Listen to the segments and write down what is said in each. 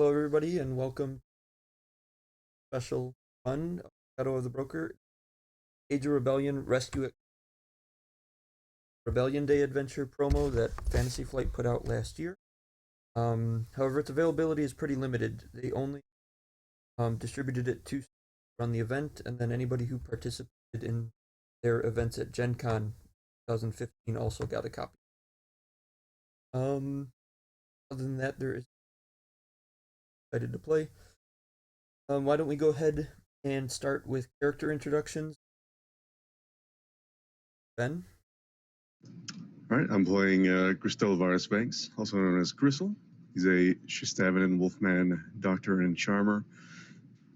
Hello, everybody, and welcome to a special run of Shadow of the Broker Age of Rebellion Rescue Rebellion Day adventure promo that Fantasy Flight put out last year. However, its availability is pretty limited. They only distributed it to run the event, and then anybody who participated in their events at Gen Con 2015 also got a copy. Other than that, there is excited to play. Why don't we go ahead and start with character introductions? Ben? All right, I'm playing Gristel Varus Banks, also known as Gristle. He's a Shistavinan Wolfman doctor and charmer.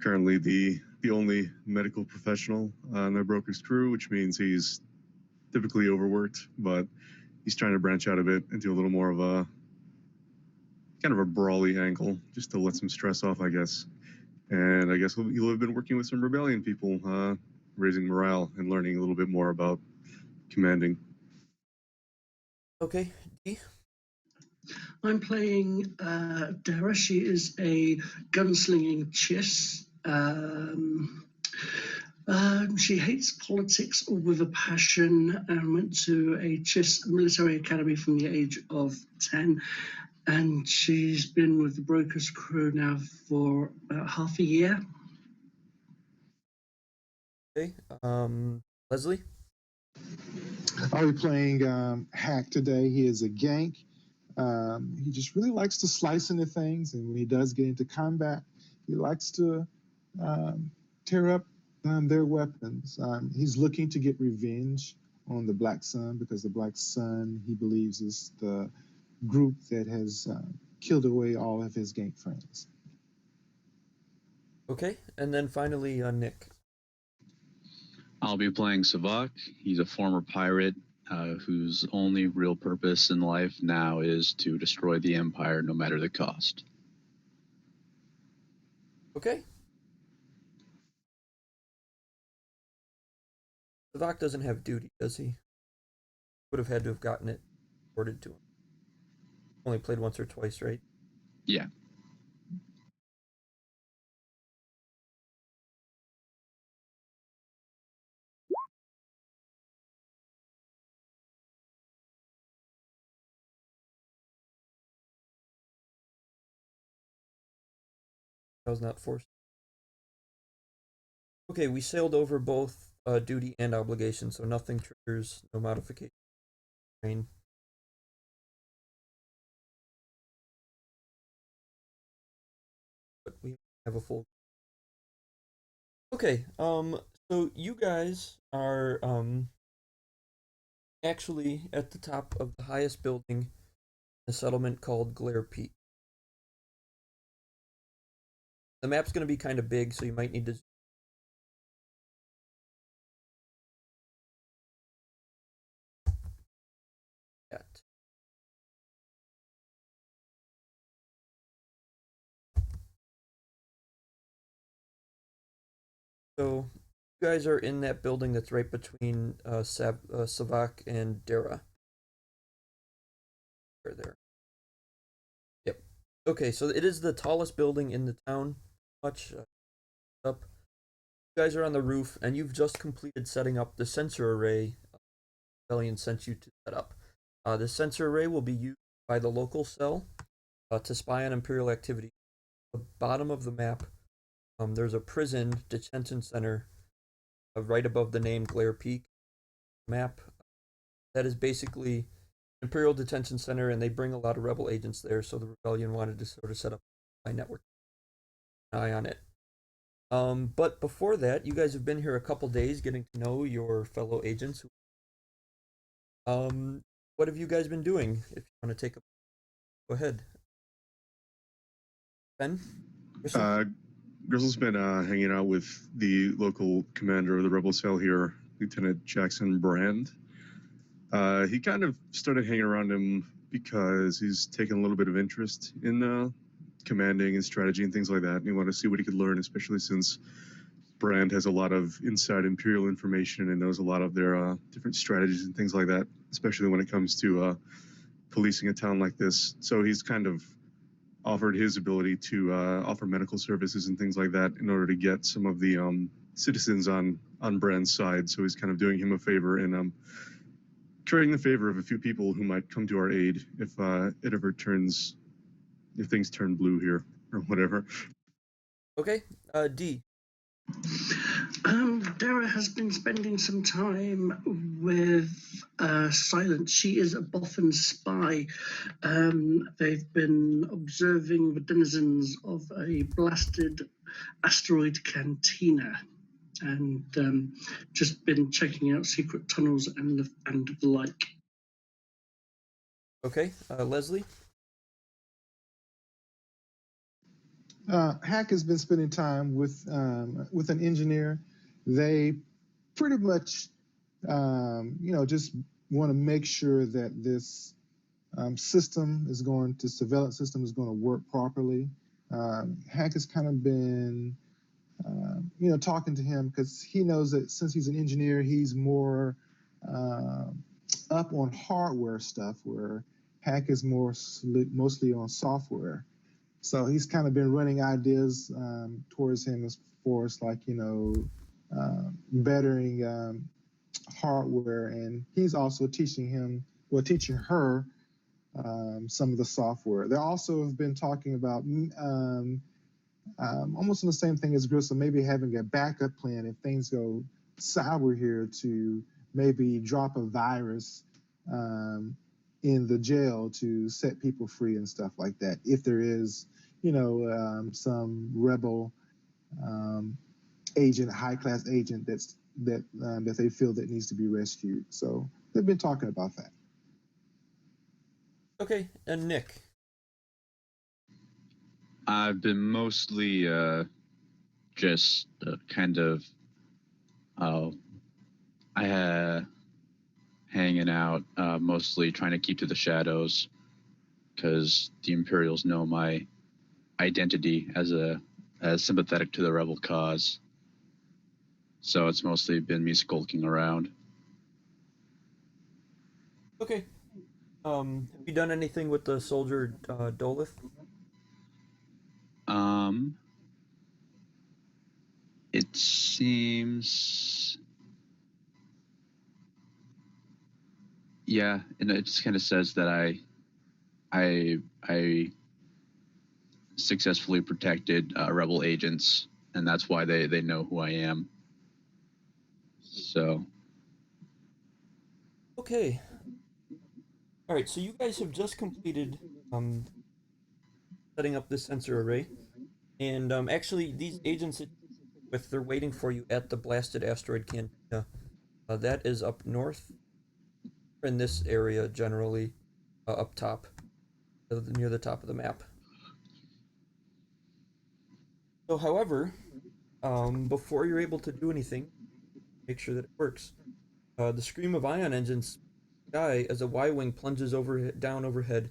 Currently the only medical professional on the broker's crew, which means he's typically overworked, but he's trying to branch out a bit and do a little more of a kind of a brawly angle, just to let some stress off, I guess. And I guess he'll have been working with some rebellion people, raising morale and learning a little bit more about commanding. Okay, D? I'm playing Dara. She is a gunslinging chiss. She hates politics with a passion and went to a chiss military academy from the age of 10. And she's been with the Broker's crew now for about half a year. Okay, Leslie? I'll be playing Hack today. He is a gank. He just really likes to slice into things, and when he does get into combat, he likes to tear up their weapons. He's looking to get revenge on the Black Sun, because the Black Sun, he believes, is the group that has killed away all of his gank friends. Okay, and then finally, Nick. I'll be playing Savak. He's a former pirate whose only real purpose in life now is to destroy the Empire no matter the cost. Okay. Savak doesn't have duty, does he? Would have had to have gotten it awarded to him. Only played once or twice, right? Yeah. I was not forced. Okay, we sailed over both duty and obligation, so nothing triggers, no modification. Train. But we have a full. Okay, so you guys are actually at the top of the highest building in a settlement called Glare Peak. The map's going to be kind of big, so you might need to. So you guys are in that building that's right between Savak and Dara. There. Yep. Okay, so it is the tallest building in the town. Much up. You guys are on the roof, and you've just completed setting up the sensor array Rebellion sent you to set up. The sensor array will be used by the local cell to spy on Imperial activity. At the bottom of the map, there's a prison detention center right above the name Glare Peak map. That is basically Imperial detention center, and they bring a lot of rebel agents there, so the rebellion wanted to sort of set up a network eye on it. But before that, you guys have been here a couple days getting to know your fellow agents. What have you guys been doing? If you want to take a go ahead. Ben? Grizzle's been hanging out with the local commander of the rebel cell here, Lieutenant Jackson Brand. He kind of started hanging around him because he's taken a little bit of interest in commanding and strategy and things like that, and he wanted to see what he could learn, especially since Brand has a lot of inside Imperial information and knows a lot of their different strategies and things like that, especially when it comes to policing a town like this. So he's kind of offered his ability to offer medical services and things like that in order to get some of the citizens on Brand's side. So he's kind of doing him a favor and trading the favor of a few people who might come to our aid if it ever turns, if things turn blue here or whatever. Okay, D. Dara has been spending some time with Silent. She is a Boffin spy. They've been observing the denizens of a blasted asteroid cantina and just been checking out secret tunnels and the like. Okay, Leslie. Hack has been spending time with an engineer. They pretty much, just want to make sure that this surveillance system is going to work properly. Hack has kind of been, talking to him because he knows that since he's an engineer, he's more up on hardware stuff, where Hack is mostly on software. So he's kind of been running ideas towards him as far as bettering hardware, and he's also teaching her some of the software. They also have been talking about almost the same thing as Grissom, maybe having a backup plan if things go sour here, to maybe drop a virus in the jail to set people free and stuff like that, if there is some rebel agent, high-class agent that they feel that needs to be rescued. So they've been talking about that. Okay, and Nick. I've been mostly just kind of hanging out, mostly trying to keep to the shadows, because the Imperials know my identity as sympathetic to the rebel cause. So it's mostly been me skulking around. Okay. Have you done anything with the soldier Dolith? It seems, yeah, and it just kind of says that I successfully protected rebel agents, and that's why they know who I am. So. Okay. All right. So you guys have just completed setting up this sensor array, and actually these agents they're waiting for you at the blasted asteroid cantina. That is up north in this area generally, up top, near the top of the map. So, however, before you're able to do anything, make sure that it works. The scream of ion engines sky as a Y-wing plunges down overhead.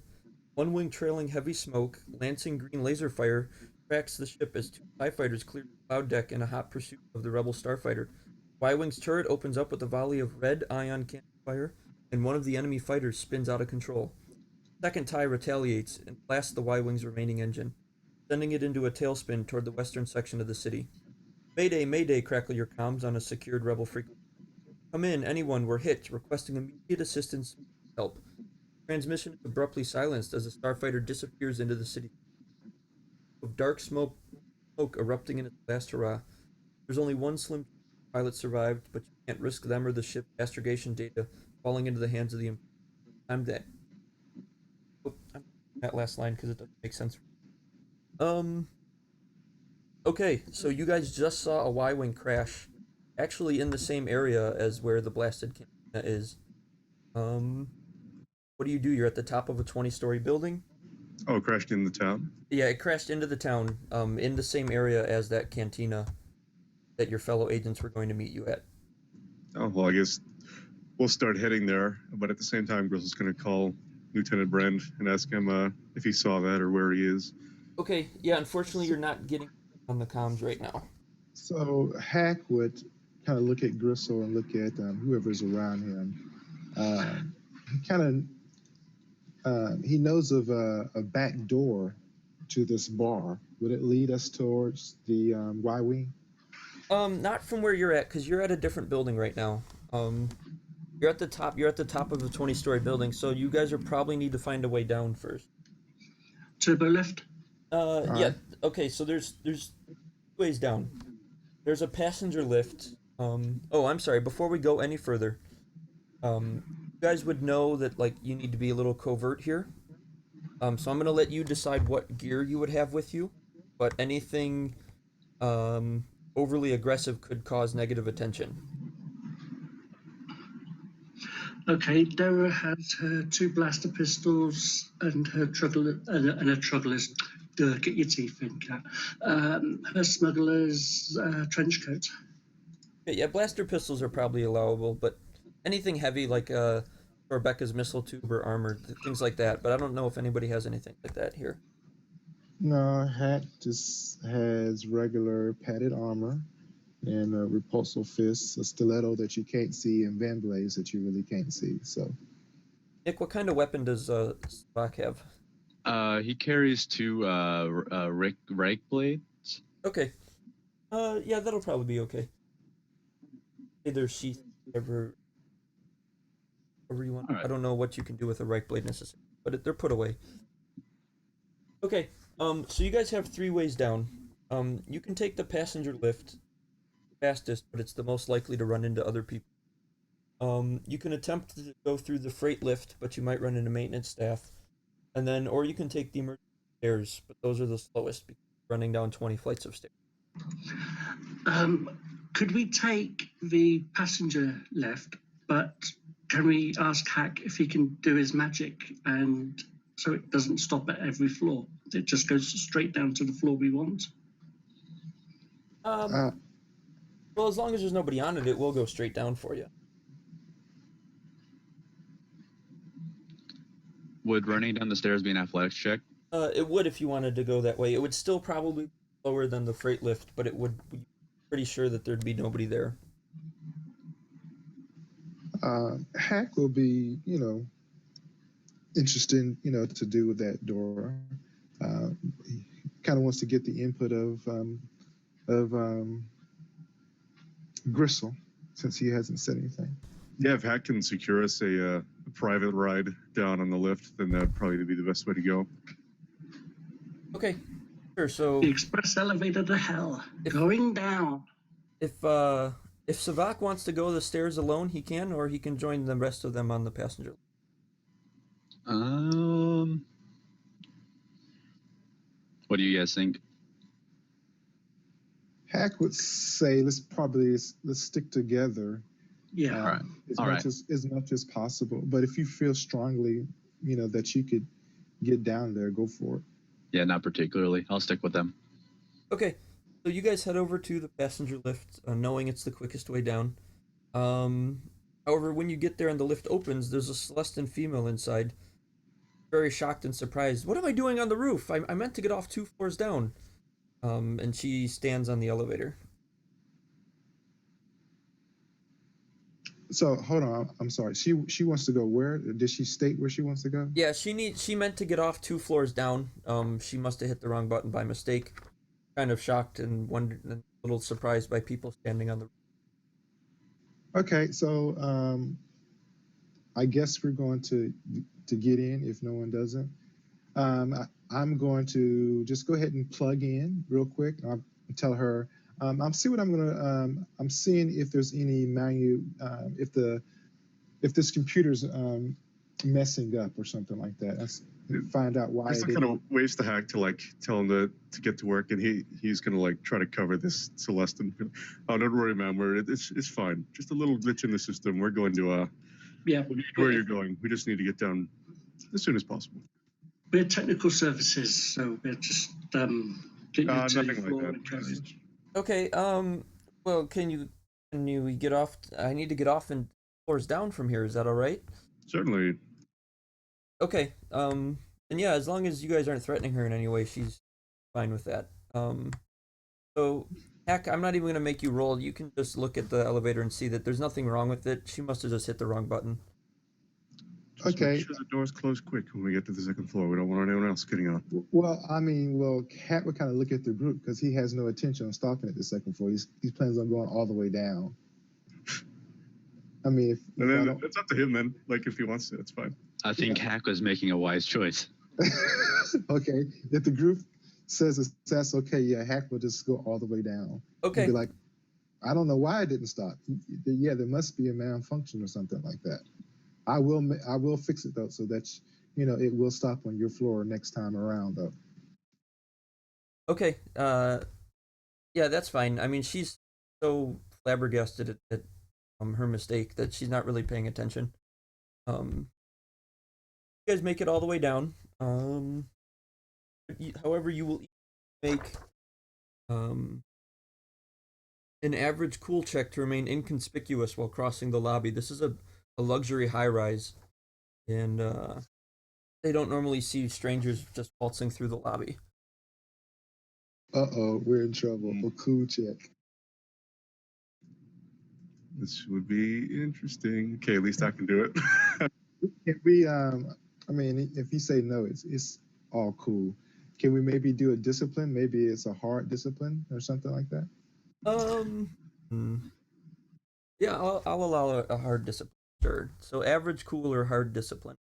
One wing trailing heavy smoke, lancing green laser fire, tracks the ship as two TIE fighters clear the cloud deck in a hot pursuit of the rebel starfighter. Y-wing's turret opens up with a volley of red ion cannon fire, and one of the enemy fighters spins out of control. Second TIE retaliates and blasts the Y-wing's remaining engine, sending it into a tailspin toward the western section of the city. Mayday, mayday, crackle your comms on a secured rebel frequency. Come in, anyone, we're hit, requesting immediate assistance, help. Transmission is abruptly silenced as the starfighter disappears into the city. Of dark smoke erupting in its last hurrah. There's only one slim pilot survived, but you can't risk them or the ship's astrogation data falling into the hands of the. I'm dead. I'm that last line because it doesn't make sense. Okay, so you guys just saw a Y-wing crash, actually in the same area as where the blasted cantina is. Um, what do? You're at the top of a 20-story building. Oh, crashed in the town? Yeah, it crashed into the town, in the same area as that cantina that your fellow agents were going to meet you at. Oh, well, I guess we'll start heading there, but at the same time, Gristle's going to call Lieutenant Brand and ask him if he saw that or where he is. Okay, yeah, unfortunately you're not getting on the comms right now. So Hack would kind of look at Gristle and look at whoever's around him. He knows of a back door to this bar, would it lead us towards the Y wing? Not from where you're at, because you're at a different building right now. You're at the top. You're at the top of a 20-story building, so you guys are probably need to find a way down first. Turbo lift. Yeah. Okay, so there's ways down. There's a passenger lift. Oh, I'm sorry. Before we go any further, you guys would know that like you need to be a little covert here. So I'm gonna let you decide what gear you would have with you, but anything overly aggressive could cause negative attention. Okay, Dara has her 2 blaster pistols and her truggler and her trugglers. Get your teeth in, cat. Her smuggler's trench coat. Yeah, blaster pistols are probably allowable, but anything heavy like Rebecca's missile tube or armor, things like that. But I don't know if anybody has anything like that here. No, Hack just has regular padded armor and a repulsor fist, a stiletto that you can't see, and van blades that you really can't see. So, Nick, what kind of weapon does Spock have? He carries 2 rake blades. Okay. Yeah, that'll probably be okay. Either sheath, whatever you want. All right. I don't know what you can do with a right blade necessarily, but they're put away. Okay. So you guys have 3 ways down. You can take the passenger lift fastest, but it's the most likely to run into other people. You can attempt to go through the freight lift, but you might run into maintenance staff. And then, or you can take the emergency stairs, but those are the slowest because you're running down 20 flights of stairs. Could we take the passenger lift, but can we ask Hack if he can do his magic and so it doesn't stop at every floor? It just goes straight down to the floor we want? uh, Well, as long as there's nobody on it, it will go straight down for you. Would running down the stairs be an athletics check? It would if you wanted to go that way. It would still probably be lower than the freight lift, but it would be pretty sure that there'd be nobody there. Hack will be, interested, to do with that door. He kind of wants to get the input of Gristle, since he hasn't said anything. Yeah, if Hack can secure us a private ride down on the lift, then that'd probably be the best way to go. Okay, sure. So The express elevator to hell, going down. if Savak wants to go the stairs alone, he can, or he can join the rest of them on the passenger. What do you guys think? Hack would say let's stick together. Yeah. All right. As much as possible. But if you feel strongly, that you could get down there, go for it. Yeah, not particularly. I'll stick with them. Okay, so you guys head over to the passenger lift, knowing it's the quickest way down. However, when you get there and the lift opens, there's a Celestin female inside, very shocked and surprised. What am I doing on the roof? I meant to get off 2 floors down. And she stands on the elevator. So hold on, I'm sorry. She wants to go where? Did she state where she wants to go? Yeah, she meant to get off 2 floors down. She must have hit the wrong button by mistake. Kind of shocked and wondered, and a little surprised by people standing on the. Okay, so I guess we're going to get in if no one doesn't. I'm going to just go ahead and plug in real quick. I'll tell her. I'm seeing if there's any if this computer's messing up or something like that. Find out why. It's kind of waste the Hack to tell him to get to work, and he's gonna try to cover this Celestin. Oh, don't worry, man. It's fine. Just a little glitch in the system. We're going to where you're going. We just need to get down as soon as possible. We're technical services, so we're just get you to nothing the floor like and that. cover. Okay. Well, can you get off? I need to get off and floors down from here. Is that all right? Certainly. Okay. And yeah, as long as you guys aren't threatening her in any way, she's fine with that. So, Hack, I'm not even gonna make you roll. You can just look at the elevator and see that there's nothing wrong with it. She must have just hit the wrong button. Just make Okay. sure the doors close quick when we get to the second floor. We don't want anyone else getting out. Well, Cat would kind of look at the group because he has no intention on stopping at the second floor. He plans on going all the way down. I mean, if And I then don't. it's up to him then. Like if he wants to, it's fine. I think Hack was making a wise choice. Okay, if the group says that's okay, yeah, Hack will just go all the way down. Okay. He'll be like, I don't know why it didn't stop. Yeah, there must be a malfunction or something like that. I will fix it though, so that it will stop on your floor next time around though. Okay. Yeah, that's fine. I mean, she's so flabbergasted at her mistake that she's not really paying attention. You guys make it all the way down. However, you will make an average cool check to remain inconspicuous while crossing the lobby. This is a luxury high rise, and they don't normally see strangers just waltzing through the lobby. We're in trouble. A cool check. This would be interesting. Okay, at least I can do it. Can we? I mean, if you say no, it's all cool. Can we maybe do a discipline? Maybe it's a hard discipline or something like that. Yeah, I'll allow a hard discipline. Sure. So average, cool, or hard discipline.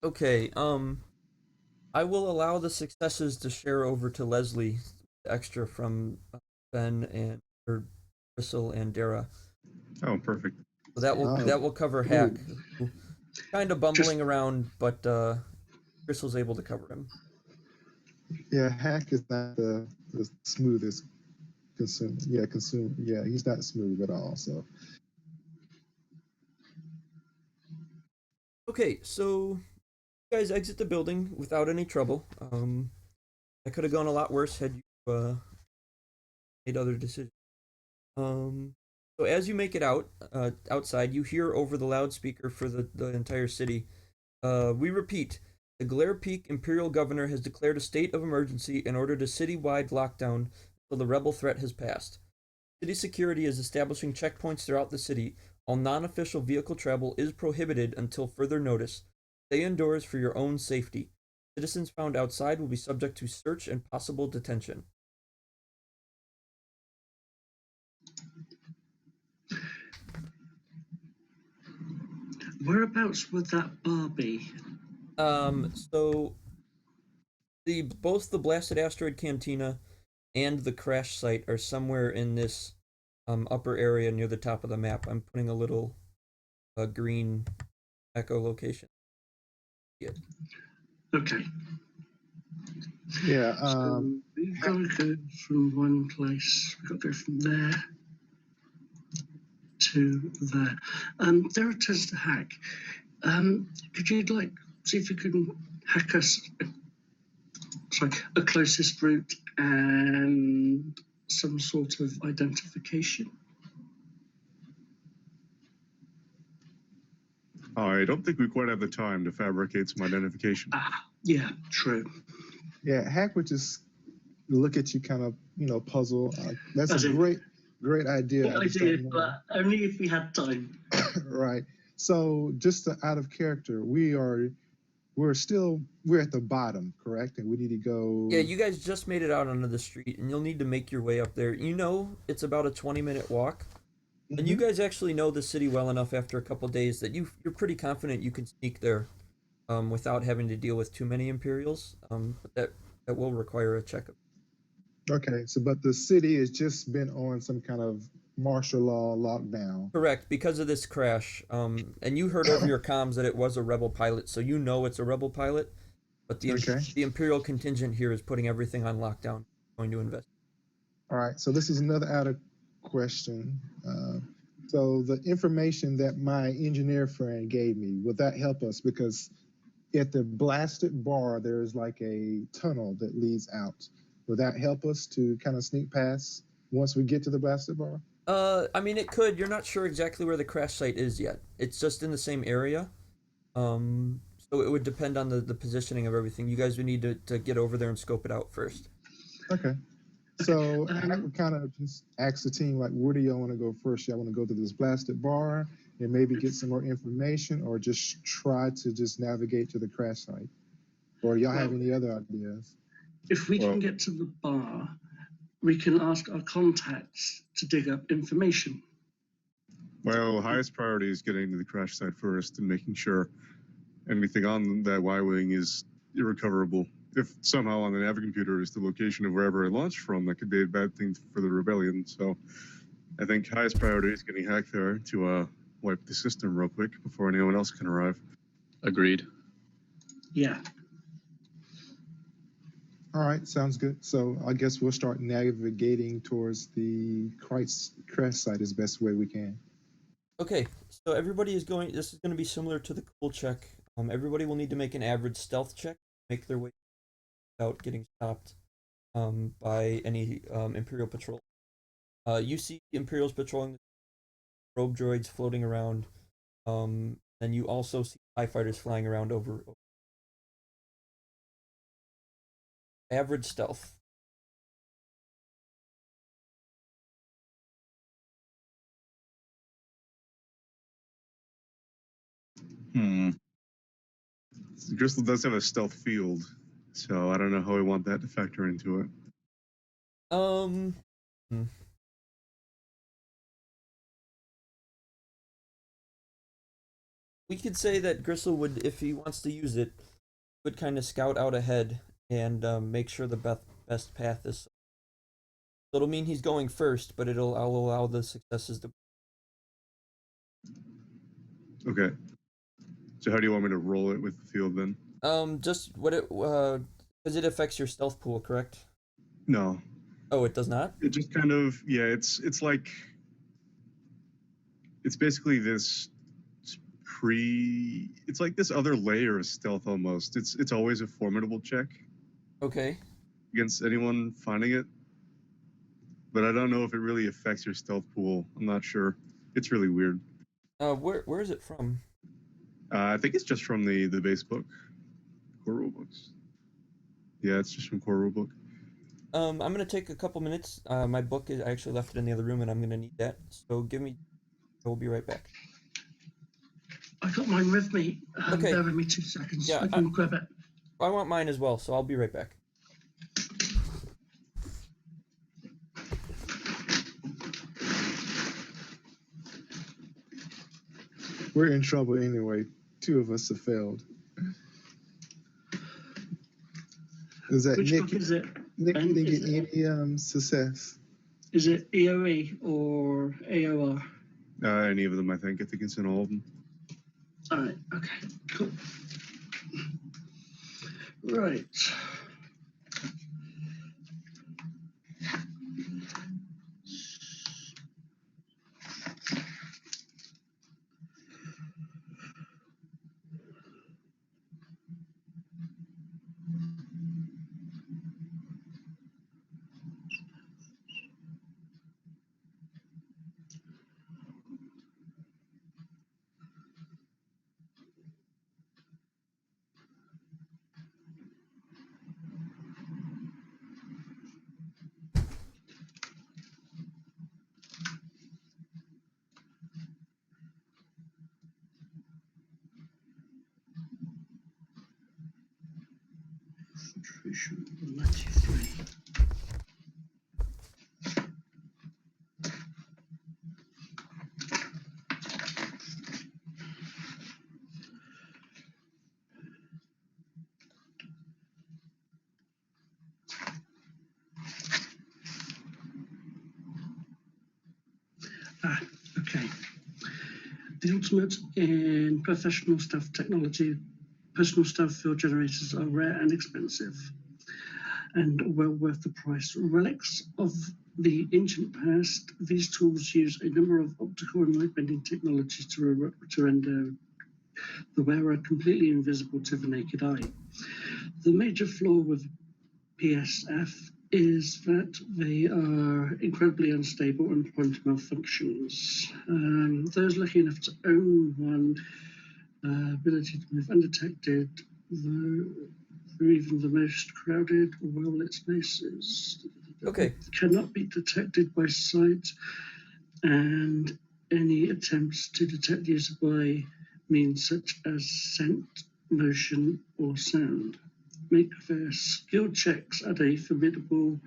Okay. I will allow the successes to share over to Leslie, extra from Ben and or Crystal and Dara. Oh, perfect. So that will cover Hack, who kind of bumbling around, but Crystal's able to cover him. Yeah, Hack is not the smoothest consumer. Yeah, he's not smooth at all. So. Okay, so you guys exit the building without any trouble. That could have gone a lot worse had you made other decisions. So as you make it outside, you hear over the loudspeaker for the entire city. We repeat, the Glare Peak Imperial Governor has declared a state of emergency and ordered a city-wide lockdown until the rebel threat has passed. City security is establishing checkpoints throughout the city. All non-official vehicle travel is prohibited until further notice. Stay indoors for your own safety. Citizens found outside will be subject to search and possible detention. Whereabouts would that bar be? So both the blasted asteroid cantina and the crash site are somewhere in this upper area near the top of the map. I'm putting a little green echolocation. Yeah. Okay. Yeah. So we've got to go from one place. We've got to go from there to there. There are tests to hack. Could you see if you can hack us? A closest route and some sort of identification. I don't think we quite have the time to fabricate some identification. Yeah, true. Yeah, Hack would just look at you kind of, puzzle. That's a great idea. Good idea, but only if we had time. Right. So just out of character, we're at the bottom, correct? And we need to go. Yeah, you guys just made it out onto the street, and you'll need to make your way up there. It's about a 20-minute walk. And you guys actually know the city well enough after a couple days that you're pretty confident you can sneak there without having to deal with too many Imperials. But that will require a checkup. Okay, but the city has just been on some kind of martial law lockdown. Correct, because of this crash. And you heard over your comms that it was a rebel pilot, so you know it's a rebel pilot. But the Imperial contingent here is putting everything on lockdown, going to investigate. All right, so this is another out of question. So the information that my engineer friend gave me, would that help us? Because at the blasted bar, there's like a tunnel that leads out. Would that help us to kind of sneak past once we get to the blasted bar? I mean, it could. You're not sure exactly where the crash site is yet. It's just in the same area. So it would depend on the positioning of everything. You guys would need to get over there and scope it out first. Okay. Okay. So I would kind of just ask the team, like, where do y'all want to go first? Y'all want to go to this blasted bar and maybe get some more information, or just try to just navigate to the crash site? Or y'all have Well, any other ideas? if we Well- can get to the bar, we can ask our contacts to dig up information. Well, highest priority is getting to the crash site first and making sure anything on that Y-wing is irrecoverable. If somehow on the navigcomputer is the location of wherever it launched from, that could be a bad thing for the rebellion. So I think highest priority is getting hacked there to wipe the system real quick before anyone else can arrive. Agreed. Yeah. All right, sounds good. So I guess we'll start navigating towards the crash site as best way we can. Okay, so everybody is going. This is going to be similar to the cool check. Everybody will need to make an average stealth check, make their way without getting stopped by any Imperial patrol. You see Imperials patrolling the probe droids floating around. And you also see TIE fighters flying around over. Average stealth. Gristle does have a stealth field, so I don't know how we want that to factor into it. Hmm. We could say that Gristle would, if he wants to use it, would kind of scout out ahead and make sure the best path is. So it'll mean he's going first, but I'll allow the successes to. Okay. So how do you want me to roll it with the field then? Just what it because it affects your stealth pool, correct? No. Oh, it does not. It just kind of, yeah, it's like, it's basically this it's like this other layer of stealth almost. It's always a formidable check Okay. against anyone finding it, but I don't know if it really affects your stealth pool. I'm not sure. It's really weird. Where is it from? I think it's just from the base book, core rulebooks. Yeah, it's just from core rulebook. I'm gonna take a couple minutes. My book is I actually left it in the other room, and I'm gonna need that. So give me. I will be right back. I got mine with me. Okay. Bear with me 2 seconds. Yeah, I can grab it. I want mine as well, so I'll be right back. We're in trouble anyway. 2 of us have failed. Is that Which Nick? book is it? Nick Ben, didn't is get any success. Is it EOE or AOR? Any of them, I think. I think it's in all of them. All right. Okay. Cool. Right. Concentration 93. Okay. The ultimate in professional staff technology, personal staff field generators are rare and expensive and well worth the price. Relics of the ancient past, these tools use a number of optical and light bending technologies to render the wearer completely invisible to the naked eye. The major flaw with PSF is that they are incredibly unstable and prone to malfunctions. Those lucky enough to own one, ability to move undetected through even the most crowded or well-lit spaces. Okay. They cannot be detected by sight, and any attempts to detect the user by means such as scent, motion, or sound. Make their skill checks at a formidable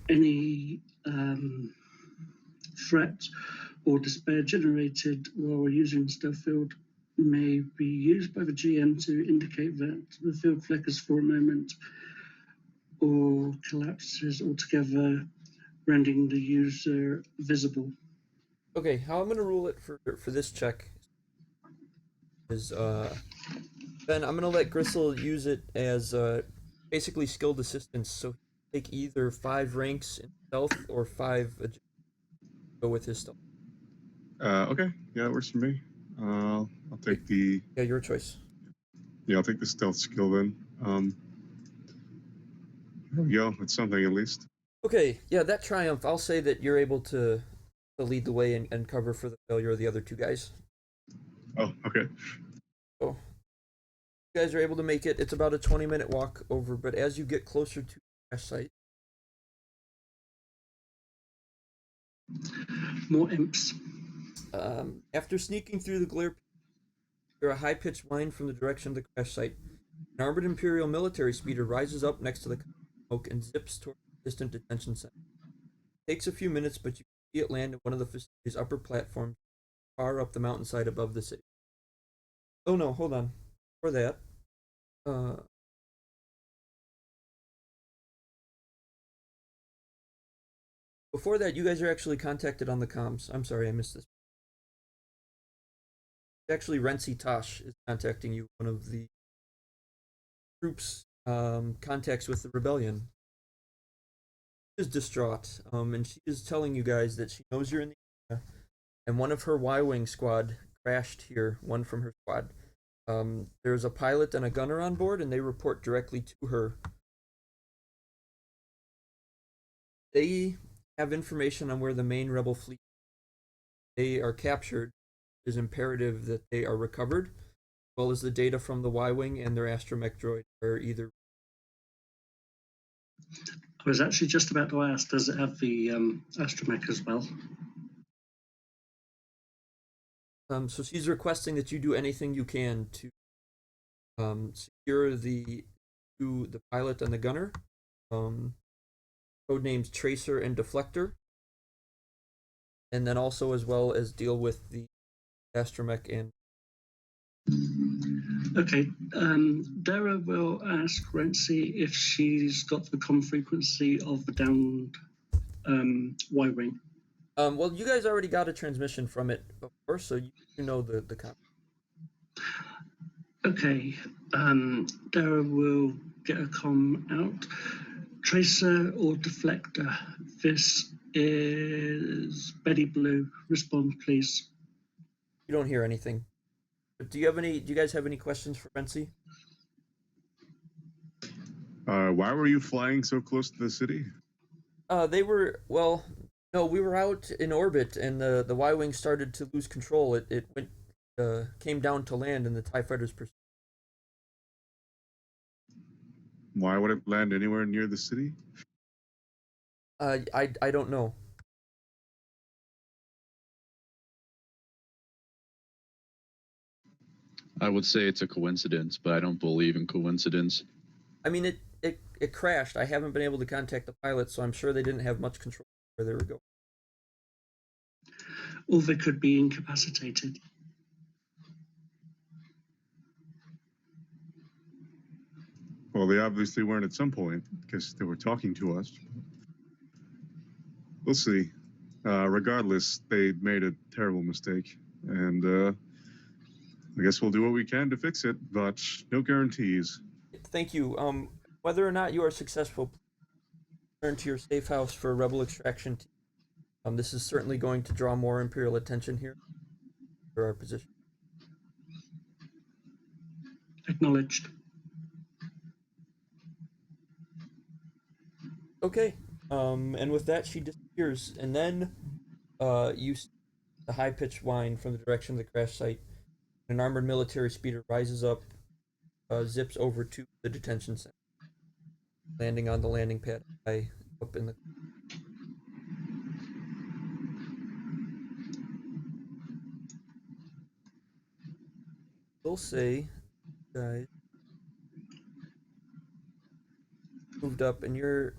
any threat or despair generated while using the stealth field may be used by the GM to indicate that the field flickers for a moment or collapses altogether, rendering the user visible. Okay, how I'm going to rule it for this check is Ben, I'm going to let Gristle use it as basically skilled assistance, so he take either 5 ranks in stealth or 5 go with his stealth. Okay, yeah, that works for me. I'll take the Yeah, your choice. I'll take the stealth skill then. There we go. It's something at least. Okay, yeah, that triumph. I'll say that you're able to lead the way and cover for the failure of the other 2 guys. Oh, okay. So, you guys are able to make it. It's about a 20-minute walk over, but as you get closer to the crash site, More imps. after sneaking through the glare, you hear a high-pitched whine from the direction of the crash site. An armored Imperial military speeder rises up next to the smoke and zips toward the distant detention center. It takes a few minutes, but you can see it land in one of the facility's upper platforms far up the mountainside above the city. Oh no, hold on. Before that, you guys are actually contacted on the comms. I'm sorry, I missed this. Actually, Renzi Tosh is contacting you, one of the group's contacts with the rebellion. She is distraught, and she is telling you guys that she knows you're in the area, and one of her Y-Wing squad crashed here, one from her squad. There's a pilot and a gunner on board, and they report directly to her. They have information on where the main rebel fleet. They are captured. It is imperative that they are recovered, as well as the data from the Y-Wing and their astromech droid are either. I was actually just about to ask, does it have the astromech as well? So she's requesting that you do anything you can to secure the pilot and the gunner, code names Tracer and Deflector, and then also as well as deal with the astromech and. Okay, Dara will ask Renzi if she's got the comm frequency of the downed Y-Wing. Well, you guys already got a transmission from it before, so you know the comm. Okay, Dara will get a comm out. Tracer or Deflector, this is Betty Blue. Respond, please. You don't hear anything. But do you guys have any questions for Renzi? Why were you flying so close to the city? We were out in orbit, and the Y-Wing started to lose control. It went came down to land, and the TIE fighters pursued. Why would it land anywhere near the city? I don't know. I would say it's a coincidence, but I don't believe in coincidence. I mean, it crashed. I haven't been able to contact the pilot, so I'm sure they didn't have much control where they were going. Or they could be incapacitated. Well, they obviously weren't at some point because they were talking to us. We'll see. Regardless, they made a terrible mistake, and I guess we'll do what we can to fix it, but no guarantees. Thank you. Whether or not you are successful, please return to your safe house for a rebel extraction team. This is certainly going to draw more Imperial attention here for our position. Acknowledged. Okay. And with that, she disappears, and then you see the high-pitched whine from the direction of the crash site. An armored military speeder rises up, zips over to the detention center, landing on the landing pad high up in the. We'll say, guys, moved up, and you're.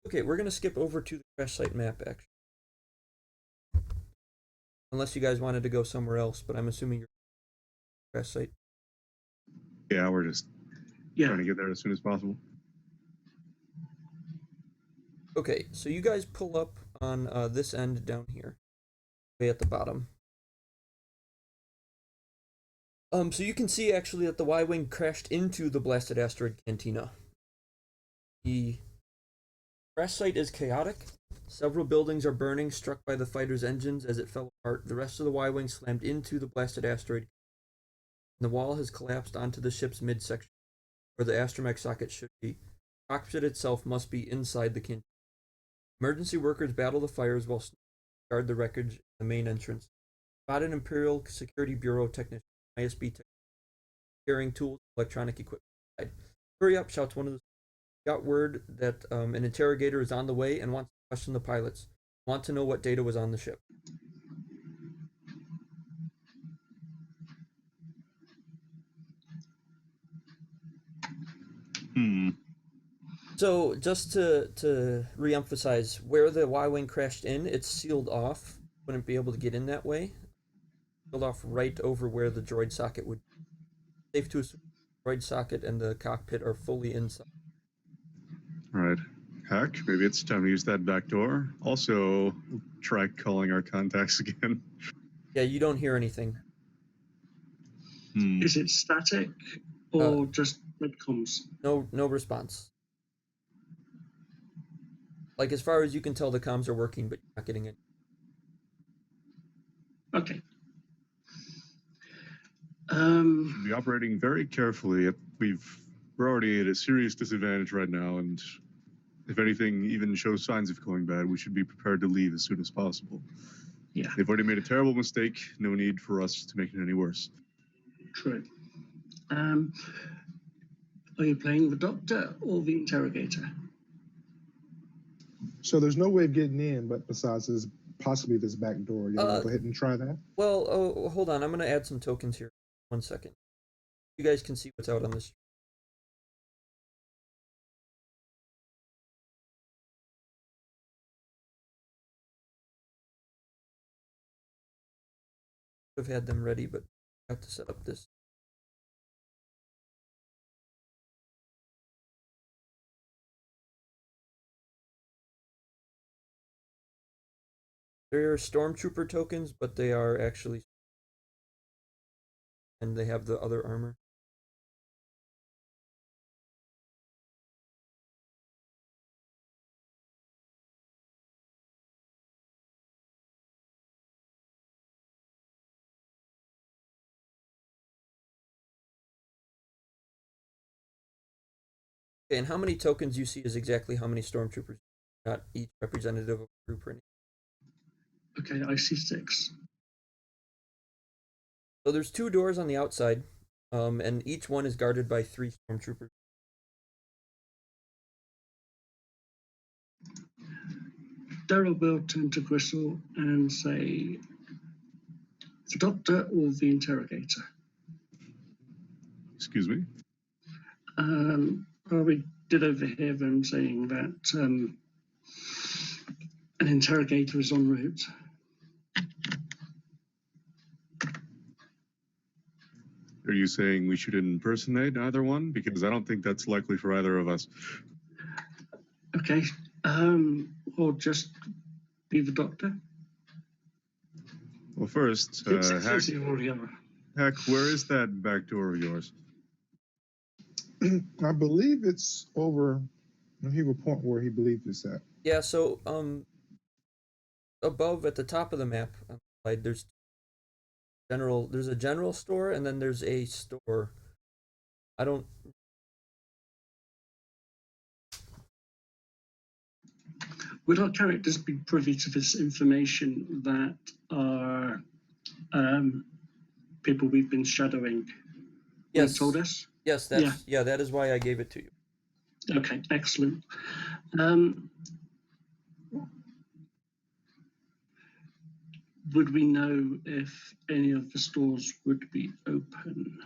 Okay, we're gonna skip over to the crash site map, actually. Unless you guys wanted to go somewhere else, but I'm assuming you're crash site. Yeah, we're just trying to get there as soon as possible. Okay, so you guys pull up on this end down here, way at the bottom. So you can see actually that the Y-wing crashed into the blasted asteroid cantina. The crash site is chaotic. Several buildings are burning, struck by the fighter's engines as it fell apart. The rest of the Y-wing slammed into the blasted asteroid. The wall has collapsed onto the ship's midsection, where the astromech socket should be. The cockpit itself must be inside the cantina. Emergency workers battle the fires while guard the wreckage in the main entrance. Spotted Imperial Security Bureau technician, ISB technician, carrying tools, electronic equipment. Hurry up, shouts one of the. Got word that an interrogator is on the way and wants to question the pilots. Want to know what data was on the ship. So just to reemphasize, where the Y-wing crashed in, it's sealed off. Wouldn't be able to get in that way. Sealed off right over where the droid socket would be. Safe to assume the droid socket and the cockpit are fully inside. All right. Hack, maybe it's time to use that back door. Also, try calling our contacts again. Yeah, you don't hear anything. Is it static or just comms? No response. Like, as far as you can tell, the comms are working, but you're not getting it. Okay. Should be operating very carefully. We're already at a serious disadvantage right now, and if anything even shows signs of going bad, we should be prepared to leave as soon as possible. Yeah. They've already made a terrible mistake. No need for us to make it any worse. True. Are you playing the doctor or the interrogator? So there's no way of getting in, but besides this, possibly this back door. You want to go ahead and try that? Well, hold on. I'm going to add some tokens here. 1 second. You guys can see what's out on this. I've had them ready, but I have to set up this. They're stormtrooper tokens, but they are actually, and they have the other armor. Okay, and how many tokens you see is exactly how many stormtroopers, not each representative of a group or anything. Okay, I see 6. So there's 2 doors on the outside, and each one is guarded by 3 stormtroopers. Daryl will turn to Gristle and say, the doctor or the interrogator? Excuse me? We did overhear them saying that an interrogator is en route. Are you saying we should impersonate either one? Because I don't think that's likely for either of us. Okay, or just be the doctor? Well, first, Hack, or the other. Heck, where is that back door of yours? I believe it's over. He will point where he believes it's at. Yeah, so above at the top of the map, like there's a general store and then there's a store. I don't Would our characters be privy to this information that our people we've been shadowing would have told us? Yes, that is why I gave it to you. Okay, excellent. Would we know if any of the stores would be open?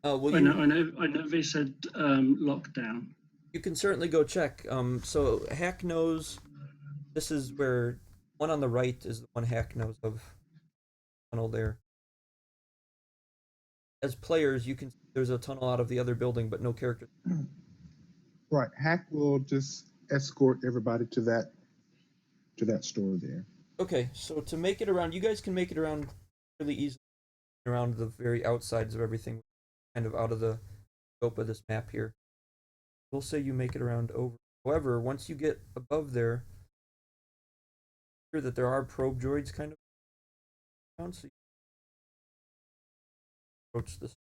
Well, I know they said lockdown. You can certainly go check. So Hack knows this is where one on the right is the one Hack knows of. Tunnel there. As players, you can see there's a tunnel out of the other building, but no characters. Right. Hack will just escort everybody to that store there. Okay, so to make it around, you guys can make it around really easily, around the very outsides of everything, kind of out of the scope of this map here. We'll say you make it around over. However, once you get above there, hear that there are probe droids kind of around, so you approach this.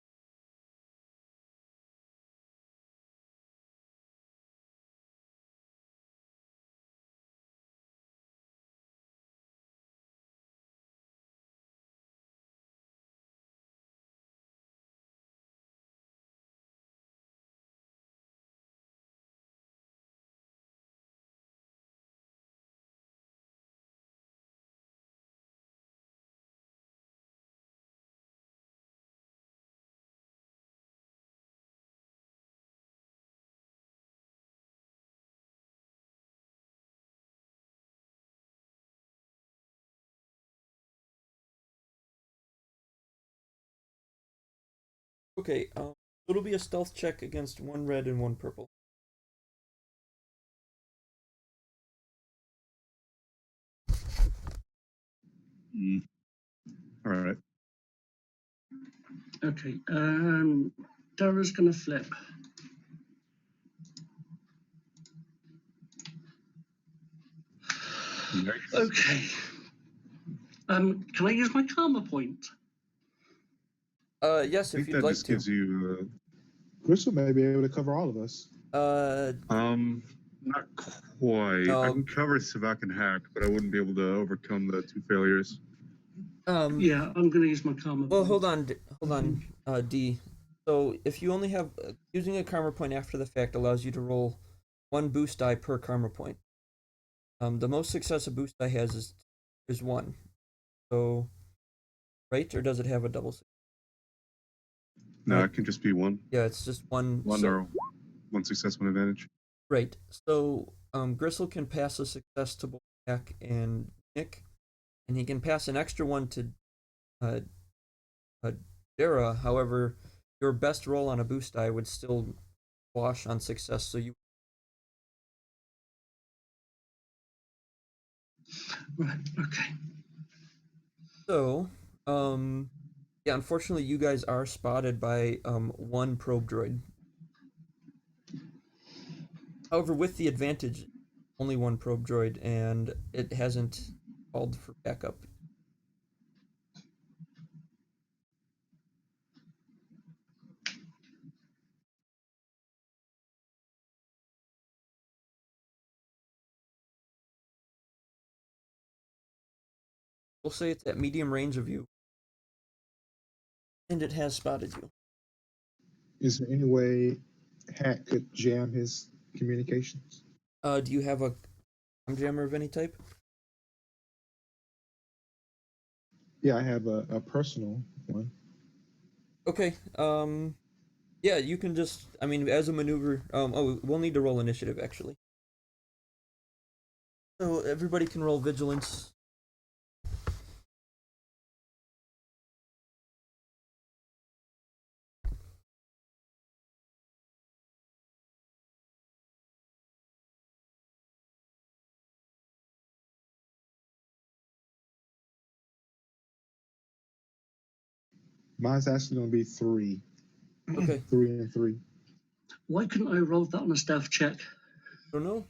Okay, it'll be a stealth check against one red and one purple. All right. Okay, Dara's gonna flip. Nice. Okay. Can I use my karma point? Yes, I if think you'd that like just to. gives you. Crystal may be able to cover all of us. Not quite. I No. can cover Savak and Hack, but I wouldn't be able to overcome the two failures. Yeah, I'm gonna use my karma Well, point. hold on, D. So if you only have using a karma point after the fact allows you to roll one boost die per karma point. The most success a boost die has is one. So, right, or does it have a double? No, it can just be one. Yeah, it's just one. Or one success, one advantage. Right. So, Gristle can pass a success to both Jack and Nick, and he can pass an extra one to uh, Dara. However, your best roll on a boost die would still wash on success, so you. Right. Okay. So, yeah, unfortunately, you guys are spotted by one probe droid. However, with the advantage, only one probe droid, and it hasn't called for backup. We'll say it's at medium range of you, and it has spotted you. Is there any way Hack could jam his communications? Do you have a jammer of any type? Yeah, I have a personal one. Okay. Yeah, you can just. I mean, as a maneuver. Oh, we'll need to roll initiative actually. So everybody can roll vigilance. Mine's actually going to be 3. Okay. 3 and 3. Why couldn't I roll that on a stealth check? Don't know.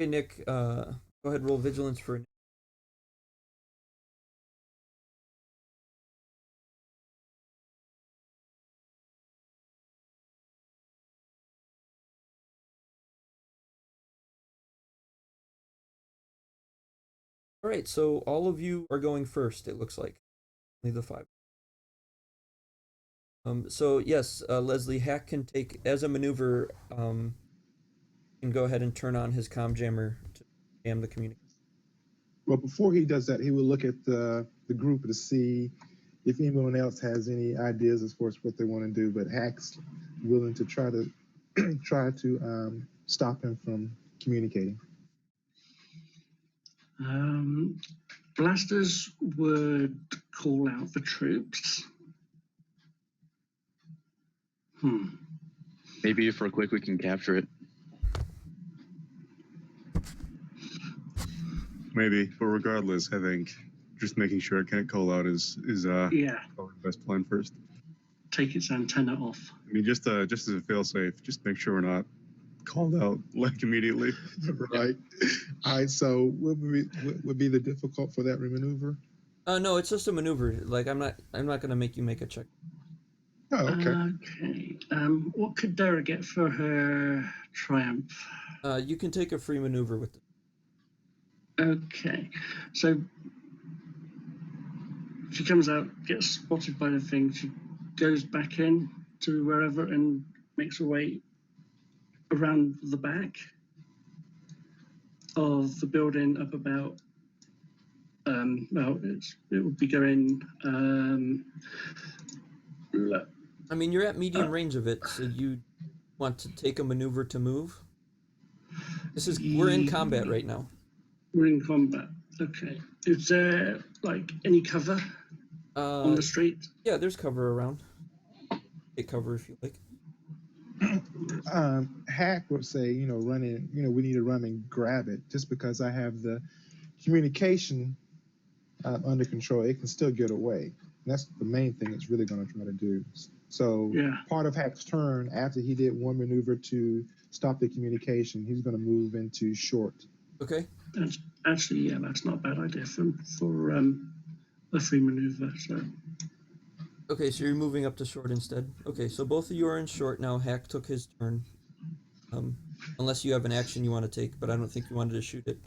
Okay, Nick. Go ahead. Roll vigilance for. All right. So all of you are going first. It looks like only the 5. So yes, Leslie Hack can take as a maneuver. Can go ahead and turn on his comm jammer to jam the communication. Well, before he does that, he will look at the group to see if anyone else has any ideas as far as what they want to do. But Hack's willing to try to stop him from communicating. Blasters would call out for troops. Maybe if we're quick, we can capture it. Maybe, but regardless, I think just making sure it can't call out is probably the best plan first. Take its antenna off. I mean, just as a fail-safe, just make sure we're not called out like immediately. Right. All right. So what would be the difficult for that maneuver? No, it's just a maneuver. Like I'm not gonna make you make a check. Oh, okay. Okay. What could Dara get for her triumph? You can take a free maneuver with it. Okay. So she comes out, gets spotted by the thing. She goes back in to wherever and makes her way around the back of the building up about. It would be going. I mean, you're at medium range of it, so you want to take a maneuver to move. We're in combat right now. We're in combat. Okay. Is there like any cover on the street? Yeah, there's cover around. Take cover if you like. Hack would say, running, we need to run and grab it. Just because I have the communication under control, it can still get away. And that's the main thing it's really going to try to do. So part of Hack's turn, after he did one maneuver to stop the communication, he's going to move into short. Okay. That's not a bad idea for a free maneuver. So. Okay, so you're moving up to short instead. Okay, so both of you are in short now. Hack took his turn. Unless you have an action you want to take, but I don't think you wanted to shoot it.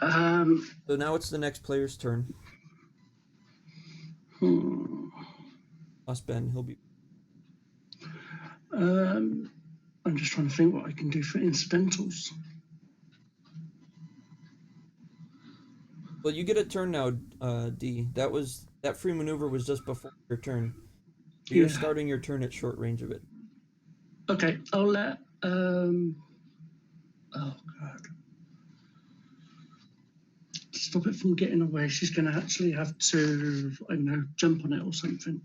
So now it's the next player's turn. Lost Ben, he'll be. I'm just trying to think what I can do for incidentals. Well, you get a turn now, D. That free maneuver was just before your turn. So you're starting your turn at short range of it. Okay, I'll let. Oh God! To stop it from getting away, she's going to actually have to, I don't know, jump on it or something,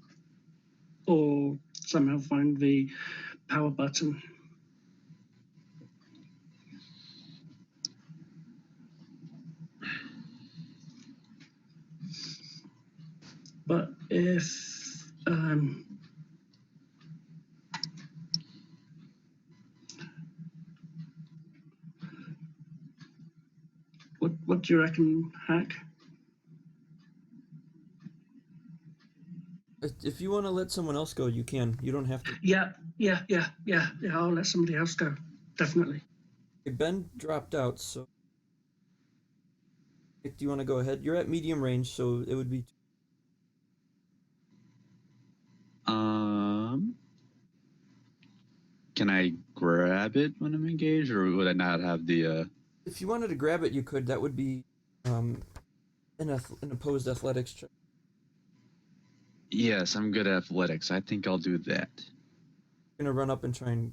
or somehow find the power button. But if what do you reckon, Hack? If you want to let someone else go, you can. You don't have to. Yeah. I'll let somebody else go. Definitely. Okay, Ben dropped out, so. Do you want to go ahead? You're at medium range, so it would be. Can I grab it when I'm engaged, or would I not have the? If you wanted to grab it, you could. That would be, an opposed athletics check. Yes, I'm good at athletics. I think I'll do that. You're gonna run up and try and.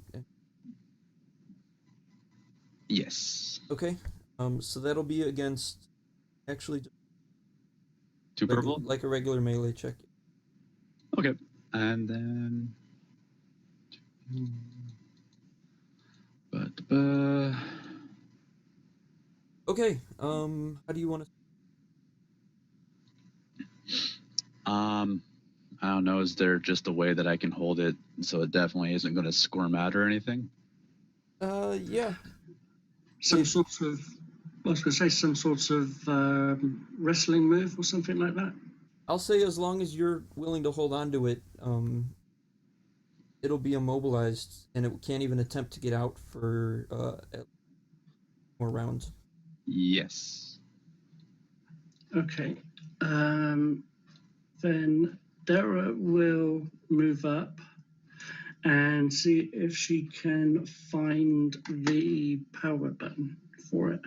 Yes. Okay. So that'll be against, actually. Two purple? Like a regular melee check. Okay. And then. Okay. How do you want to? I don't know. Is there just a way that I can hold it so it definitely isn't going to squirm out or anything? Yeah. Some sort of, I was going to say some sort of wrestling move or something like that. I'll say as long as you're willing to hold on to it, it'll be immobilized and it can't even attempt to get out for more rounds. Yes. Okay. Then Dara will move up and see if she can find the power button for it.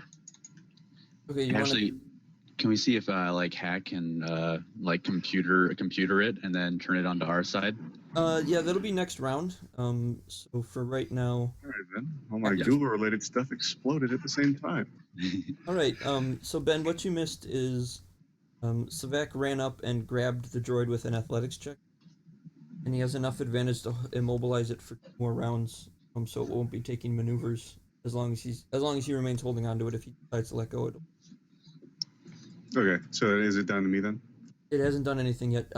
Okay, you Actually, can we see if like Hack can like computer it and then turn it onto our side? Yeah, that'll be next round. So for right now. All right, then. All my Yeah. Google-related stuff exploded at the same time. All right. So Ben, what you missed is, Savak ran up and grabbed the droid with an athletics check, and he has enough advantage to immobilize it for 2 more rounds. So it won't be taking maneuvers as long as he remains holding onto it. If he decides to let go, Okay, so is it down to me then? it hasn't done anything yet.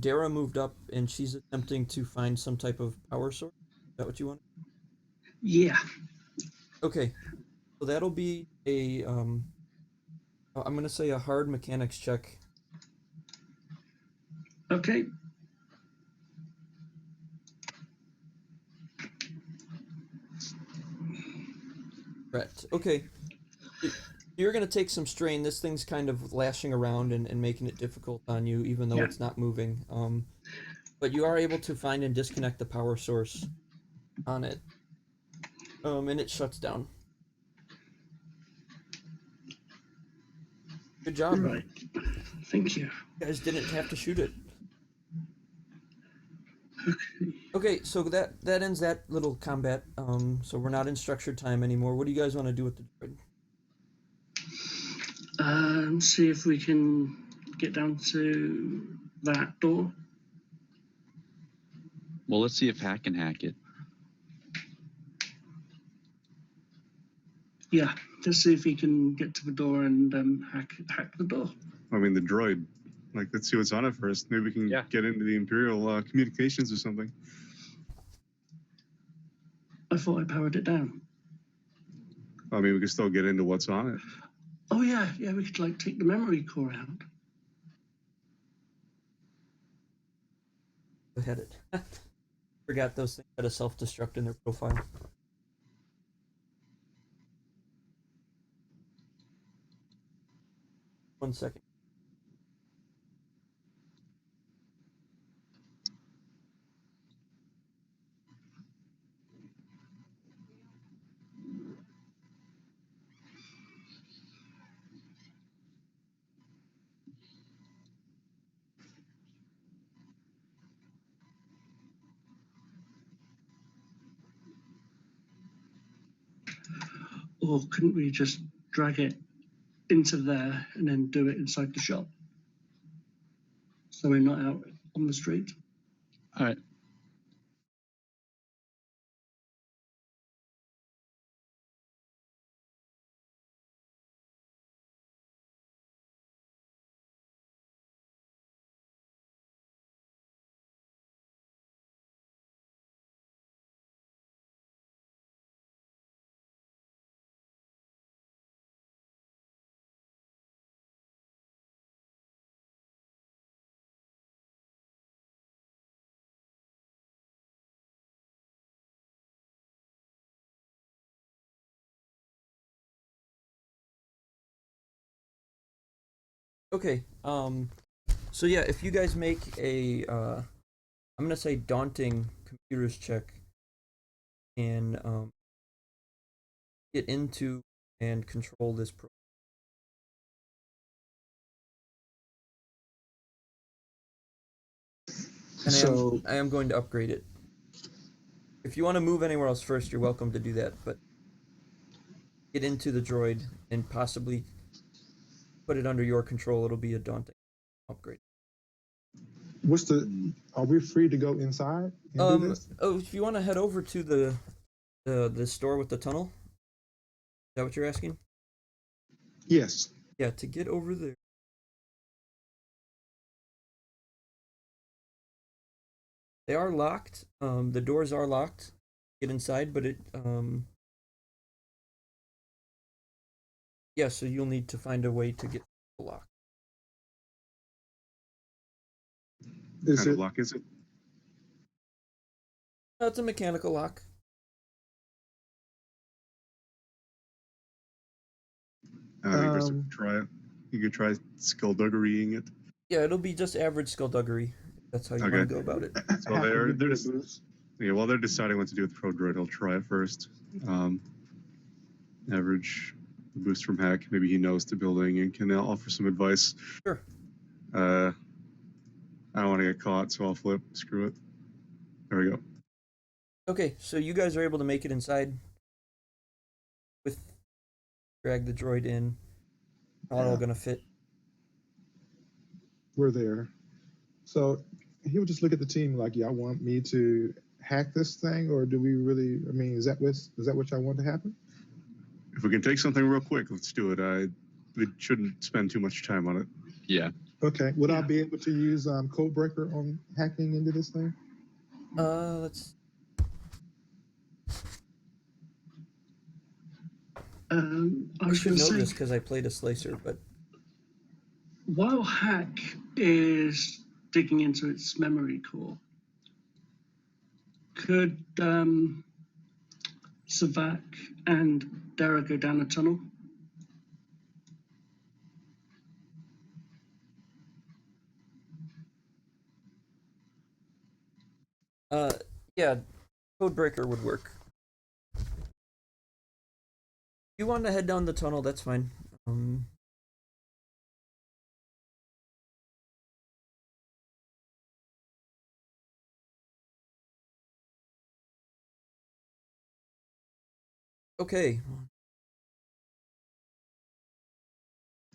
Dara moved up and she's attempting to find some type of power source. Is that what you want? Yeah. Okay, so that'll be a I'm gonna say a hard mechanics check. Okay. Correct. Okay. You're gonna take some strain. This thing's kind of lashing around and making it difficult on you, even though Yeah. it's not moving. But you are able to find and disconnect the power source on it. And it shuts down. Good job. Right. Thank you. You guys didn't have to shoot it. Okay. Okay, so that ends that little combat. So we're not in structured time anymore. What do you guys want to do with the droid? See if we can get down to that door. Well, let's see if Hack can hack it. Yeah, let's see if he can get to the door and hack the door. I mean, the droid. Like, let's see what's on it first. Maybe we can get into the Imperial communications or something. I thought I powered it down. I mean, we can still get into what's on it. Oh yeah, we could like take the memory core out. Go ahead. Forgot those things had a self-destruct in their profile. One second. Or couldn't we just drag it into there and then do it inside the shop? So we're not out on the street. All right. Okay. So yeah, if you guys make a, I'm gonna say daunting computers check, and get into and control this program. And So I am going to upgrade it. If you want to move anywhere else first, you're welcome to do that. But get into the droid and possibly put it under your control. It'll be a daunting upgrade. are we free to go inside and do this? Oh, if you want to head over to the store with the tunnel, is that what you're asking? Yes. Yeah, to get over there. They are locked. The doors are locked. Get inside, but yeah. So you'll need to find a way to get the lock. What Is kind of it lock is it? It's a mechanical lock. um Try it. You could try skullduggerying it. Yeah, it'll be just average skullduggery. That's how you want to Okay. go about it. So Hack will they're give they're you a just boost. yeah. While they're deciding what to do with the pro droid, he'll try it first. Average boost from Hack. Maybe he knows the building and can offer some advice. Sure. I don't want to get caught, so I'll flip. Screw it. There we go. Okay, so you guys are able to make it inside with drag the droid in. Not all Yeah. gonna fit. We're there. So he would just look at the team like, y'all want me to hack this thing, or do we really? I mean, is that what y'all want to happen? If we can take something real quick, let's do it. We shouldn't spend too much time on it. Yeah. Okay. Would I be able to use Codebreaker on hacking into this thing? Let's. I I was should going to know say, this because I played a slicer, but while Hack is digging into its memory core, could Savak and Dara go down the tunnel? uh, yeah, Codebreaker would work. If you want to head down the tunnel, that's fine. Okay.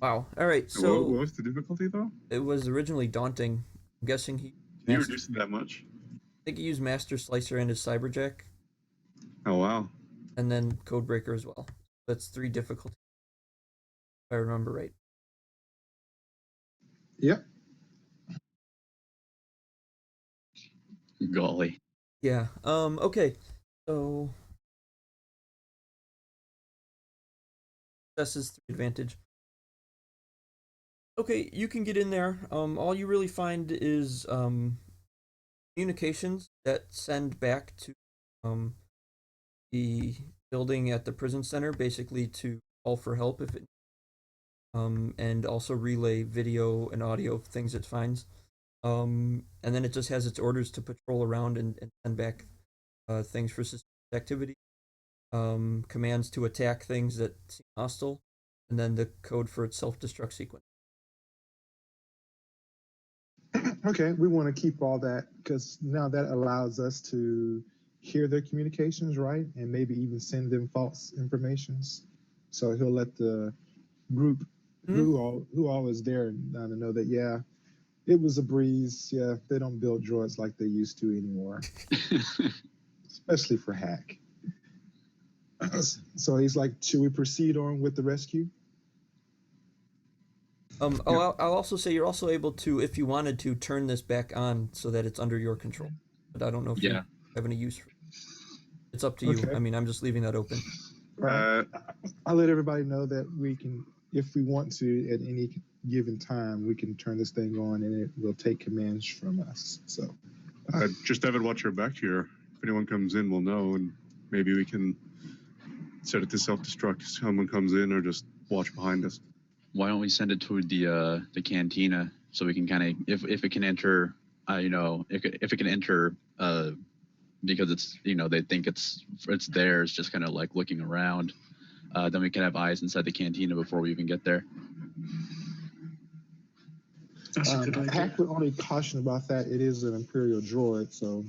Wow. All right. What So was the difficulty though? it was originally daunting. I'm guessing he. Can you Master, reduce it that much? I think he used Master Slicer and his Cyberjack, Oh wow. and then Codebreaker as well. That's 3 difficulties, if I remember right. Yep. Golly. Yeah. Okay. So this is 3 advantage. Okay, you can get in there. All you really find is communications that send back to the building at the prison center, basically to call for help if it and also relay video and audio of things it finds. And then it just has its orders to patrol around and send back things for suspicious activity, commands to attack things that seem hostile, and then the code for its self-destruct sequence. Okay, we want to keep all that because now that allows us to hear their communications, right? And maybe even send them false informations. So he'll let the group who all is there to know that, yeah, it was a breeze. Yeah, they don't build droids like they used to anymore, especially for Hack. So he's like, should we proceed on with the rescue? I'll also say you're also able to, if you wanted to, turn this back on so that it's under your control. But I don't know if you Yeah. have any use for it. It's up to you. Okay. I mean, I'm just leaving that open. I'll let everybody know that we can, if we want to, at any given time, we can turn this thing on and it will take commands from us. So, just have it watch your back here. If anyone comes in, we'll know, and maybe we can set it to self-destruct if someone comes in, or just watch behind us. Why don't we send it to the cantina so we can kind of if it can enter, if it can enter, because it's they think it's theirs, just kind of like looking around. Then we can have eyes inside the cantina before we even get there. That's a good idea. Hack would only caution about that. It is an Imperial droid, so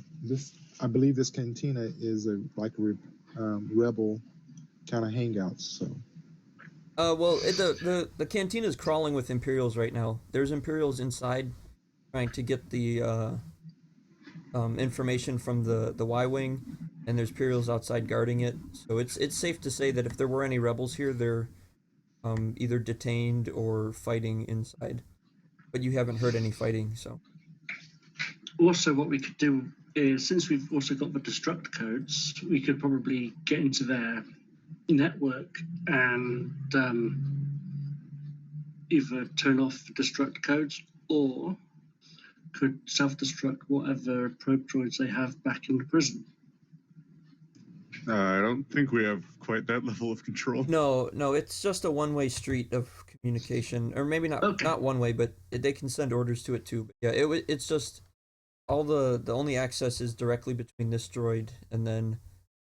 I believe this cantina is a rebel kind of hangout. So. Well, the cantina is crawling with Imperials right now. There's Imperials inside trying to get the information from the Y-wing, and there's Imperials outside guarding it. So it's safe to say that if there were any rebels here, they're either detained or fighting inside. But you haven't heard any fighting, so. Also, what we could do is, since we've also got the destruct codes, we could probably get into their network and either turn off the destruct codes or could self-destruct whatever probe droids they have back in the prison. I don't think we have quite that level of control. No, it's just a one-way street of communication, or maybe not Okay. not one way, but they can send orders to it too. But yeah, it's just all the only access is directly between this droid and then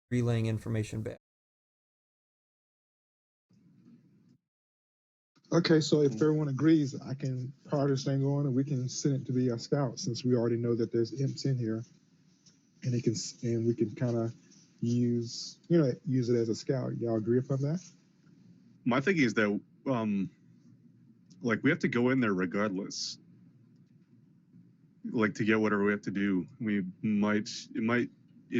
relaying information back. Okay, so if everyone agrees, I can part this thing on, and we can send it to be our scout, since we already know that there's imps in here, and we can kind of use it as a scout. Y'all agree upon that? My thinking is that like we have to go in there regardless. Like to get whatever we have to do. It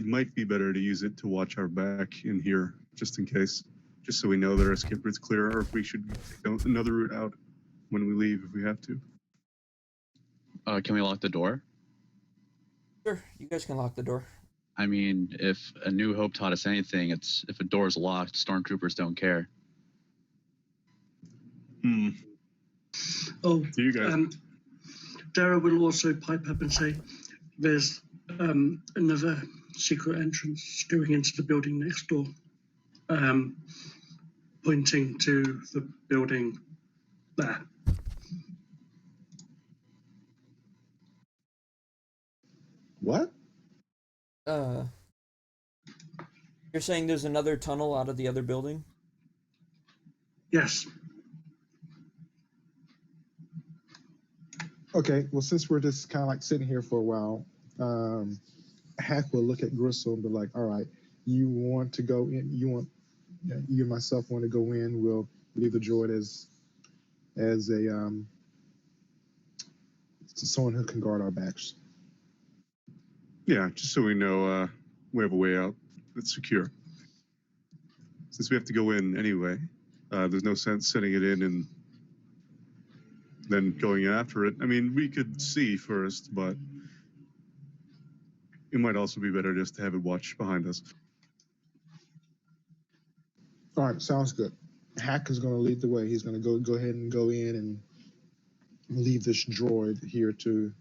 might be better to use it to watch our back in here, just in case, just so we know that our escape route's clear, or if we should take another route out when we leave if we have to. Can we lock the door? Sure, you guys can lock the door. I mean, if A New Hope taught us anything, it's if a door is locked, stormtroopers don't care. Oh, Do you guys? Dara will also pipe up and say, there's another secret entrance going into the building next door, pointing to the building there. What? You're saying there's another tunnel out of the other building? Yes. Okay, well, since we're just kind of like sitting here for a while, Hack will look at Gristle and be like, all right, you want to go in, you and myself want to go in, we'll leave the droid as someone who can guard our backs. Yeah, just so we know we have a way out that's secure. Since we have to go in anyway, there's no sense setting it in and then going after it. I mean, we could see first, but it might also be better just to have it watch behind us. All right, sounds good. Hack is going to lead the way. He's going to go ahead and go in and leave this droid here to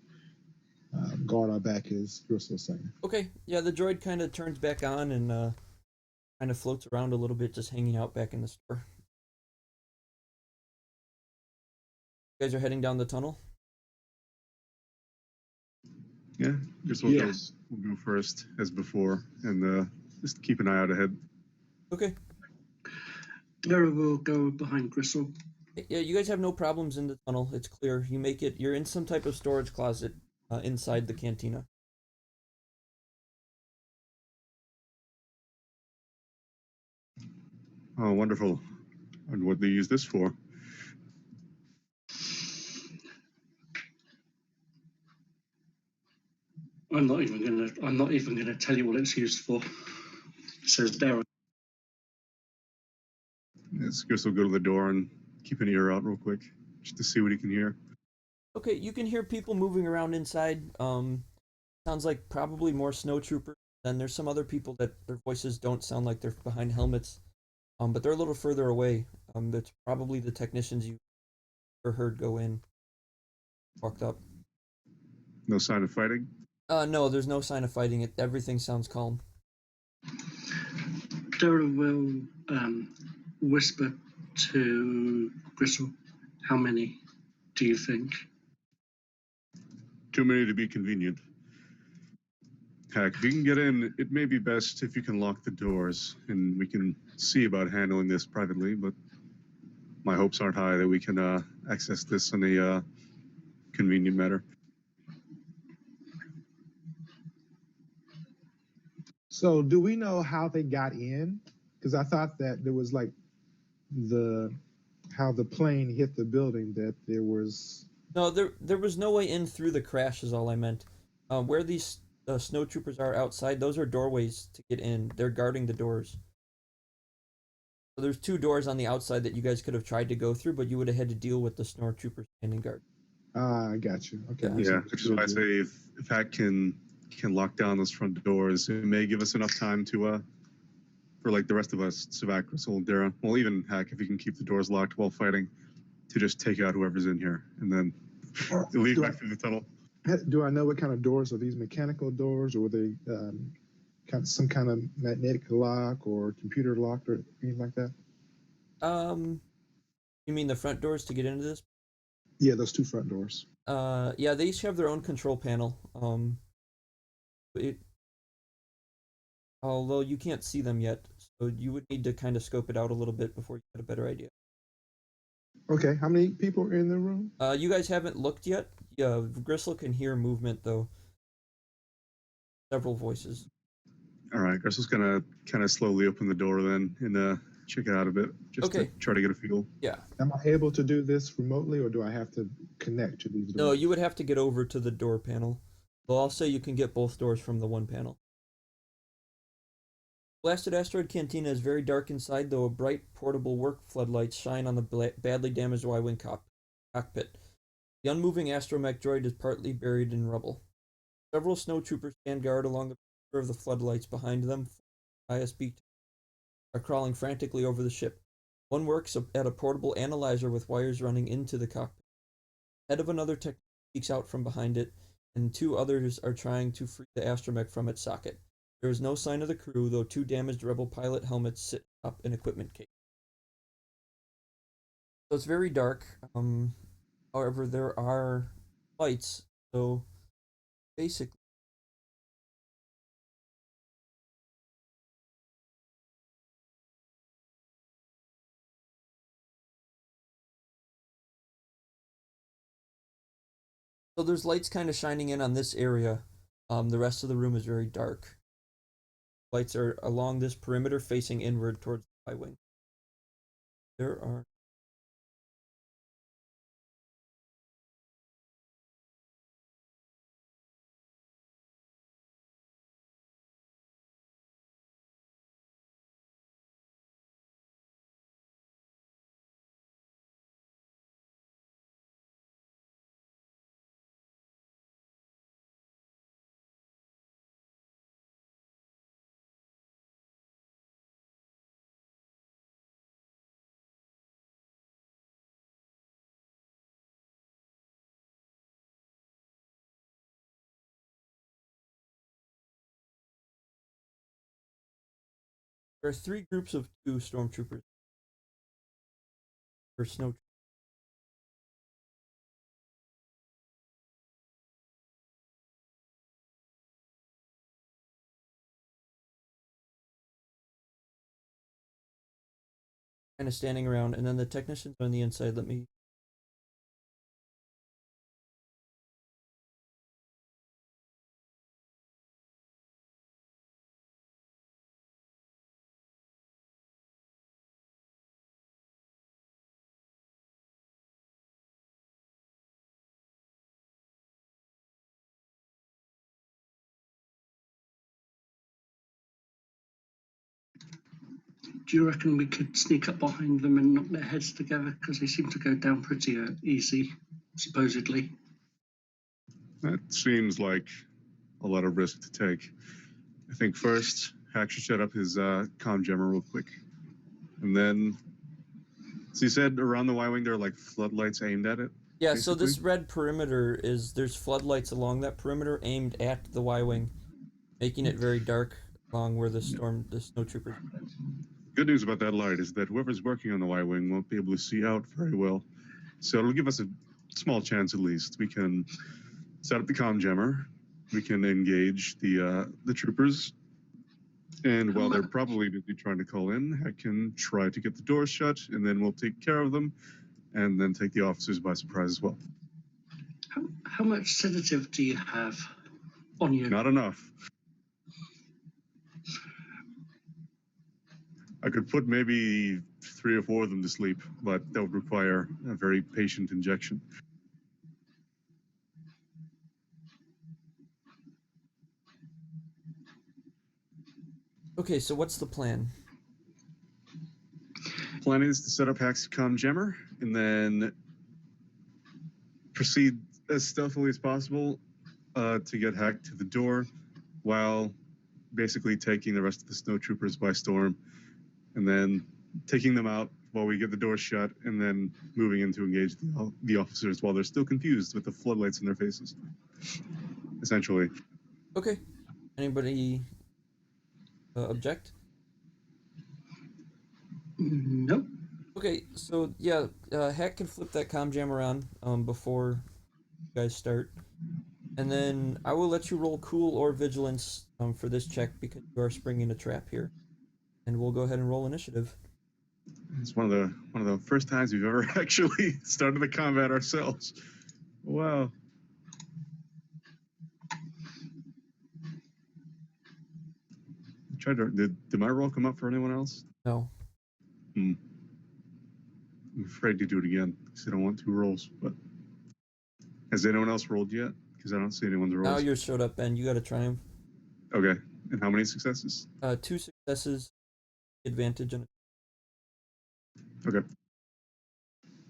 guard our back, as Gristle was saying. Okay, yeah, the droid kind of turns back on and kind of floats around a little bit, just hanging out back in the store. You guys are heading down the tunnel? Yeah, just we'll go first as before, and just keep an eye out ahead. Okay. Dara will go behind Gristle. Yeah, you guys have no problems in the tunnel. It's clear. You make it. You're in some type of storage closet inside the cantina. Oh, wonderful. And what do they use this for? I'm not even gonna tell you what it's used for, says Dara. Yes, Chris will go to the door and keep an ear out real quick, just to see what he can hear. Okay, you can hear people moving around inside. Sounds like probably more snow troopers. Then there's some other people that their voices don't sound like they're behind helmets. But they're a little further away. That's probably the technicians you heard go in. Walked up. No sign of fighting? No, there's no sign of fighting. Everything sounds calm. Dara will whisper to Gristle, how many do you think? Too many to be convenient. Heck, if you can get in, it may be best if you can lock the doors, and we can see about handling this privately, but my hopes aren't high that we can access this in a convenient manner. So do we know how they got in? Because I thought that there was like how the plane hit the building, that there was... No, there was no way in through the crash is all I meant. Where these snow troopers are outside, those are doorways to get in. They're guarding the doors. So there's two doors on the outside that you guys could have tried to go through, but you would have had to deal with the snow troopers standing guard. I got you. Okay. Yeah, which is why I say if Hack can can lock down those front doors. It may give us enough time to, for like the rest of us, Savak, Gristle, Dara, well, even Hack, if you can keep the doors locked while fighting, to just take out whoever's in here and then leave back through the tunnel. Do I know what kind of doors are these? Mechanical doors, or were they some kind of magnetic lock or computer lock or anything like that? You mean the front doors to get into this? Yeah, those two front doors. Yeah, they each have their own control panel. Although you can't see them yet, so you would need to kind of scope it out a little bit before you get a better idea. Okay, how many people are in the room? You guys haven't looked yet? Yeah, Gristle can hear movement though. Several voices. All right, Gristle's gonna kind of slowly open the door then and check it out a bit, just to try to get a feel. Yeah. Am I able to do this remotely, or do I have to connect to these doors? No, you would have to get over to the door panel. Well, I'll say you can get both doors from the one panel. Blasted Asteroid Cantina is very dark inside, though a bright portable work floodlights shine on the badly damaged Y-Wing cockpit. The unmoving astromech droid is partly buried in rubble. Several snowtroopers stand guard along the perimeter of the floodlights. Behind them, ISB are crawling frantically over the ship. One works at a portable analyzer with wires running into the cockpit. Head of another technician peeks out from behind it, and two others are trying to free the astromech from its socket. There is no sign of the crew, though two damaged rebel pilot helmets sit up an equipment case. So it's very dark. However, there are lights, so basically there's lights kind of shining in on this area. The rest of the room is very dark. Lights are along this perimeter facing inward towards the Y-Wing. There are three groups of two stormtroopers or snow kind of standing around, and then the technicians on the inside. Let me. Do you reckon we could sneak up behind them and knock their heads together? Because they seem to go down pretty easy, supposedly. That seems like a lot of risk to take. I think first, Hack should set up his comm jammer real quick. And then, so you said around the Y-Wing there are like floodlights aimed at it? Yeah, basically? so this red perimeter there's floodlights along that perimeter aimed at the Y-Wing, making it very dark along where the snowtroopers. Good news about that light is that whoever's working on the Y-Wing won't be able to see out very well. So it'll give us a small chance at least. We can set up the comm jammer. We can engage the troopers. And while they're probably busy trying to call in, I can try to get the doors shut, and then we'll take care of them, and then take the officers by surprise as well. How much sedative do you have on you? Not enough. I could put maybe 3 or 4 of them to sleep, but that would require a very patient injection. Okay, so what's the plan? Plan is to set up Hack's comm jammer and then proceed as stealthily as possible to get Hack to the door while basically taking the rest of the snow troopers by storm, and then taking them out while we get the door shut, and then moving in to engage the officers while they're still confused with the floodlights in their faces. Essentially. Okay. Anybody object? Nope. Okay, so yeah, Hack can flip that comm jam around before you guys start. And then I will let you roll cool or vigilance for this check because you are springing a trap here. And we'll go ahead and roll initiative. It's one of the first times we've ever actually started the combat ourselves. Wow. Did my roll come up for anyone else? No. I'm afraid to do it again because I don't want two rolls. But has anyone else rolled yet? Because I don't see anyone's rolls. Now you showed up, Ben. You got a triumph. Okay. And how many successes? 2 successes, advantage, and Okay.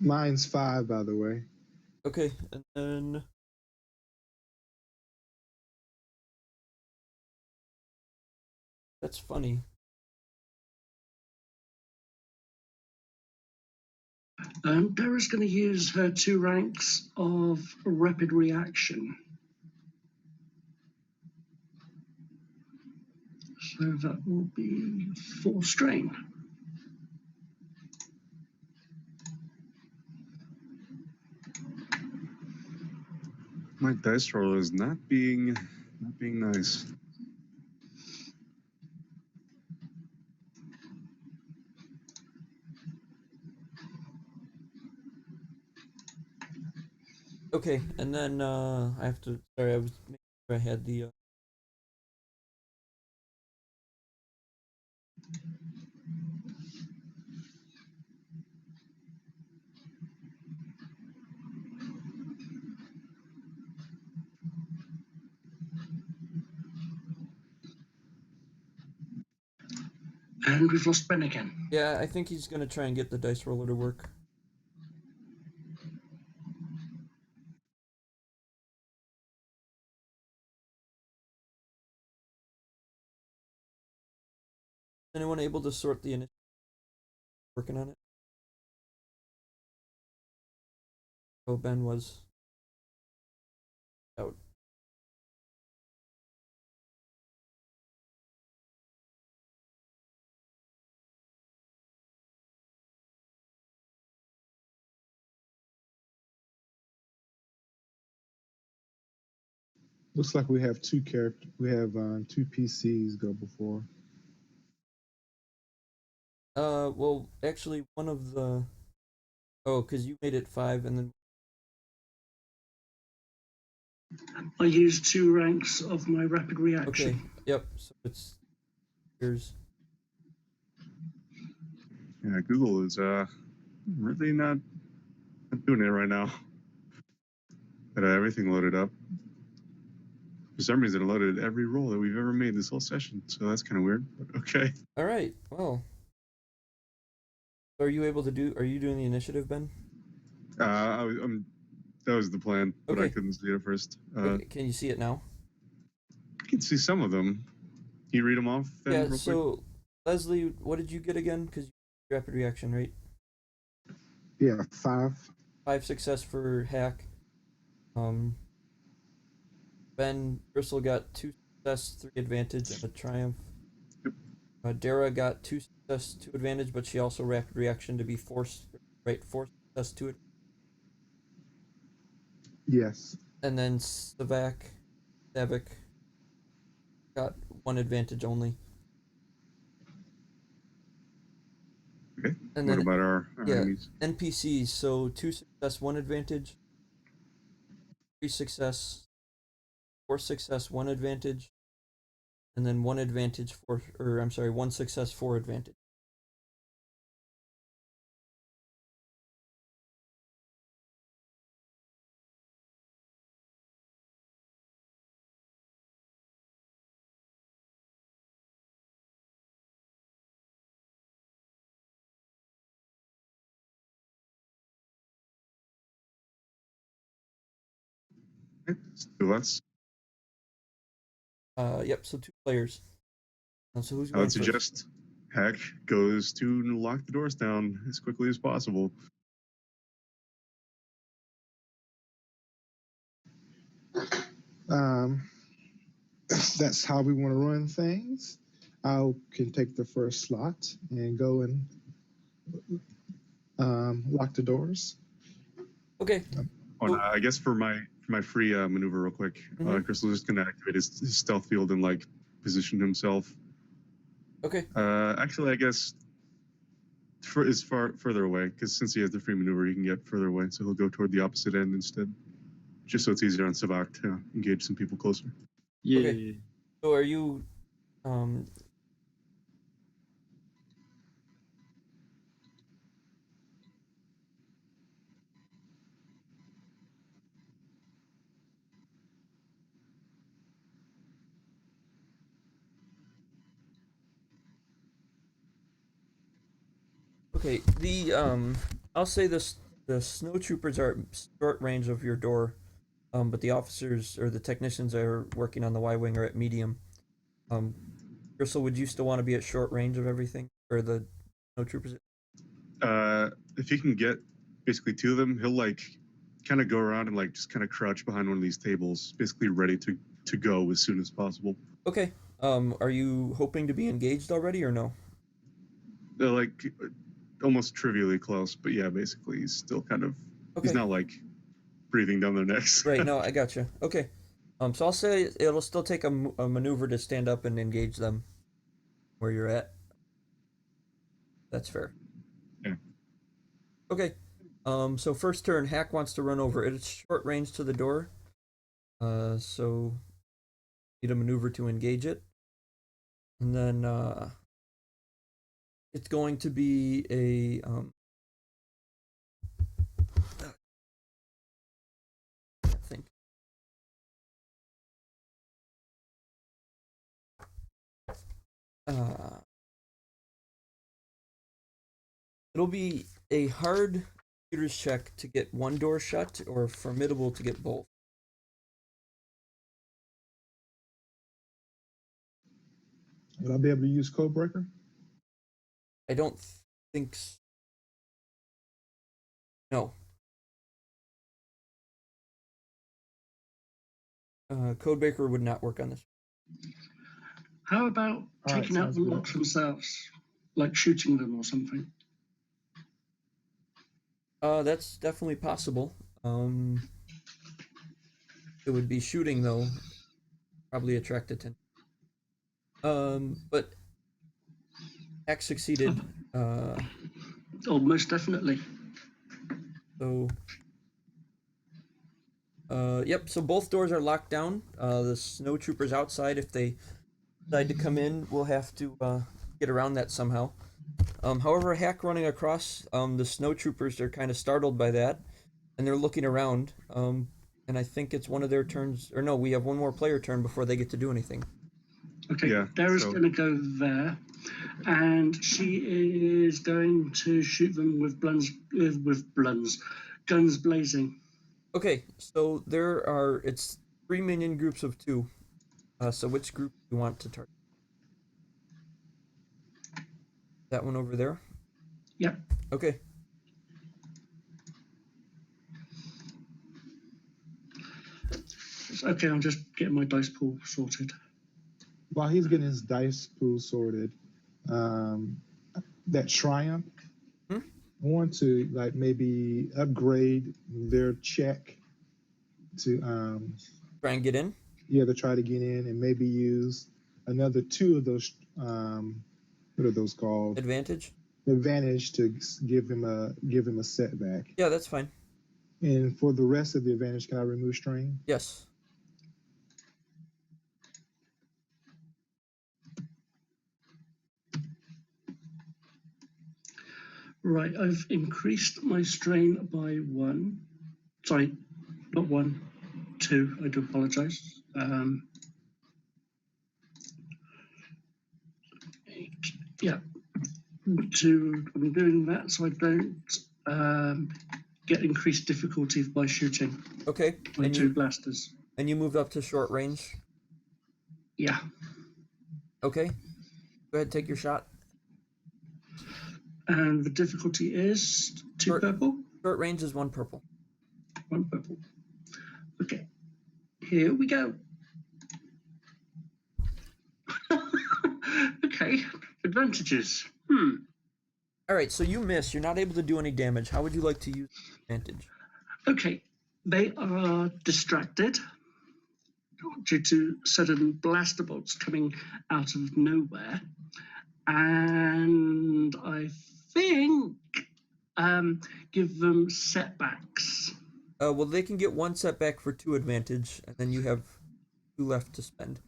Mine's 5, by the way. okay, and then that's funny. Dara's going to use her 2 ranks of rapid reaction. So that will be 4 strain. My dice roll is not being nice. Okay, and then I have to. Sorry, I was making sure I had the. And we've lost Ben again. Yeah, I think he's gonna try and get the dice roller to work. Anyone able to sort the initiative? Working on it. Oh, Ben was out. Looks like we have 2 characters. We have 2 PCs go before. Well, actually, one of the. Oh, because you made it 5, and then. I used 2 ranks of my rapid reaction. Okay. Yep. So it's yours. Yeah, Google is really not doing it right now. But everything loaded up. For some reason, it loaded every roll that we've ever made this whole session. So that's kind of weird. But okay. All right. Well. Are you able to do? Are you doing the initiative, Ben? That was the plan, but I Okay. couldn't see it at first. Okay, can you see it now? I can see some of them. Can you read them off then, Yeah. real So, Leslie, what did you get again? Because rapid reaction, right? Yeah, 5. 5 success for Hack. Ben Gristle got 2 success, 3 advantage, and a triumph. Dara got 2 success, 2 advantage, but she also rapid reaction to be forced, right? 4 success, 2 advantage. Yes. And then Savic got 1 advantage only. Okay. And What then about our enemies? NPCs. So 2 success, 1 advantage. 3 success, 4 success, 1 advantage, and then 1 advantage for, or I'm sorry, 1 success, 4 advantage. Okay, let's do less. Yep. So 2 players. So who's I going would first? suggest Hack goes to lock the doors down as quickly as possible. If that's how we want to run things, I can take the first slot and go and lock the doors. Okay. I guess for my free maneuver, real quick, Mhm. Crystal's just gonna activate his stealth field and like position himself. Okay. Actually, I guess is far further away because since he has the free maneuver, he can get further away. So he'll go toward the opposite end instead, just so it's easier on Savak to engage some people closer. Yeah. Okay. So are you um okay, I'll say this: the snow troopers are short range of your door, but the officers or the technicians that are working on the Y wing are at medium. Um, Crystal, would you still want to be at short range of everything, or the snow troopers? If he can get basically 2 of them, he'll like kind of go around and like just kind of crouch behind one of these tables, basically ready to go as soon as possible. Okay. Are you hoping to be engaged already or no? They're like almost trivially close, but yeah, basically he's still kind of he's Okay. not like breathing down their necks. Right. No, I gotcha. Okay. So I'll say it'll still take a maneuver to stand up and engage them where you're at. That's fair. Yeah. Okay. So first turn, Hack wants to run over. It's short range to the door. So need a maneuver to engage it. And then it's going to be a I think. Uh, it'll be a hard computer's check to get one door shut or formidable to get both. Would I be able to use Codebreaker? I don't think so. No. Codebreaker would not work on this. How about All right, taking out sounds the good. locks themselves, like shooting them or something? That's definitely possible. It would be shooting though, probably attract attention. But Hack succeeded. Oh, most definitely. So, yep. So both doors are locked down. The snow troopers outside, if they decide to come in, will have to get around that somehow. However, Hack running across, the snow troopers are kind of startled by that, and they're looking around. And I think it's one of their turns, or no, we have one more player turn before they get to do anything. Okay, Yeah, Dara's so- going to go there, and she is going to shoot them with guns blazing. Okay, so it's 3 minion groups of 2. So which group do you want to target? That one over there? Yep. Okay. Okay, I'm just getting my dice pool sorted. While he's getting his dice pool sorted, that Triumph, Hmm? I want to like maybe upgrade their check to Try and get in. to try to get in and maybe use another 2 of those what are those called? Advantage. Advantage to give him a setback. Yeah, that's fine. And for the rest of the advantage, can I remove strain? Yes. Right, I've increased my strain by 1. Sorry, not 1, 2. I do apologise. Yeah, I'm doing that so I don't get increased difficulty by shooting Okay. my 2 blasters. And you moved up to short range. Yeah. Okay. Go ahead, take your shot. And the difficulty is 2 purple? Short range is 1 purple. 1 purple. Okay. Here we go. Okay. Advantages. Alright, so you miss. You're not able to do any damage. How would you like to use advantage? Okay. They are distracted due to sudden blaster bolts coming out of nowhere. And I think give them setbacks. Well, they can get 1 setback for 2 advantage, and then you have 2 left to spend.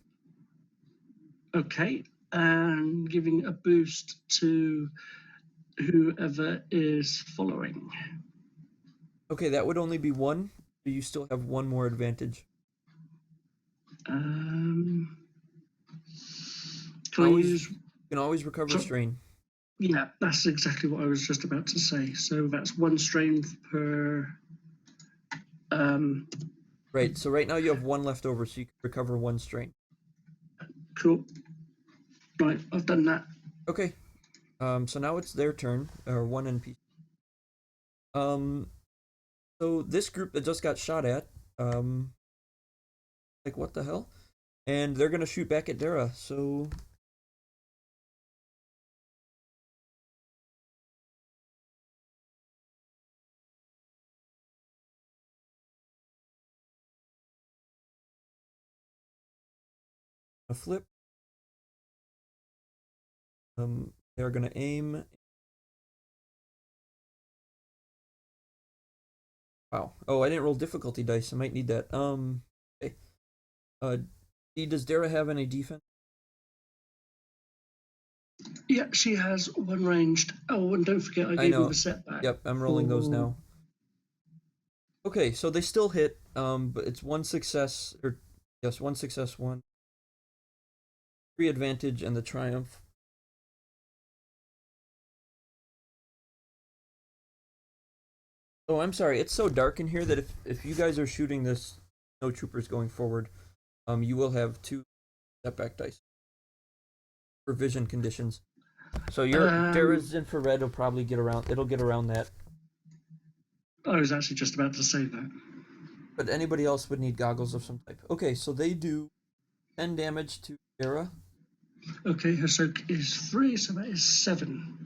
Okay. And giving a boost to whoever is following. Okay, that would only be 1, but you still have 1 more advantage. Can I Always, use... you can always recover strain. Yeah, that's exactly what I was just about to say. So that's 1 strain per... Right, so right now you have 1 left over, so you can recover 1 strain. Cool. Right, I've done that. Okay. So now it's their turn, or 1 NPC. So this group that just got shot at, like what the hell? And they're gonna shoot back at Dara, so... A flip. They're gonna aim. Wow. Oh, I didn't roll difficulty dice. I might need that. Okay. Does Dara have any defense? Yeah, she has 1 ranged. Oh, and don't forget I gave you the setback. Yep, I'm rolling those now. Okay, so they still hit, but it's 1 success, or yes, 1 success, 1. 3 advantage, and the triumph. Oh, I'm sorry. It's so dark in here that if you guys are shooting this snow troopers going forward, you will have 2 setback dice for vision conditions. So your Dara's infrared will probably get around. It'll get around that. I was actually just about to say that. But anybody else would need goggles of some type. Okay, so they do 10 damage to Dara. Okay, her soak is 3, so that is 7.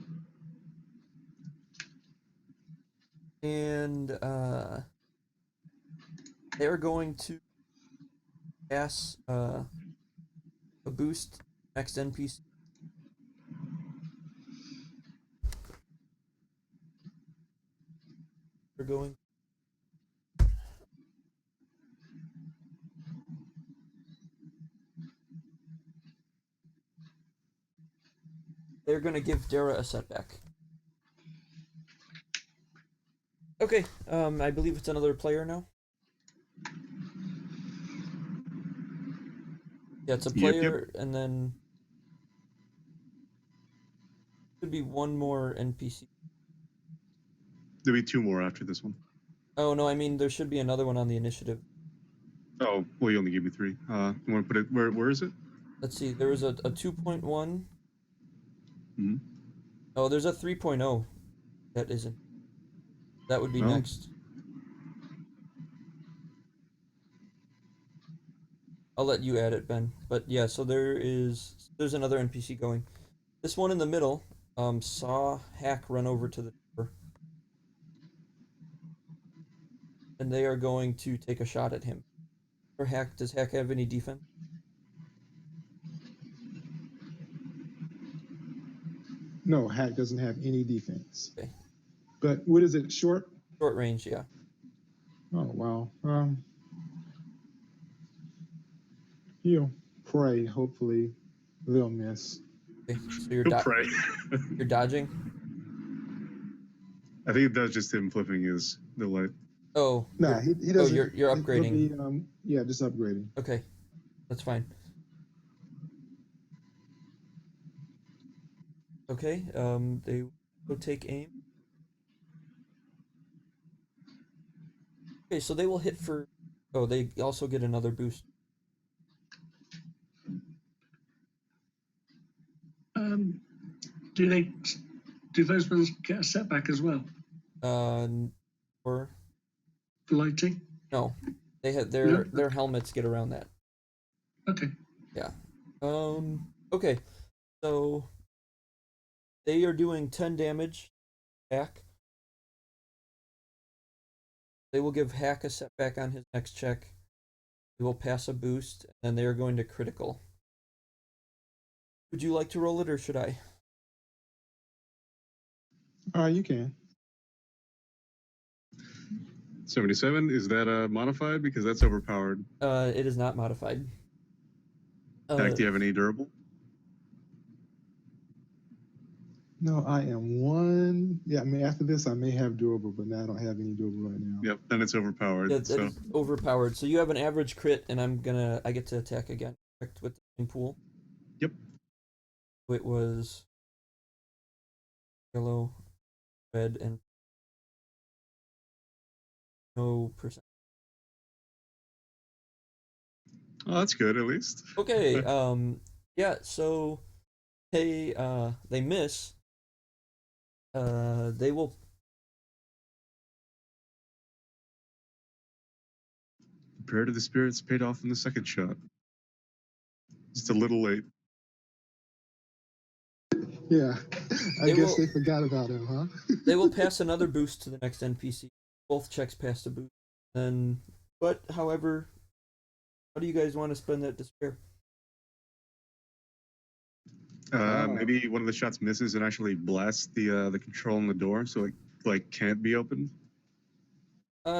And they're going to pass a boost next NPC. They're going. They're going to give Dara a setback. Okay, I believe it's another player now. Yeah, it's a player, and then could be 1 more NPC. There'll be 2 more after this one. Oh no, I mean there should be another one on the initiative. Oh, well, you only gave me 3. You want to put it where is it? Let's see. There was a 2.1. Mm-hmm. Oh, there's a 3.0. That isn't. That would be next. I'll let you add it, Ben. But yeah, so there's another NPC going. This one in the middle saw Hack run over to the door. And they are going to take a shot at him. Or Hack, does Hack have any defense? No, Hack doesn't have any defense. Okay. But what is it, short? Short range, yeah. Oh, wow. He'll pray, hopefully they'll miss. Okay, so you're pray. You're dodging? I think that's just him flipping the light. Oh. Nah, he doesn't. Oh, you're upgrading. Be, yeah, just upgrading. Okay, that's fine. Okay, they will take aim. Okay, so they will hit for... Oh, they also get another boost. Do those ones get a setback as well Or for lighting? no, they had No. their helmets get around that. Okay. Yeah. Okay. So they are doing 10 damage. Hack. They will give Hack a setback on his next check. He will pass a boost, and then they are going to critical. Would you like to roll it, or should I? You can. 77, is that modified? Because that's overpowered. It is not modified. Hack, do you have any durable? No, I am one. Yeah, I mean, after this, I may have durable, but now I don't have any durable right now. Yep, then it's overpowered. Yeah, that is overpowered. So you have an average crit, and I get to attack again. Correct, with the same pool. Yep. It was yellow, red, and no percent. Oh, that's good, at least. Okay. Yeah. So they miss. They will. Prayer to the spirits paid off in the second shot. Just a little late. Yeah, I They guess will- they forgot about him, huh? They will pass another boost to the next NPC. Both checks passed a boost. But however, how do you guys want to spend that despair? Maybe one of the shots misses and actually blasts the control on the door, so it like can't be opened.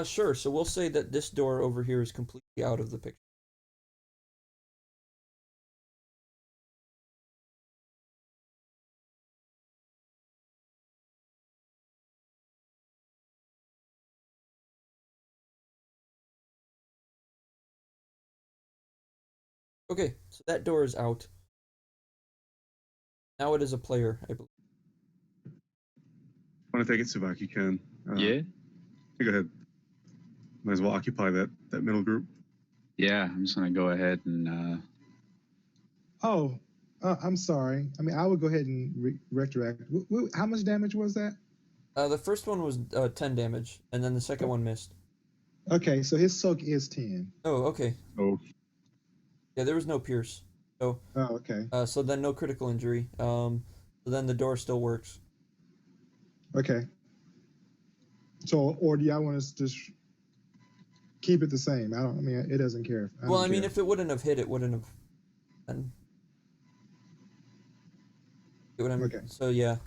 Sure. So we'll say that this door over here is completely out of the picture. Okay, so that door is out. Now it is a player, I believe. Want to take it, Savak? You can. Yeah. Go ahead. Might as well occupy that middle group. Yeah, I'm just gonna go ahead and. Oh, I'm sorry. I mean, I would go ahead and retroact. How much damage was that? The first one was 10 damage, and then the second one missed. Okay, so his soak is 10. Oh, okay. Oh. Yeah, there was no pierce. So. Oh, okay. So then no critical injury. So then the door still works. Okay. So, or do y'all want us to just keep it the same? I mean, it doesn't care. Well, I mean, if it wouldn't have hit, it wouldn't have. Then. Okay. So yeah.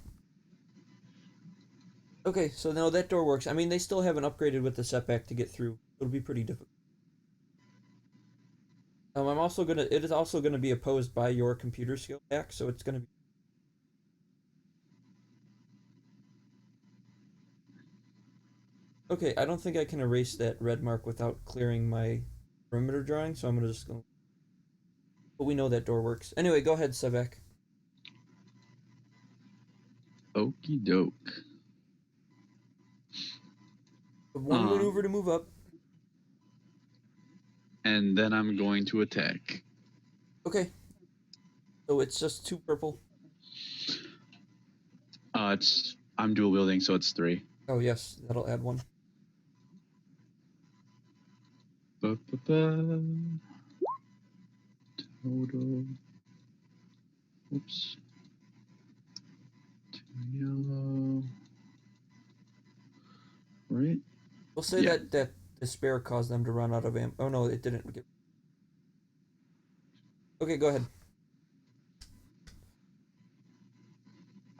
Okay, so now that door works. I mean, they still haven't upgraded with the setback to get through. It'll be pretty difficult. It is also gonna be opposed by your computer skill hack, so it's gonna be. Okay, I don't think I can erase that red mark without clearing my perimeter drawing, so I'm gonna just go. But we know that door works. Anyway, go ahead, Sevek. Okie doke. One maneuver to move up. And then I'm going to attack. Okay. So it's just 2 purple. I'm dual wielding, so it's 3. Oh yes, that'll add 1. Total. Oops. 2 yellow. Right. We'll say that despair caused them to run out of ammo. Oh no, it didn't. Okay, go ahead.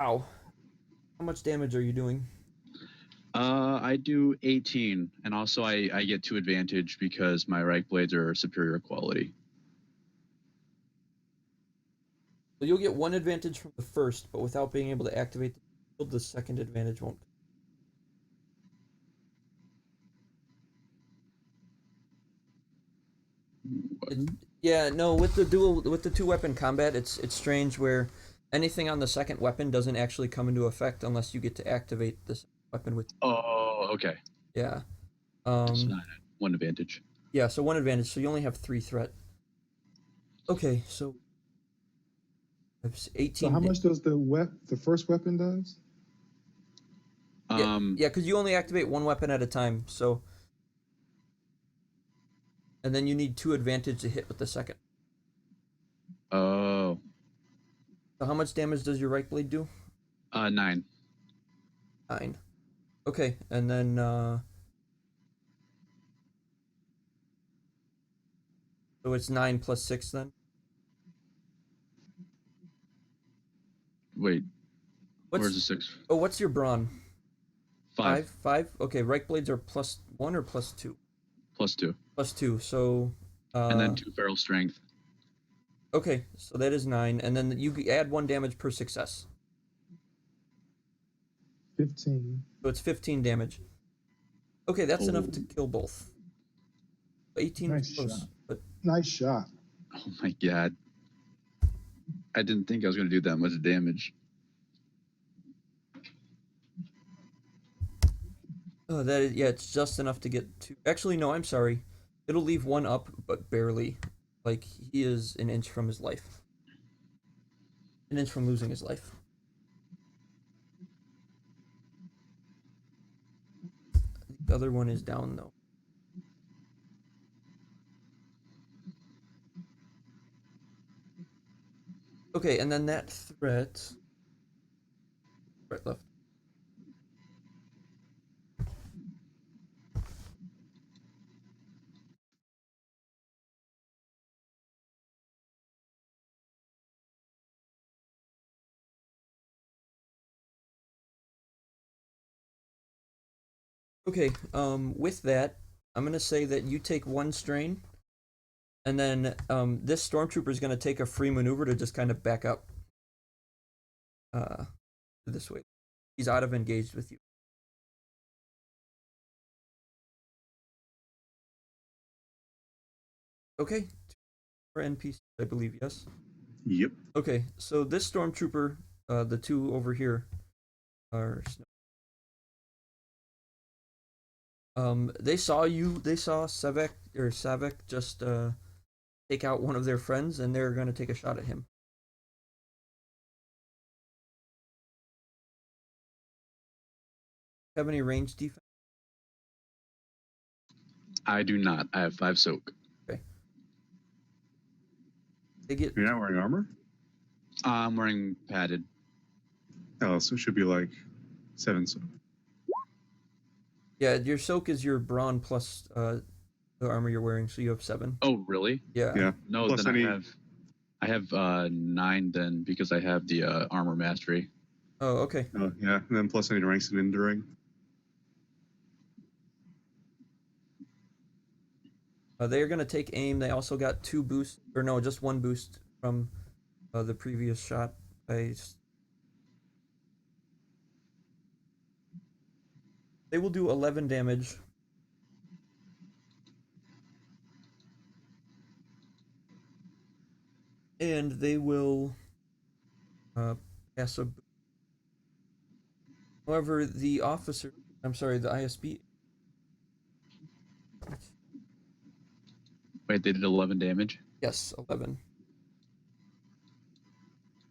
Ow. How much damage are you doing? I do 18, and also I get 2 advantage because my right blades are superior quality. So you'll get 1 advantage from the first, but without being able to activate the shield, the second advantage won't. Yeah, no, with the 2-weapon combat, it's strange where anything on the second weapon doesn't actually come into effect unless you get to activate this weapon with. Oh, okay. Yeah. It's not 1 advantage. Yeah, so 1 advantage, so you only have 3 threat. Okay, so It's So 18. how much does the first weapon does? Yeah, because you only activate one weapon at a time. So, and then you need 2 advantage to hit with the second. Oh. So how much damage does your right blade do? 9. 9. Okay, and then so it's 9 plus 6 then. Wait, What's where's the 6? oh? What's your brawn? 5 5. Okay, right blades are +1 or +2. +2, +2. So and then 2 feral strength. okay, so that is 9, and then you add 1 damage per success. 15. So it's 15 damage. Okay, that's enough to Oh. kill both. 18 was Nice close, shot. but Nice shot. Oh my god. I didn't think I was going to do that much damage. that is, yeah, it's just enough to get 2. Actually, no, I'm sorry. It'll leave 1 up, but barely. Like he is an inch from his life. An inch from losing his life. The other one is down though. Okay, and then that threat. Right left. Okay, with that, I'm gonna say that you take 1 strain, and then this stormtrooper is gonna take a free maneuver to just kind of back up. This way, he's out of engaged with you. Okay, 2 for NPC, I believe. Yes. Yep. Okay, so this stormtrooper, the 2 over here, are they saw you. They saw Savek just take out one of their friends, and they're gonna take a shot at him. Have any range defense? I do not. I have 5 soak. Okay. They get. You're not wearing armor? I'm wearing padded. Oh, so it should be like 7. So. Yeah, your soak is your brawn plus the armor you're wearing, so you have 7. Oh, really? Yeah. Yeah. No, Plus then any... I have 9 then because I have the armor mastery. Oh, okay. Oh, yeah. And then plus any ranks in enduring. They are gonna take aim. They also got 2 boosts, or no, just 1 boost from the previous shot. They will do 11 damage. And they will pass a. However, the officer, I'm sorry, the ISB. Wait, they did 11 damage? Yes, 11.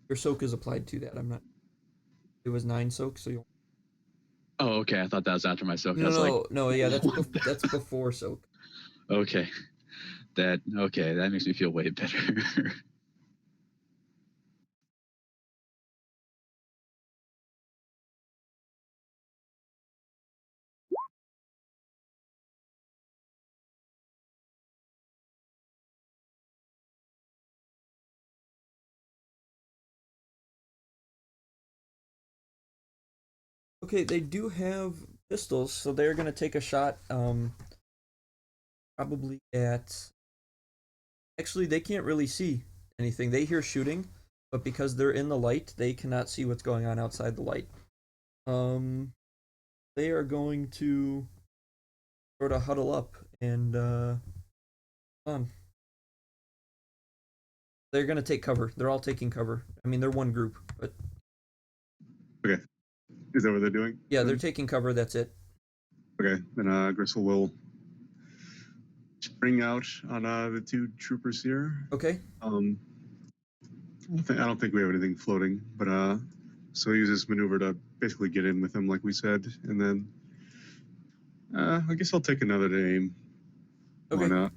Your soak is applied to that. I'm not. It was 9 soak, so you'll. Oh, okay. I thought that was after my soak. I was No. Yeah, that's before soak. Okay. That makes me feel way better. Okay, they do have pistols, so they're gonna take a shot. Probably at. Actually, they can't really see anything. They hear shooting, but because they're in the light, they cannot see what's going on outside the light. They are going to sort of huddle up and on. They're gonna take cover. They're all taking cover. I mean, they're one group, but Okay. Is that what they're doing? yeah, they're taking cover. That's it. Okay. Then Gristle will spring out on the 2 troopers here. Okay. I don't think we have anything floating, but so use this maneuver to basically get in with him, like we said, and then I guess I'll take another aim. Okay. Why not?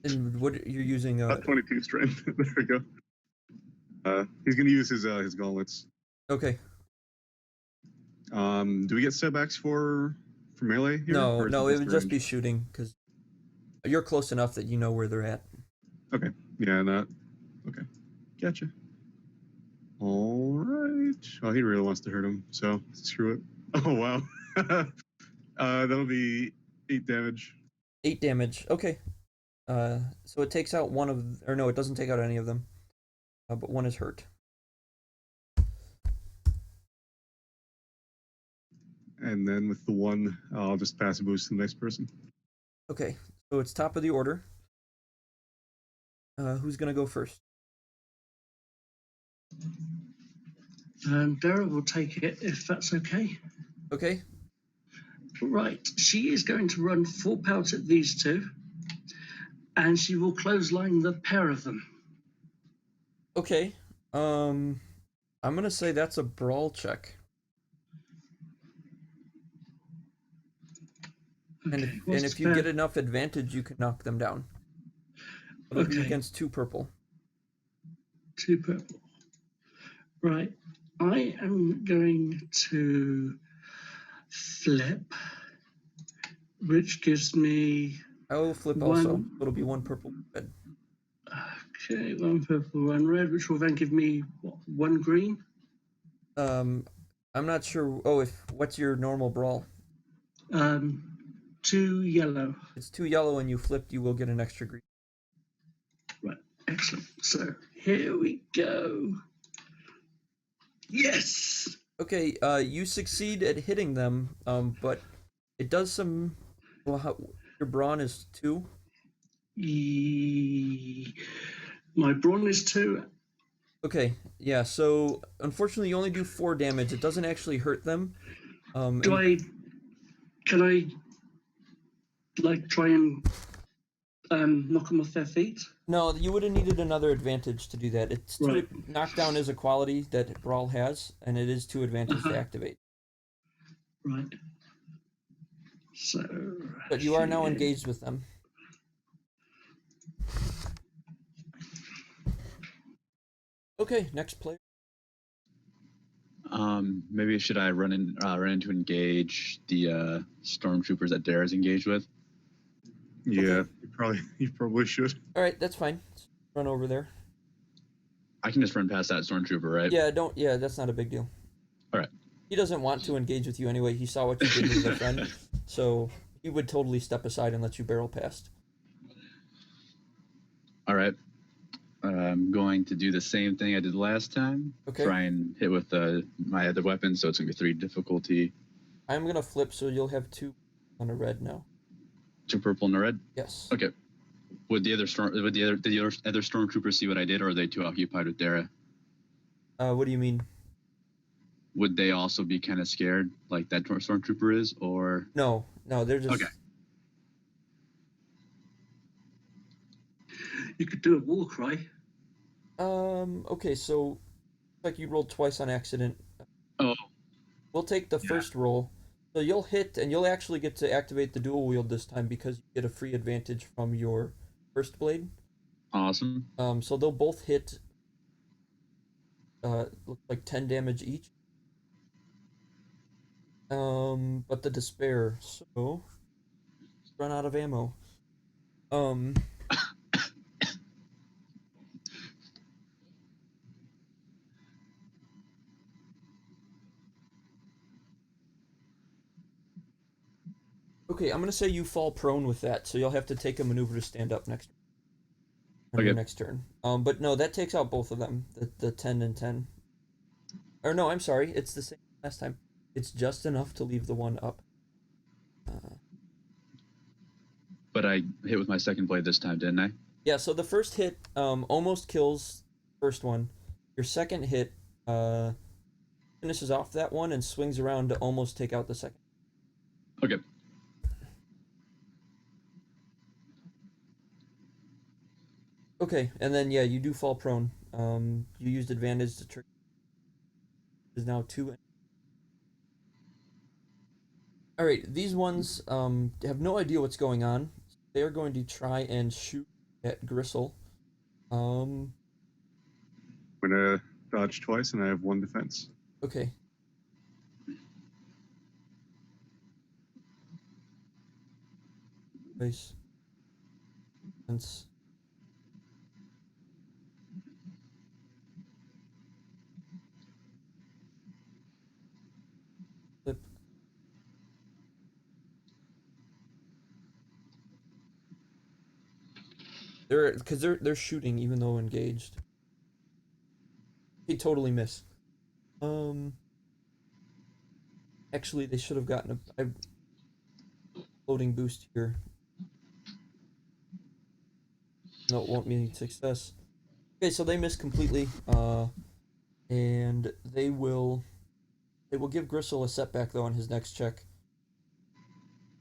And what you're using? 22 strength. There we go. He's gonna use his gauntlets. Okay. Do we get setbacks for melee here? No, or no, it just would just range? be shooting because you're close enough that you know where they're at. Okay. Yeah, not. Okay. Gotcha. All right. Oh, he really wants to hurt him, so screw it. Oh, wow. That'll be 8 damage. 8 damage. Okay. So it takes out one of, or no, it doesn't take out any of them, but one is hurt. And then with the one, I'll just pass a boost to the next person. Okay, so it's top of the order. Who's gonna go first? Dara will take it if that's okay. Okay. Right, she is going to run full pelt at these two, and she will clothesline the pair of them. Okay. I'm gonna say that's a brawl check. Okay, And if you get enough advantage, you can knock them down. It'll be against 2 purple. 2 purple. Right, I am going to flip, which gives me. I will flip also. It'll be 1 purple, red. Okay, 1 purple, 1 red, which will then give me what, 1 green. I'm not sure. Oh, what's your normal brawl? 2 yellow. It's 2 yellow, and you flipped. You will get an extra green. Right, excellent. So here we go. Yes. Okay, you succeed at hitting them, but it does some. Well, your brawn is 2. My brawn is 2. Okay, yeah. So unfortunately, you only do 4 damage. It doesn't actually hurt them. Can I like try and knock them off their feet? No, you would have needed another advantage to do that. It's right. Knockdown is a quality that Brawl has, and it is 2 advantage to activate. Right. So. But you are now engaged with them. Okay, next player. Maybe should I run in to engage the stormtroopers that Dara's engaged with? Yeah, okay. you probably should. All right, that's fine. Run over there. I can just run past that stormtrooper, right? Yeah, Yeah, that's not a big deal. All right. He doesn't want to engage with you anyway. He saw what you did with a friend, so he would totally step aside and let you barrel past. All right. I'm going to do the same thing I did last time. Okay. Try and hit with my other weapon, so it's going to be 3 difficulty. I'm going to flip, so you'll have 2 on a red now. 2 purple and a red? Yes. Okay. Did the other stormtroopers see what I did, or are they too occupied with Dara? What do you mean? Would they also be kind of scared, like that stormtrooper is, or? No, they're just. Okay. You could do a war cry. Okay, so like you rolled twice on accident. Oh. We'll take the first roll. So you'll hit, and you'll actually get to activate the dual wield this time because you get a free advantage from your first blade. Awesome. So they'll both hit. Look like 10 damage each. But the despair. So run out of ammo. Okay, I'm gonna say you fall prone with that, so you'll have to take a maneuver to stand up next. On your next turn. But no, that takes out both of them. The 10 and 10. Or no, I'm sorry. It's the same last time. It's just enough to leave the one up. But I hit with my second blade this time, didn't I? Yeah. So the first hit almost kills the first one. Your second hit finishes off that one and swings around to almost take out the second. Okay. Okay, and then yeah, you do fall prone. You used advantage to trick. Is now 2. All right, these ones have no idea what's going on. They are going to try and shoot at Gristle. Um, I'm gonna dodge twice, and I have 1 defense. okay. Nice. Sense. Flip. They're shooting even though engaged. He totally miss. Um, actually, they should have gotten a floating boost here. No, it won't mean success. Okay, so they miss completely. And they will give Gristle a setback though on his next check.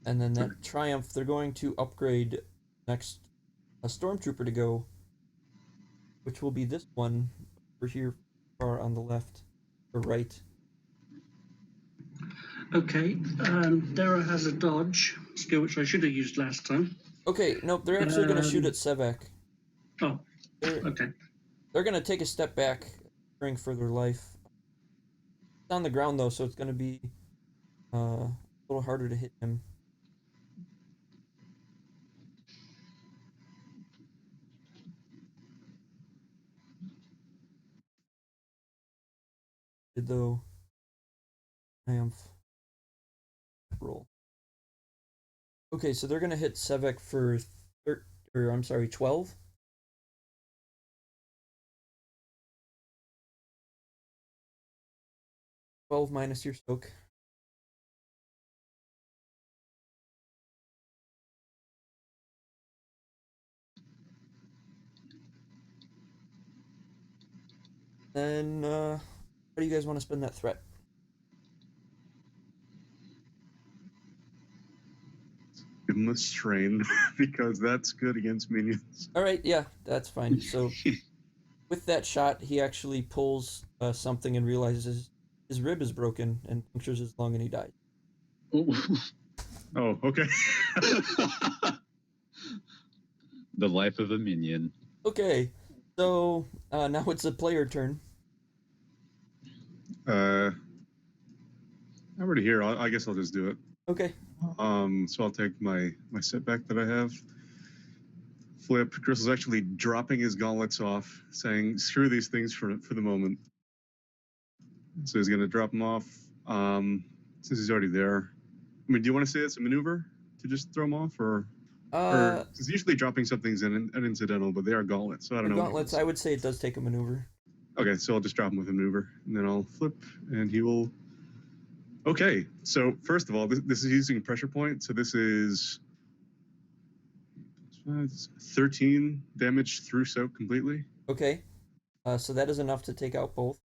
And then Okay. that triumph, they're going to upgrade next a stormtrooper to go, which will be this one over here, far on the left or right. Okay, Dara has a dodge skill, which I should have used last time. Okay, nope, they're actually going to shoot at Sevek. Oh, They're okay. they're going to take a step back, fearing for their life. It's on the ground though, so it's going to be a little harder to hit him. Though triumph roll. Okay, so they're going to hit Sevek for 12. 12 minus your soak. Then, how do you guys want to spend that threat? Give him a strain because that's good against minions. All right, yeah, that's fine. So, with that shot, he actually pulls something and realizes his rib is broken and punctures his lung and he dies. Oh, okay. The life of a minion. Okay, so now it's a player turn. I'm already here. I guess I'll just do it. Okay. So I'll take my setback that I have. Flip. Chris is actually dropping his gauntlets off, saying, "Screw these things for the moment." So he's gonna drop them off. Since he's already there. I mean, do you want to say it's a maneuver to just throw them off, or because usually dropping something's an incidental, but they are gauntlets, so I don't know. Gauntlets, I would say it does take a maneuver. Okay, so I'll just drop him with a maneuver, and then I'll flip, and he will. Okay, so first of all, this is using a pressure point, so this is 13 damage through soak completely. Okay, so that is enough to take out both.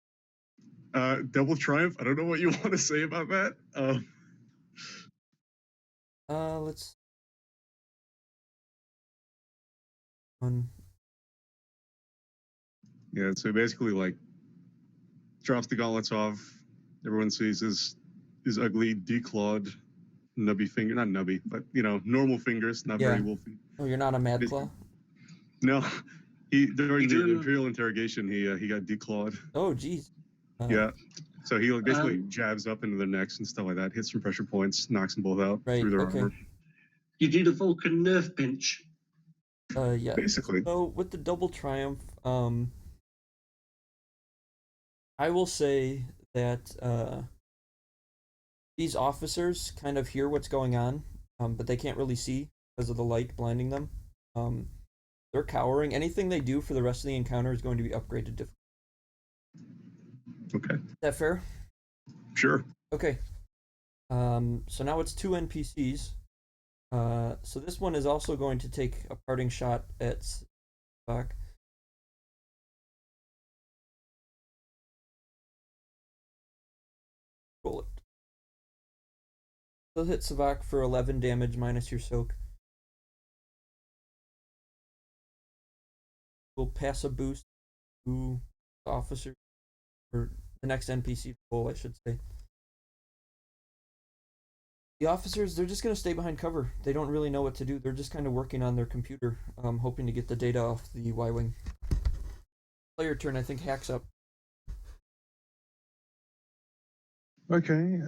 Double triumph. I don't know what you want to say about that. Let's. One. Yeah, so basically, like, drops the gauntlets off. Everyone sees his ugly, declawed, nubby finger. Not nubby, but, normal fingers, not very wolfy. Oh, you're not a mad claw? No. During the Imperial interrogation, he got declawed. Oh, geez. Yeah. So he basically jabs up into their necks and stuff like that, hits some pressure points, knocks them both out through their armor. You do the Vulcan nerve pinch. Yeah. Basically. So with the double triumph, I will say that these officers kind of hear what's going on, but they can't really see because of the light blinding them. They're cowering. Anything they do for the rest of the encounter is going to be upgraded differently. Okay. Is that fair? Sure. Okay. So now it's 2 NPCs. So this one is also going to take a parting shot at Spock. Roll it. He'll hit Savak for 11 damage minus your soak. will pass a boost to the officer, or the next NPC role, I should say. The officers, they're just going to stay behind cover. They don't really know what to do. They're just kind of working on their computer, hoping to get the data off the Y-Wing. Player turn, I think, hacks up. Okay.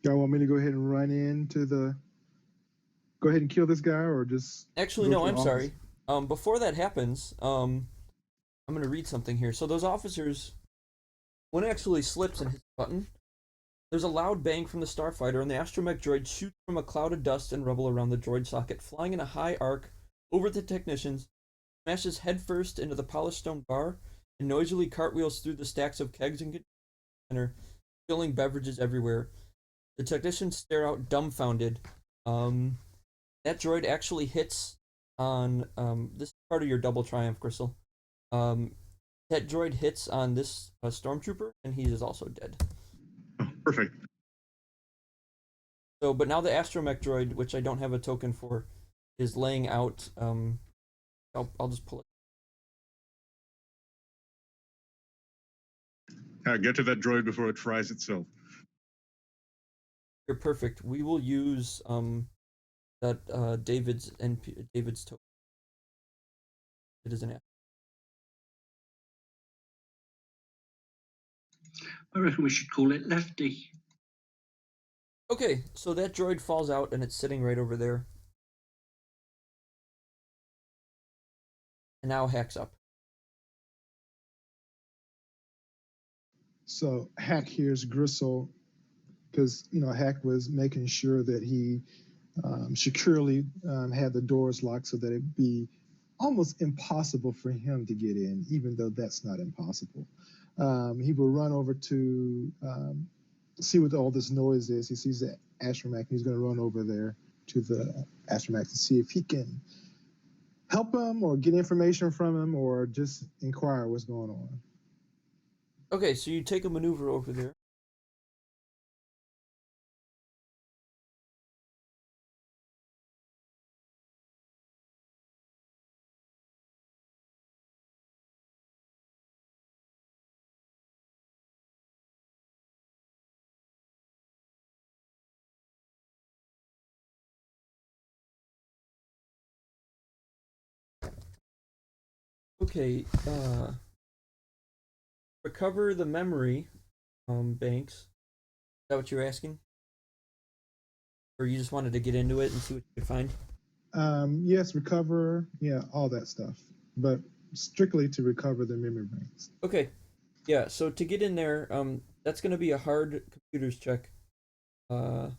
Y'all want me to go ahead and run into the... Go ahead and kill this guy, or just... Actually, go no, to the I'm office? sorry. Before that happens, I'm going to read something here. So those officers, one actually slips and hits a button. There's a loud bang from the starfighter, and the astromech droid shoots from a cloud of dust and rubble around the droid socket, flying in a high arc over the technicians, smashes headfirst into the polished stone bar, and noisily cartwheels through the stacks of kegs and containers, spilling beverages everywhere. The technicians stare out dumbfounded. That droid actually hits on this is part of your double triumph, Gristle. That droid hits on this stormtrooper, and he is also dead. Oh, perfect. So, but now the astromech droid, which I don't have a token for, is laying out. I'll just pull it. Get to that droid before it fries itself. You're perfect. We will use that David's token. It is an app. I reckon we should call it Lefty. Okay, so that droid falls out and it's sitting right over there. And now hacks up. So Hack hears Gristle, because Hack was making sure that he securely had the doors locked so that it'd be almost impossible for him to get in, even though that's not impossible. He will run over to see what all this noise is. He sees the astromech, and he's going to run over there to the astromech to see if he can help him or get information from him or just inquire what's going on. Okay, so you take a maneuver over there. Okay, recover the memory banks. Is that what you're asking? Or you just wanted to get into it and see what you could find? Yes, recover, all that stuff, but strictly to recover the memory banks. Okay, yeah. So to get in there, that's going to be a hard computers check. You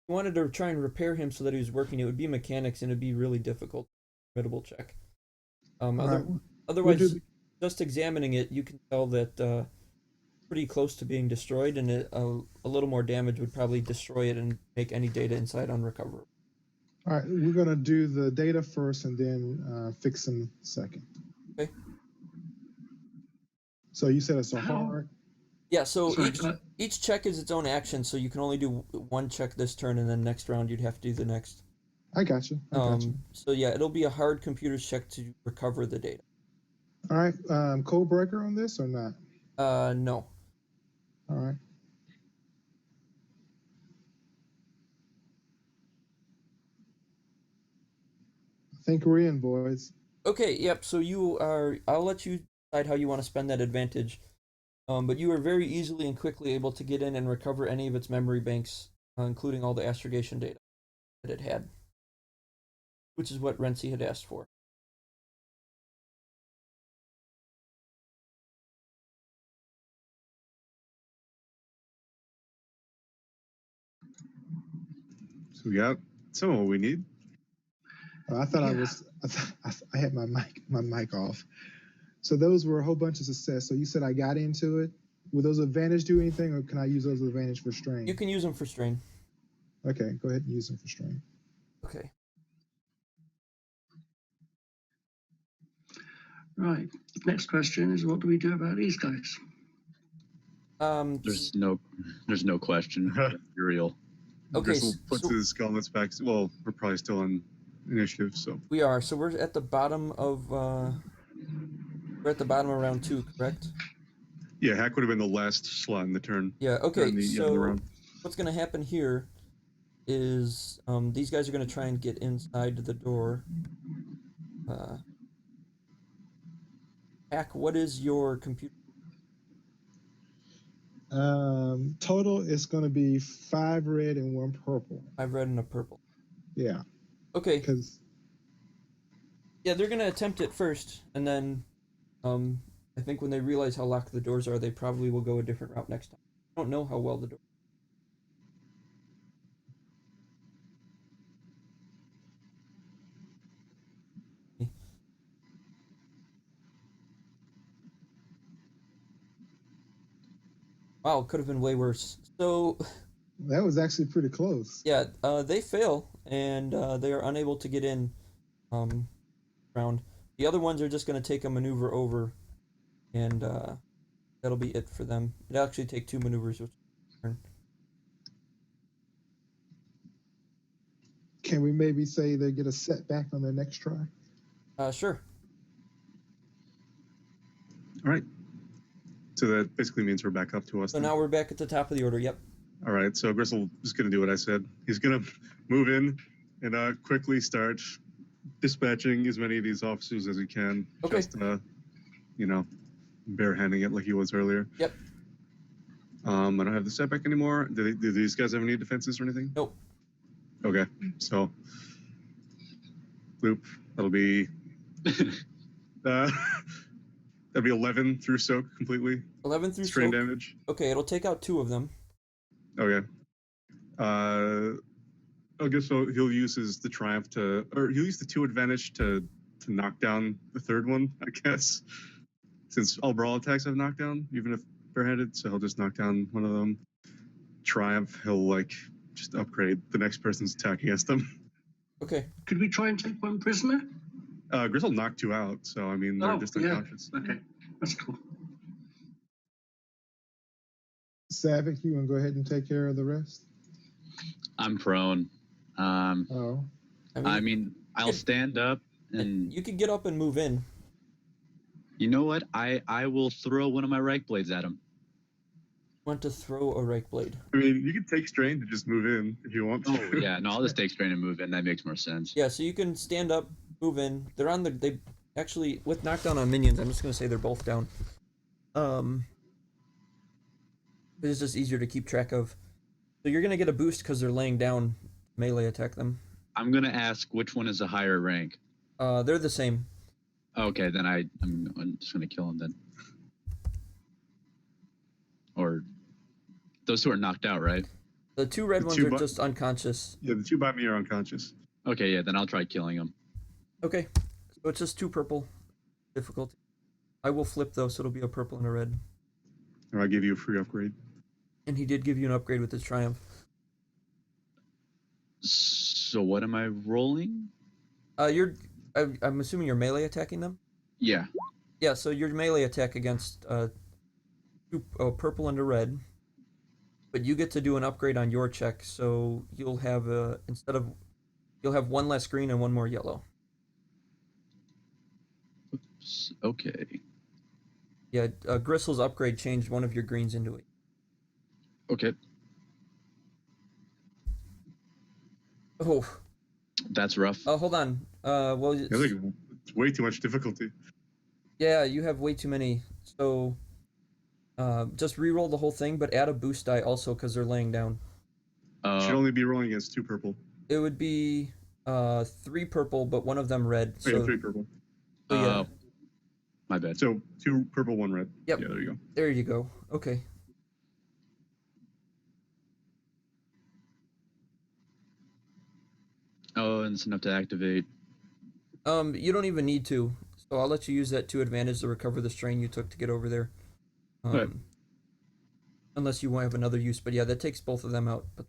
wanted to try and repair him so that he was working. It would be mechanics, and it'd be really difficult. Formidable check. Otherwise, just examining it, you can tell that pretty close to being destroyed, and a little more damage would probably destroy it and make any data inside unrecoverable. All right, we're going to do the data first and then fix them second. Okay. So you said it's a hard... Yeah, so each check is its own action, so you can only do one check this turn, and then next round you'd have to do the next. I got you. So yeah, it'll be a hard computers check to recover the data. All right, code breaker on this or not? No. All right. I think we're in, boys. Okay, yep, so I'll let you decide how you want to spend that advantage. But you were very easily and quickly able to get in and recover any of its memory banks, including all the astrogation data that it had, which is what Renzi had asked for. So we got some of what we need. I thought I had my mic off. So those were a whole bunch of success. So you said I got into it. Will those advantage do anything, or can I use those advantage for strain? You can use them for strain. Okay, go ahead and use them for strain. Okay. Right. Next question is, what do we do about these guys? There's no question. Imperial. Okay. Gristle puts his gauntlets back. Well, we're probably still on initiative. So We are. So we're at the bottom of we're at the bottom of round 2, correct? yeah, hack would have been the last slot in the turn. Yeah. In Okay. the So round. what's gonna happen here is these guys are gonna try and get inside the door. Hack, what is your computer? Total is going to be 5 red and 1 purple. 5 red and a purple. Yeah, Okay. because Yeah, they're gonna attempt it first, and then I think when they realize how locked the doors are, they probably will go a different route next time. I don't know how well the door. Wow, could have been way worse. So that was actually pretty close. yeah, they fail, and they are unable to get in round. The other ones are just gonna take a maneuver over, and that'll be it for them. It'll actually take 2 maneuvers, which Can we maybe say they get a setback on their next try? sure. All right. So that basically means we're back up to us. So then. now we're back at the top of the order. Yep. All right. So Gristle is going to do what I said. He's going to move in and quickly start dispatching as many of these officers as he can. Okay. Just, barehanding it like he was earlier. Yep. I don't have the setback anymore. Do these guys have any defenses or anything? Nope. Okay. So, loop. That'll be. That'd be 11 through soak completely. 11 through strain soak. damage. Okay, it'll take out 2 of them. Okay. I guess so. He'll use the triumph he'll use the 2 advantage to knock down the third one, I guess. Since all brawl attacks have knockdown, even if barehanded, so he'll just knock down one of them. Triumph, he'll just upgrade the next person's attack against them. Okay. Could we try and take one prisoner? Gristle knocked 2 out, so I mean they're just unconscious. Okay, that's cool. Savick, you want to go ahead and take care of the rest? I'm prone. Oh. I mean, I'll stand up and. You could get up and move in. You know what? I will throw one of my rake blades at him. Want to throw a rake blade? I mean, you can take strain to just move in if you want to. Oh yeah, no, I'll just take strain and move in. That makes more sense. Yeah, so you can stand up, move in. They're on the. They actually with knockdown on minions. I'm just gonna say they're both down. It's just easier to keep track of. So you're gonna get a boost because they're laying down. Melee attack them. I'm gonna ask which one is a higher rank. They're the same. Okay, then I'm just gonna kill him then. Or those 2 are knocked out, right? The 2 red ones are just unconscious. Yeah, the 2 by me are unconscious. Okay, yeah, then I'll try killing him. Okay, so it's just 2 purple. Difficulty. I will flip though, so it'll be a purple and a red. Or I'll give you a free upgrade. And he did give you an upgrade with his triumph. So what am I rolling? I'm assuming you're melee attacking them? Yeah. Yeah, so your melee attack against 2 purple and a red. But you get to do an upgrade on your check, so you'll have you'll have 1 less green and 1 more yellow. Oops. Okay. Yeah, Gristle's upgrade changed 1 of your greens into it. Okay. Oh. That's rough. Oh, hold on. Well, It's way too much difficulty. Yeah, you have way too many. So, just re-roll the whole thing, but add a boost die also because they're laying down. Should only be rolling against 2 purple. It would be 3 purple, but 1 of them red. So, yeah, 3 purple. So yeah. My bad. So 2 purple, 1 red. Yep. Yeah, there you go. There you go. Okay. Oh, and it's enough to activate. You don't even need to. So I'll let you use that 2 advantage to recover the strain you took to get over there. Right. Unless you want to have another use, but yeah, that takes both of them out. But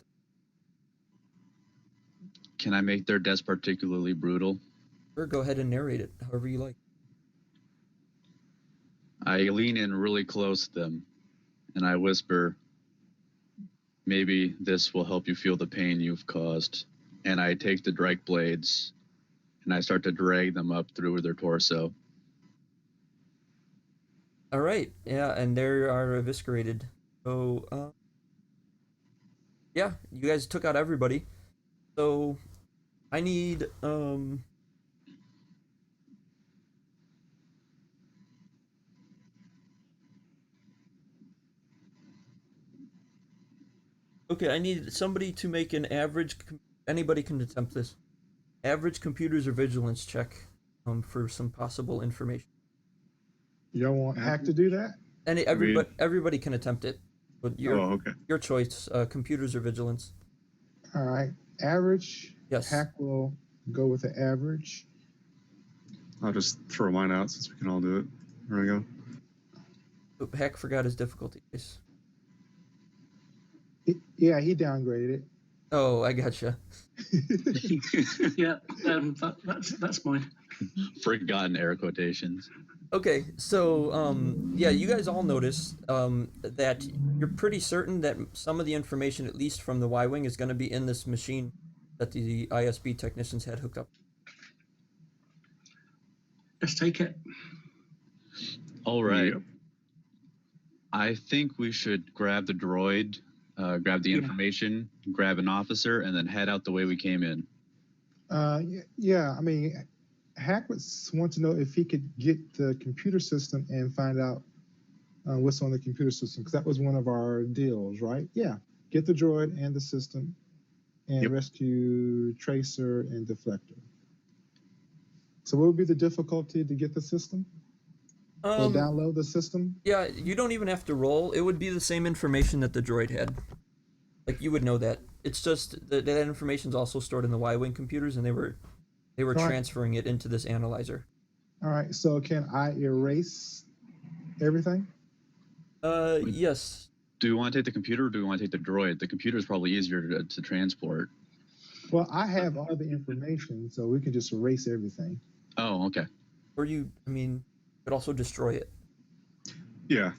Can I make their deaths particularly brutal? sure, go ahead and narrate it however you like. I lean in really close to them, and I whisper, "Maybe this will help you feel the pain you've caused." And I take the Drake blades and I start to drag them up through their torso. All right, yeah, and they are eviscerated. So, yeah, you guys took out everybody. So, I need okay, I need somebody to make an average. Anybody can attempt this. Average computers or vigilance check, for some possible information. Y'all want Hack to do that? And I mean, everybody can attempt it, but okay. your choice. Computers or vigilance. All right. Average. Yes. Hack will go with the average. I'll just throw mine out since we can all do it. There we go. Oh, Hack forgot his difficulty case. Yeah, he downgraded it. Oh, I gotcha. Yeah, that's mine. Forgotten air quotations. Okay, so yeah, you guys all notice that you're pretty certain that some of the information, at least from the Y-wing, is going to be in this machine that the ISB technicians had hooked up. Let's take it. All right. Yep. I think we should grab the droid, grab the information, grab an officer, and then head out the way we came in. Yeah, I mean, Hack would want to know if he could get the computer system and find out what's on the computer system, because that was one of our deals, right? Yeah, get the droid and the system, and rescue Tracer and Deflector. So what would be the difficulty to get the system? Or download the system? Yeah, you don't even have to roll. It would be the same information that the droid had. Like, you would know that. It's just that information's also stored in the Y-wing computers, and they were transferring it into this analyzer. All right, so can I erase everything? Yes. Do we want to take the computer or do we want to take the droid? The computer is probably easier to transport. Well, I have all the information, so we can just erase everything. Oh, okay. Or could also destroy it. Yeah.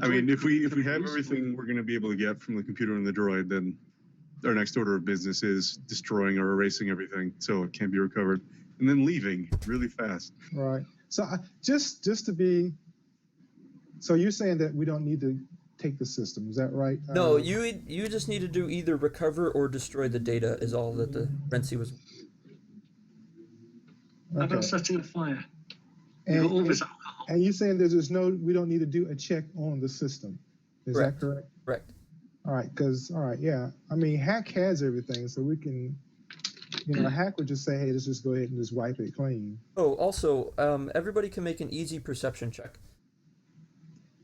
I mean, if we have everything we're going to be able to get from the computer and the droid, then our next order of business is destroying or erasing everything so it can't be recovered, and then leaving really fast. Right. So just to be, so you're saying that we don't need to take the system, is that right? No, you just need to do either recover or destroy the data is all that the Renzi was. How about setting a fire? And you're saying we don't need to do a check on the system. Is Correct. that correct? Correct. All right, yeah. I mean, Hack has everything, so we can, Hack would just say, hey, let's just go ahead and just wipe it clean. Oh, also, everybody can make an easy perception check.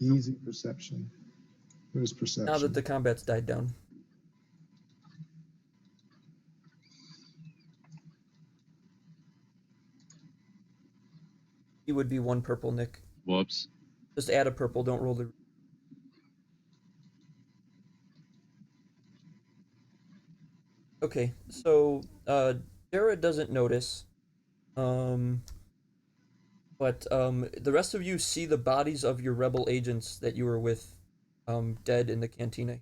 Easy perception. What is perception? Now that the combat's died down. It would be 1 purple, Nick. Whoops. Just add a purple, don't roll the... Okay, so, Dara doesn't notice, but, the rest of you see the bodies of your rebel agents that you were with, dead in the cantina.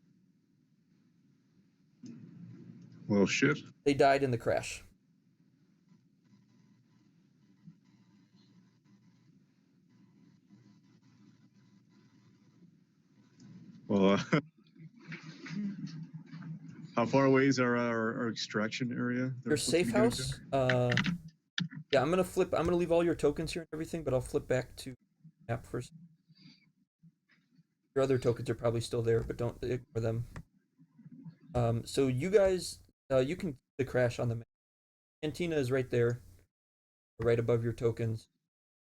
Well, shit. They died in the crash. Well, how far away is our extraction area? Your safe house? Yeah, I'm gonna leave all your tokens here and everything, but I'll flip back to map first. Your other tokens are probably still there, but don't ignore them. So you guys, you can see the crash on the map. Cantina is right there, right above your tokens.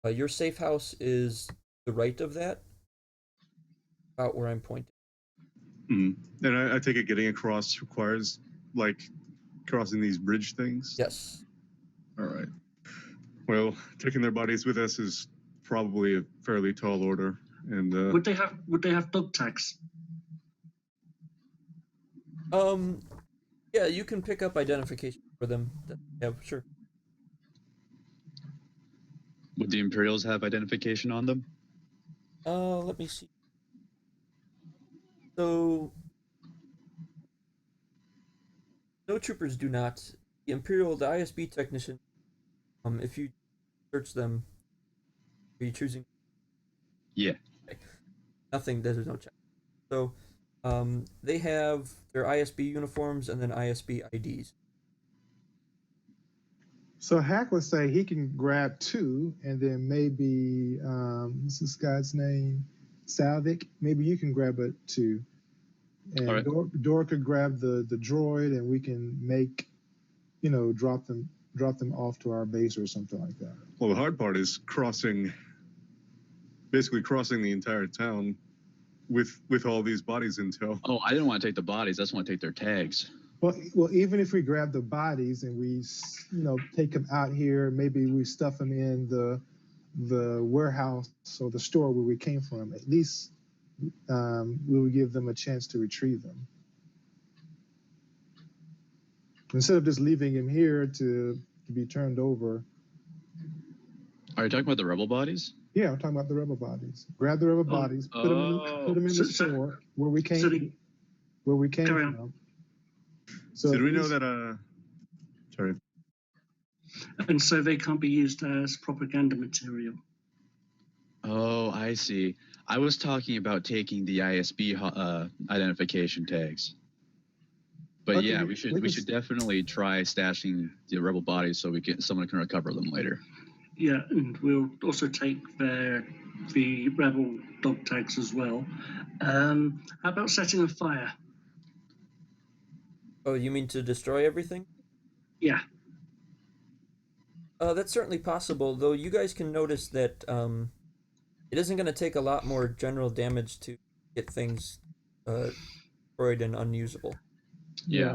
Your safe house is to the right of that, about where I'm pointing. Mm-hmm. And I take it getting across requires, like, crossing these bridge things? Yes. All right. Well, taking their bodies with us is probably a fairly tall order. And would they have dog tags? Yeah, you can pick up identification for them. Yeah, sure. Would the Imperials have identification on them? Let me see. So, no troopers do not. The ISB technician if you search them, are you choosing? Yeah. Okay. Nothing. There's no check. So, they have their ISB uniforms and then ISB IDs. So Hack would say he can grab 2, and then maybe what's this guy's name? Salvik. Maybe you can grab it 2, and All right. Dora could grab the droid, and we can make, drop them off to our base or something like that. Well, the hard part is basically crossing the entire town with all these bodies in tow. Oh, I didn't want to take the bodies. I just want to take their tags. Well, even if we grab the bodies and we, take them out here, maybe we stuff them in the warehouse or the store where we came from. At least we would give them a chance to retrieve them instead of just leaving him here to be turned over. Are you talking about the rebel bodies? Yeah, I'm talking about the rebel bodies. Grab the rebel bodies, put them in the store where we came from. So do we know that? Sorry. And so they can't be used as propaganda material. Oh, I see. I was talking about taking the ISB identification tags. But Okay, yeah, we should definitely try stashing the rebel bodies so someone can recover them later. Yeah, and we'll also take the rebel dog tags as well. How about setting a fire? Oh, you mean to destroy everything? Yeah. That's certainly possible, though you guys can notice that it isn't going to take a lot more general damage to get things destroyed and unusable. Yeah.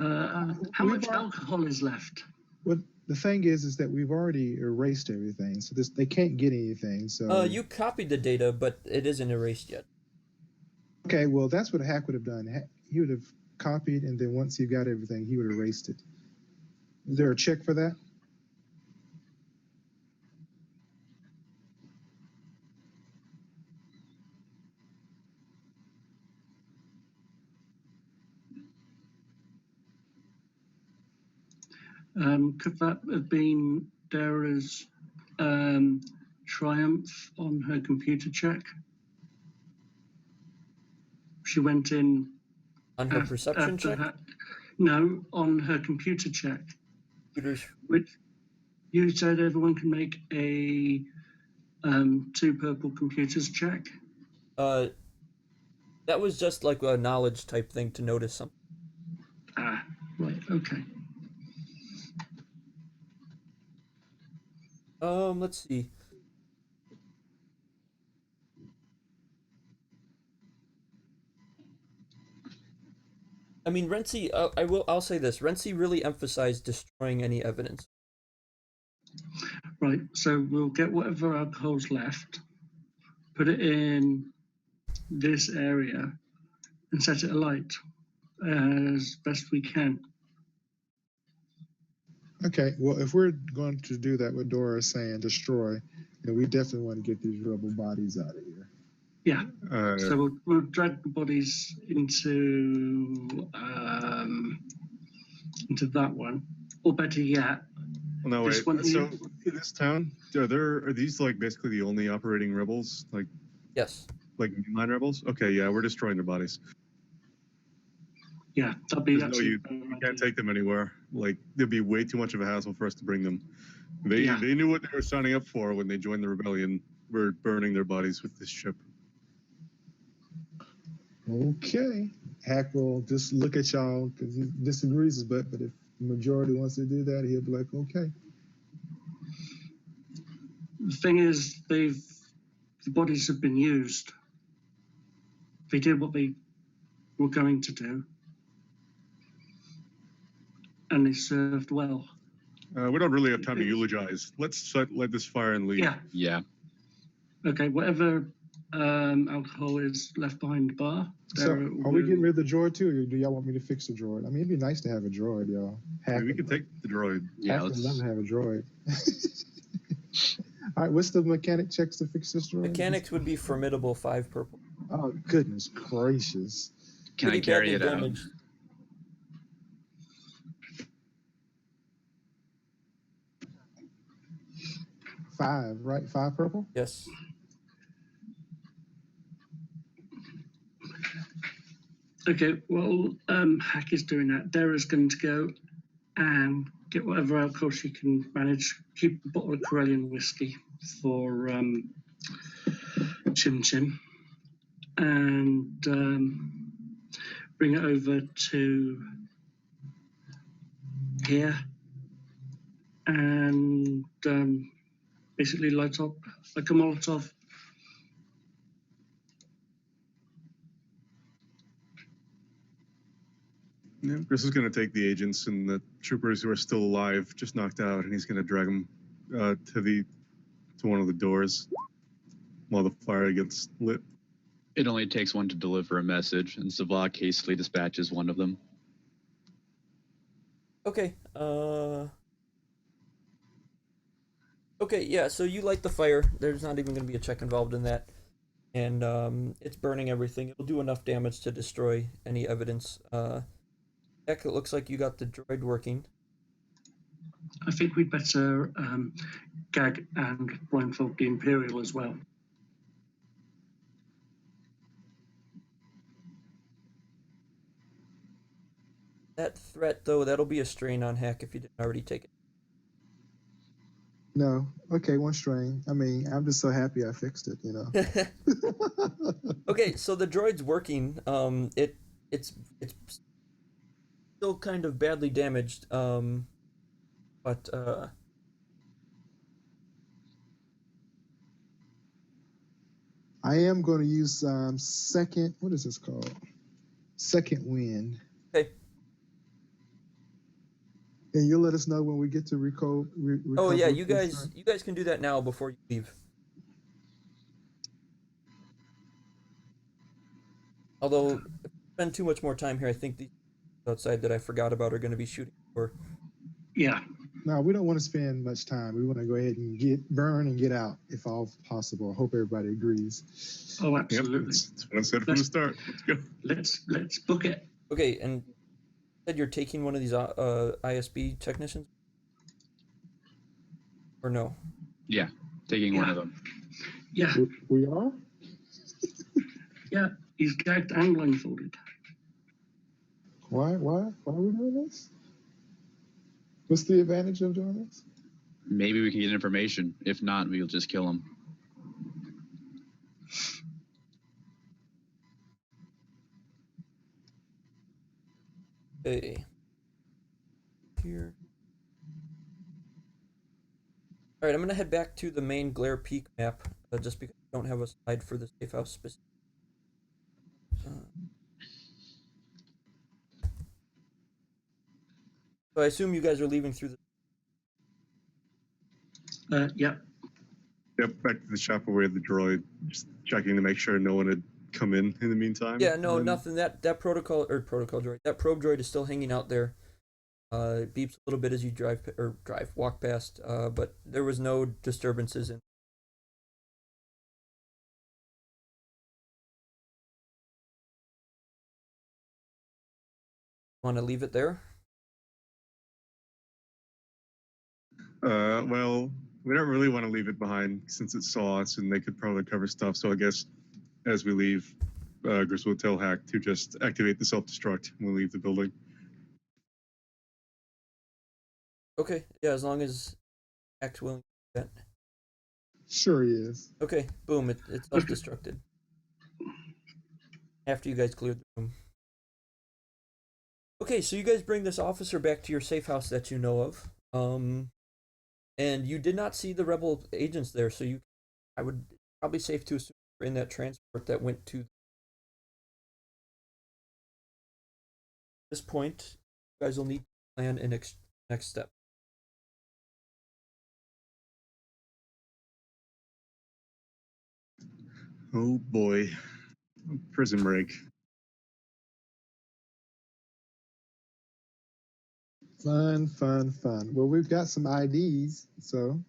How much alcohol is left? Well, the thing is that we've already erased everything, so they can't get anything. So you copied the data, but it isn't erased yet. Okay, well, that's what Hack would have done. He would have copied, and then once he got everything, he would have erased it. Is there a check for that? Could that have been Dara's triumph on her computer check? She went in On her perception check? No, on her computer check. Computers. Which you said everyone can make a 2 purple computers check. That was just like a knowledge type thing to notice something. Ah, right, okay. Let's see. I mean, Renzi. I'll say this. Renzi really emphasized destroying any evidence. Right, so we'll get whatever alcohol's left, put it in this area, and set it alight as best we can. Okay, well, if we're going to do that, what Dora is saying, destroy, then we definitely want to get these rebel bodies out of here. Yeah, so we'll drag the bodies into that one, or better yet, Well, no, wait. So in this town, are these like basically the only operating rebels? Like, yes, like mainline rebels? Okay, yeah, we're destroying their bodies. Yeah, that'd be you can't take them anywhere. Like, there'd be way too much of a hassle for us to bring them. They knew what they were signing up for when they joined the rebellion. We're burning their bodies with this ship. Okay. Hack will just look at y'all because he disagrees, but if the majority wants to do that, he'll be like, okay. The thing is, the bodies have been used. They did what they were going to do, and they served well. We don't really have time to eulogize. Let's let this fire and leave. Yeah. Okay, whatever alcohol is left behind the bar. So, are we getting rid of the droid too, or do y'all want me to fix the droid? I mean, it'd be nice to have a droid, y'all. We could take the droid. Yeah, let's love to have a droid. All right, what's the mechanic checks to fix this droid? Mechanics would be formidable 5 purple. Oh, goodness gracious. Can I carry it out? Damaged. 5, right? 5 purple? Yes. Okay, well, Hack is doing that. Dara's going to go and get whatever alcohol she can manage. Keep a bottle of Corellian whiskey for Chim Chim, and bring it over to here, and basically light up like a Molotov. Yeah, Chris is going to take the agents and the troopers who are still alive, just knocked out, and he's going to drag them to one of the doors while the fire gets lit. It only takes one to deliver a message, and Zavok hastily dispatches one of them. Okay. Okay, yeah, so you light the fire. There's not even going to be a check involved in that. And it's burning everything. It'll do enough damage to destroy any evidence. Heck, it looks like you got the droid working. I think we'd better gag and blindfold the Imperial as well. That threat, though, that'll be a strain on Heck if you didn't already take it. No. Okay, one strain. I mean, I'm just so happy I fixed it, you know. Okay, so the droid's working. It's still kind of badly damaged. But I am going to use second, what is this called? Second wind. okay. And you'll let us know when we get to Oh yeah, recover you guys can do that now before you leave. Although, if we spend too much more time here, I think these outside that I forgot about are going to be shooting for. Yeah. No, we don't want to spend much time. We want to go ahead and burn and get out if all possible. I hope everybody agrees. Oh, Yep, absolutely. that's what I said from the start. Let's go. Let's book it. Okay, and you said you're taking one of these ISB technicians, or no? Yeah, taking one of them. Yeah, We are? yeah. He's gagged and blindfolded. Why are we doing this? What's the advantage of doing this? Maybe we can get information. If not, we'll just kill him. Okay. Here. All right, I'm gonna head back to the main Glare Peak map, just because I don't have a slide for the safe house specific. So I assume you guys are leaving through the. Yeah. Yep, back to the shop where we had the droid, just checking to make sure no one had come in the meantime. Yeah, no, then... nothing. That protocol droid, that probe droid is still hanging out there. It beeps a little bit as you walk past. But there was no disturbances in. Want to leave it there? Well, we don't really want to leave it behind since it saw us and they could probably cover stuff. So I guess as we leave, Gris will tell Hack to just activate the self-destruct when we leave the building. Okay, yeah, as long as Hack's willing to do that. Sure he is. Okay, boom, it's self-destructed. After you guys cleared the room. Okay, so you guys bring this officer back to your safe house that you know of. And you did not see the rebel agents there, so I would probably safe to assume you're in that transport that went to this point. You guys will need to plan a next step. Oh boy, prison break. Fun. Well, we've got some IDs, so.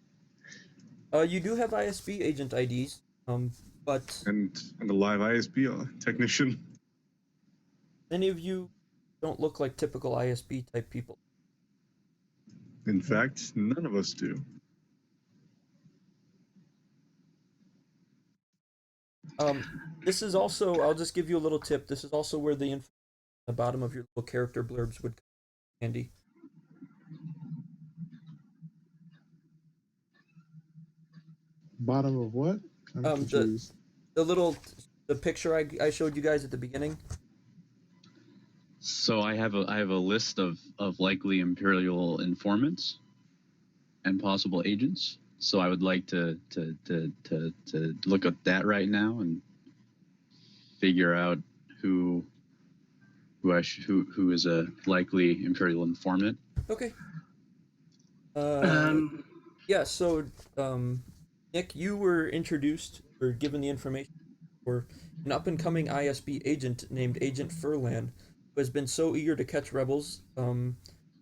You do have ISB agent IDs, but And a live ISB technician. many of you don't look like typical ISB type people. In fact, none of us do. This is also, I'll just give you a little tip. This is also where the info at the bottom of your little character blurbs would come in handy. Bottom of what? I'm Um, the confused. the little the picture I showed you guys at the beginning. So I have a list of likely Imperial informants and possible agents. So I would like to look at that right now and figure out who who is a likely Imperial informant. Okay. Uh, Um, yeah. So, Nick, you were introduced or given the information for an up-and-coming ISB agent named Agent Furlan, who has been so eager to catch rebels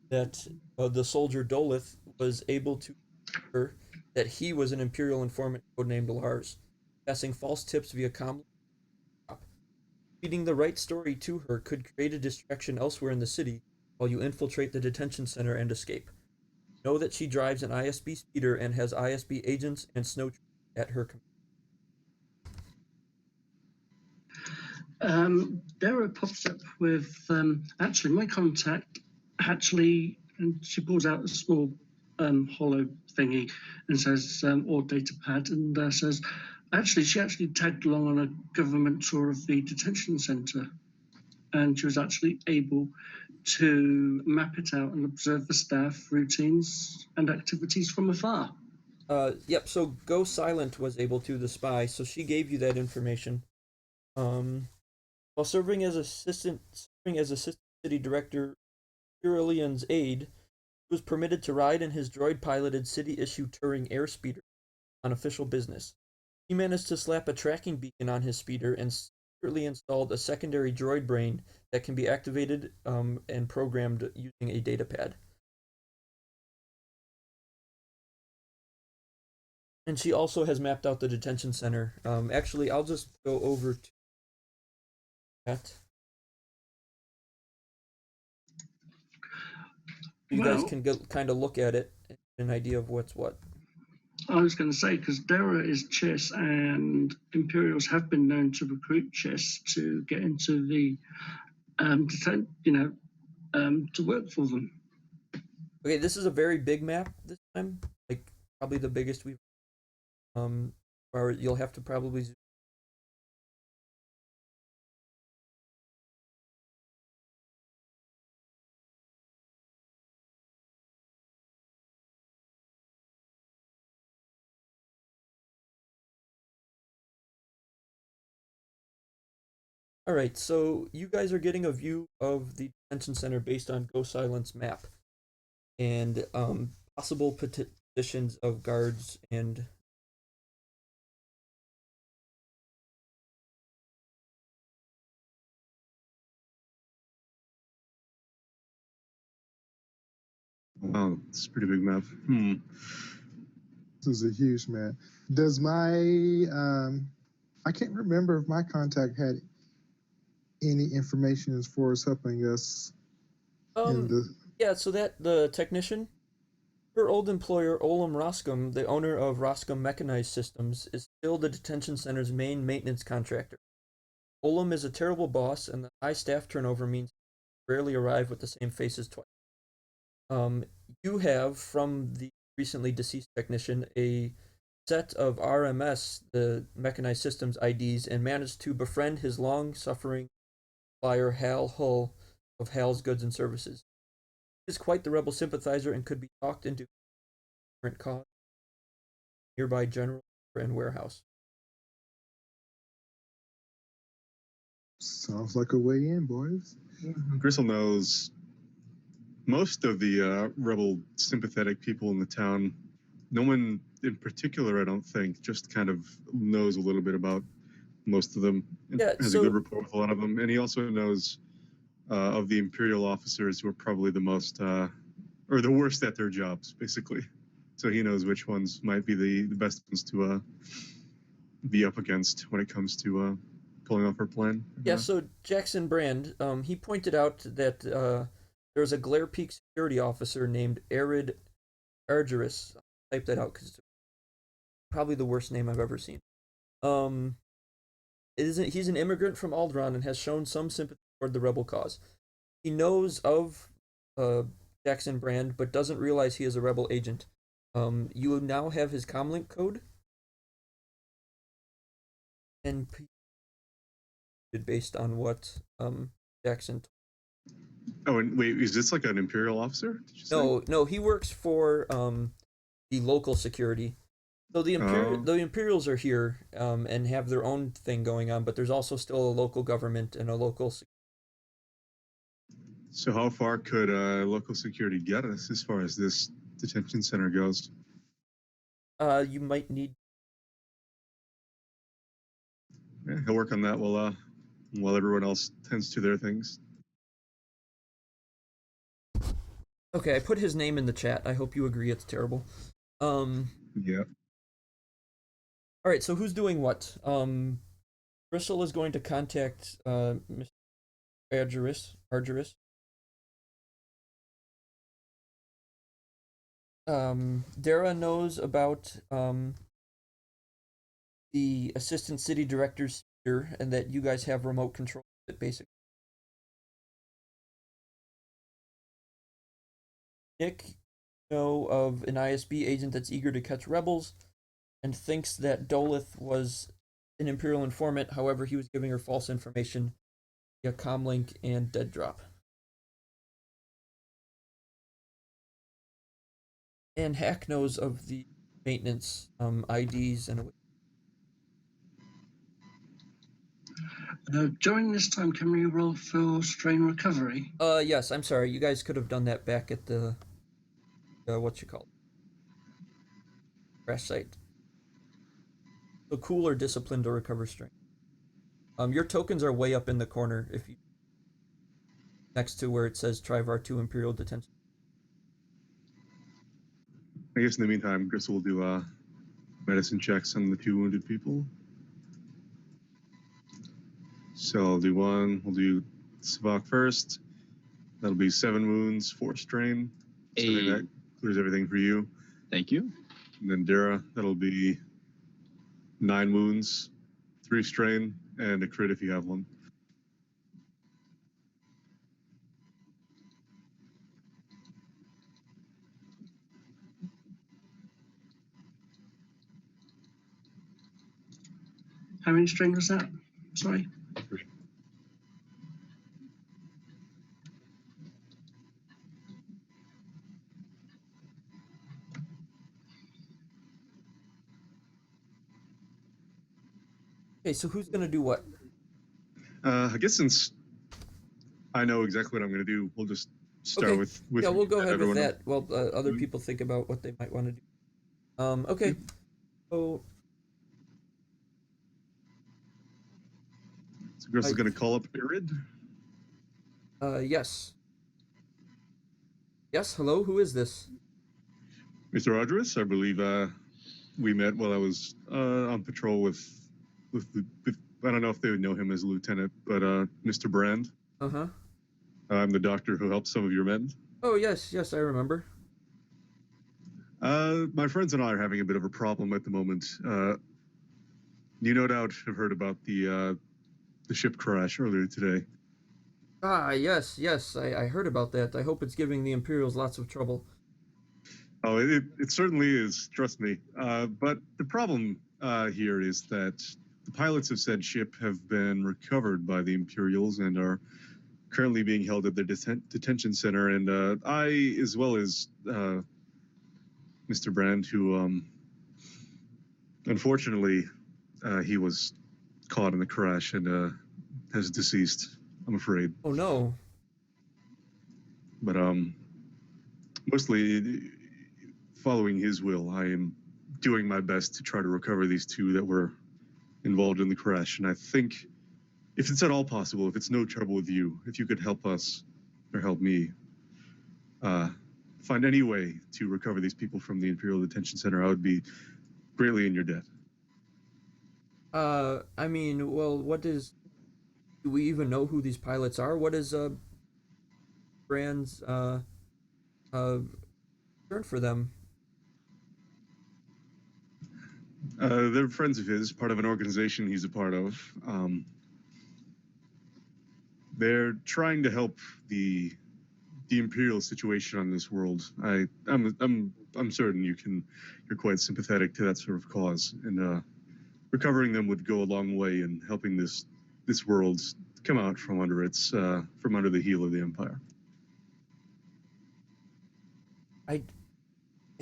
that the soldier Dolith was able to her that he was an Imperial informant codenamed Lars, passing false tips via comm. Feeding the right story to her could create a distraction elsewhere in the city while you infiltrate the detention center and escape. Know that she drives an ISB speeder and has ISB agents and snow at her command. Dara pops up with actually my contact actually, and she pulls out a small hollow thingy and says, or data pad, and says, actually, she actually tagged along on a government tour of the detention centre, and she was actually able to map it out and observe the staff routines and activities from afar. Yep. So Go Silent was able to, the spy, so she gave you that information. Um, while serving as assistant city director, Aurelian's aide, he was permitted to ride in his droid-piloted city-issue Turing airspeeder on official business. He managed to slap a tracking beacon on his speeder and secretly installed a secondary droid brain that can be activated and programmed using a datapad. And she also has mapped out the detention center. Actually, I'll just go over to that. You guys Well, can go, kind of look at it and get an idea of what's what. I was going to say, because Dara is chess and Imperials have been known to recruit chess to get into the, to work for them. Okay, this is a very big map this time, like probably the biggest we've. Or you'll have to probably zoom. All right, so you guys are getting a view of the detention center based on Go Silence map and possible positions of guards and. Wow, it's a pretty big map. This is a huge man. Does my I can't remember if my contact had any information as far as helping us in Um, the. yeah, so that the technician, her old employer, Olam Roscom, the owner of Roscom Mechanized Systems, is still the detention center's main maintenance contractor. Olam is a terrible boss, and the high staff turnover means he rarely arrive with the same faces twice. Um, you have from the recently deceased technician a set of RMS, the Mechanized Systems IDs, and managed to befriend his long-suffering supplier Hal Hull of Hal's Goods and Services. He is quite the rebel sympathizer and could be talked into current cause nearby general and warehouse. Sounds like a way in, boys. Gristle knows most of the rebel sympathetic people in the town. No one in particular, I don't think, just kind of knows a little bit about most of them and Yeah, has a good so rapport with a lot of them. And he also knows of the Imperial officers who are probably the most, or the worst at their jobs, basically. So he knows which ones might be the best ones to be up against when it comes to pulling off our plan. yeah, so Jackson Brand, he pointed out that there's a Glare Peak security officer named Arid Argerus. Type that out because it's probably the worst name I've ever seen. Um, he's an immigrant from Alderaan and has shown some sympathy toward the rebel cause. He knows of uh, Jackson Brand, but doesn't realize he is a rebel agent. You now have his comlink code, and based on what Jackson. Oh, and wait, is this like an Imperial officer? Did you say? No, he works for the local security. So the Imperials are here and have their own thing going on, but there's also still a local government and a local. So how far could local security get us as far as this detention center goes? You might need. Yeah, he'll work on that while everyone else tends to their things. Okay, I put his name in the chat. I hope you agree it's terrible. Yeah. All right, so who's doing what? Bristol is going to contact Mr. Argyris. Dara knows about the assistant city director's speeder and that you guys have remote control of it, basically. Nick know of an ISB agent that's eager to catch rebels and thinks that Dolith was an Imperial informant. However, he was giving her false information via comlink and dead drop. And Hack knows of the maintenance IDs and. During this time, can we roll for strain recovery? Yes. I'm sorry. You guys could have done that back at the what you call it, crash site. So cool or discipline to recover strength. Your tokens are way up in the corner if you next to where it says Trivar II Imperial Detention. I guess in the meantime, Gristle will do medicine checks on the 2 wounded people. So I'll do one. We'll do Savak first. That'll be 7 wounds, 4 strain. So I think that clears everything for you. Thank you. And then Dara, that'll be 9 wounds, 3 strain, and a crit if you have one. How many strain was that? Sorry. Okay, so who's gonna do what? I guess since I know exactly what I'm going to do, we'll just start Okay. with Yeah, we'll go ahead with everyone that. Well, other people think about what they might want to do. Okay. So Gristle's going to call up Irid. yes. Yes, hello, who is this? Mr. Argyris, I believe we met while I was on patrol with I don't know if they would know him as a lieutenant, but Mr. Brand. Uh-huh. I'm the doctor who helped some of your men. Oh, yes, I remember. My friends and I are having a bit of a problem at the moment. You no doubt have heard about the ship crash earlier today. Ah, yes, I heard about that. I hope it's giving the Imperials lots of trouble. Oh, it certainly is, trust me. But the problem here is that the pilots have said ship have been recovered by the Imperials and are currently being held at their detention center. And I, as well as Mr. Brand, who unfortunately he was caught in the crash and has deceased, I'm afraid. Oh, no. But mostly following his will, I am doing my best to try to recover these 2 that were involved in the crash. And I think if it's at all possible, if it's no trouble with you, if you could help us or help me find any way to recover these people from the Imperial Detention Center, I would be greatly in your debt. I mean, well, do we even know who these pilots are? What is Brand's concern for them? They're friends of his, part of an organization he's a part of. They're trying to help the Imperial situation on this world. I'm certain you're quite sympathetic to that sort of cause, and recovering them would go a long way in helping this world come out from under the heel of the Empire. I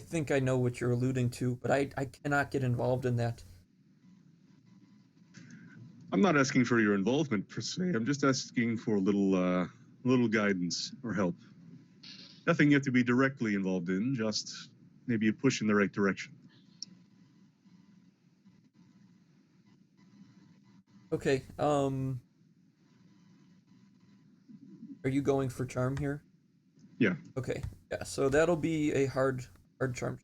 think I know what you're alluding to, but I cannot get involved in that. I'm not asking for your involvement per se. I'm just asking for a little guidance or help. Nothing you have to be directly involved in, just maybe a push in the right direction. Okay. Are you going for charm here? Yeah. Okay. Yeah. So that'll be a hard charm.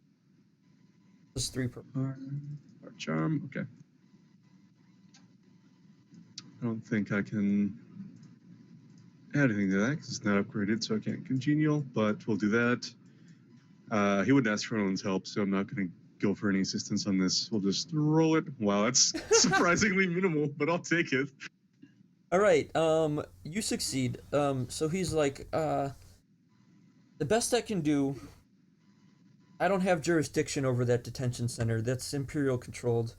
Just 3 per. Hard charm. Okay. I don't think I can add anything to that because it's not upgraded, so I can't congenial, but we'll do that. He wouldn't ask for anyone's help, so I'm not going to go for any assistance on this. We'll just roll it. Wow, that's surprisingly minimal, but I'll take it. All right. You succeed. So he's like, the best I can do. I don't have jurisdiction over that detention center. That's Imperial controlled.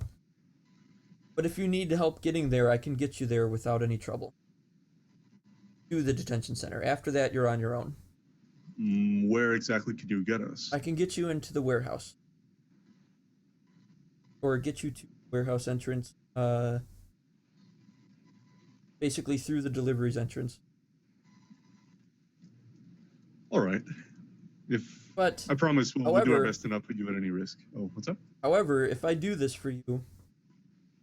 But if you need help getting there, I can get you there without any trouble. To the detention center. After that, you're on your own. Where exactly could you get us? I can get you into the warehouse. Or get you to the warehouse entrance. Basically through the deliveries entrance. All right. But I promise we'll do our however, best to not put you at any risk. Oh, what's up? however, if I do this for you,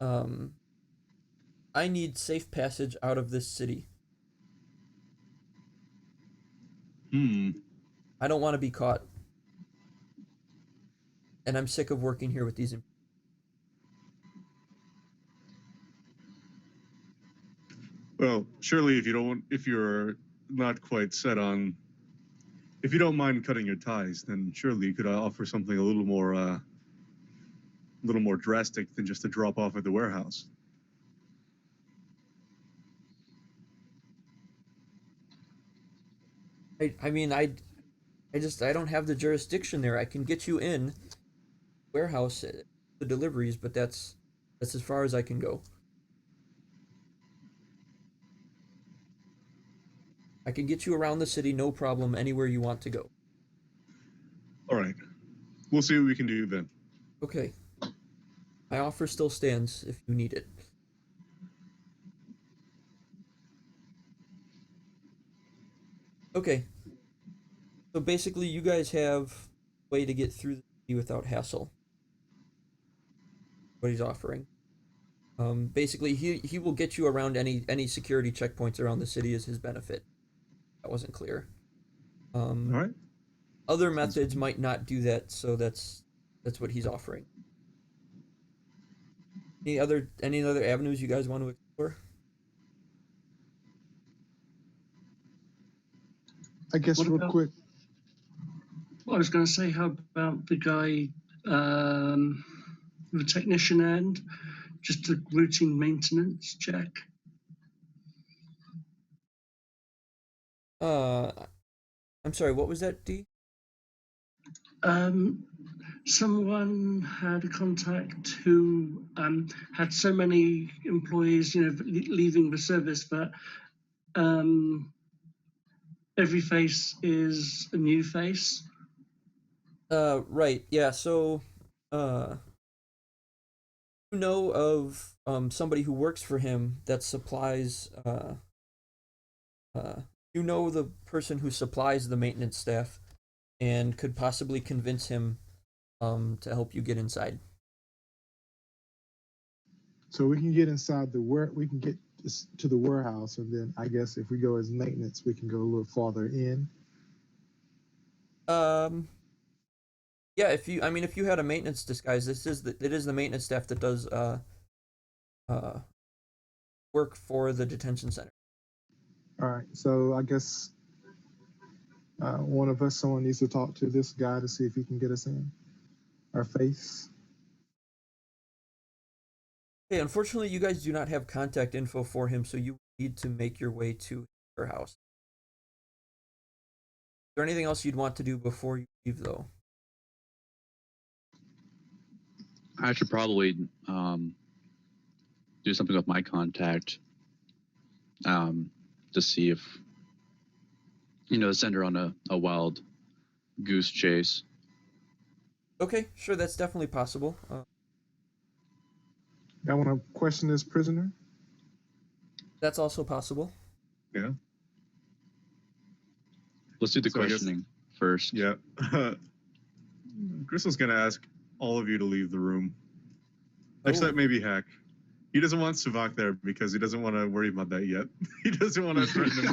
I need safe passage out of this city. I don't want to be caught. And I'm sick of working here with these. Well, surely if you're not quite set on, if you don't mind cutting your ties, then surely you could offer something a little more drastic than just a drop off at the warehouse. I mean, I don't have the jurisdiction there. I can get you in warehouse the deliveries, but that's as far as I can go. I can get you around the city, no problem, anywhere you want to go. All right. We'll see what we can do then. Okay. My offer still stands if you need it. Okay. So basically, you guys have a way to get through the city without hassle. What he's offering. Basically, he will get you around any security checkpoints around the city as his benefit. That wasn't clear. All right. Other methods might not do that, so that's what he's offering. Any other avenues you guys want to explore? I guess What real about- quick. I was going to say, how about the guy, the technician end, just a routine maintenance check? I'm sorry, what was that, D? Someone had a contact who had so many employees, leaving the service, but every face is a new face. Right, yeah, so, you know of, somebody who works for him that supplies, you know the person who supplies the maintenance staff and could possibly convince him, to help you get inside. So we can get inside we can get to the warehouse, and then I guess if we go as maintenance, we can go a little farther in. Yeah, if you had a maintenance disguise, it is the maintenance staff that does work for the detention center. All right. So I guess someone needs to talk to this guy to see if he can get us in. Our face. Okay, unfortunately, you guys do not have contact info for him, so you need to make your way to her house. Is there anything else you'd want to do before you leave, though? I should probably do something with my contact to see if, send her on a wild goose chase. Okay, sure, that's definitely possible. I want to question this prisoner. That's also possible. Yeah. Let's do the So I guess- questioning first. Yeah. Crystal's gonna ask all of you to leave the room, except maybe Hack. He doesn't want Savak there because he doesn't want to worry about that yet. He doesn't want to threaten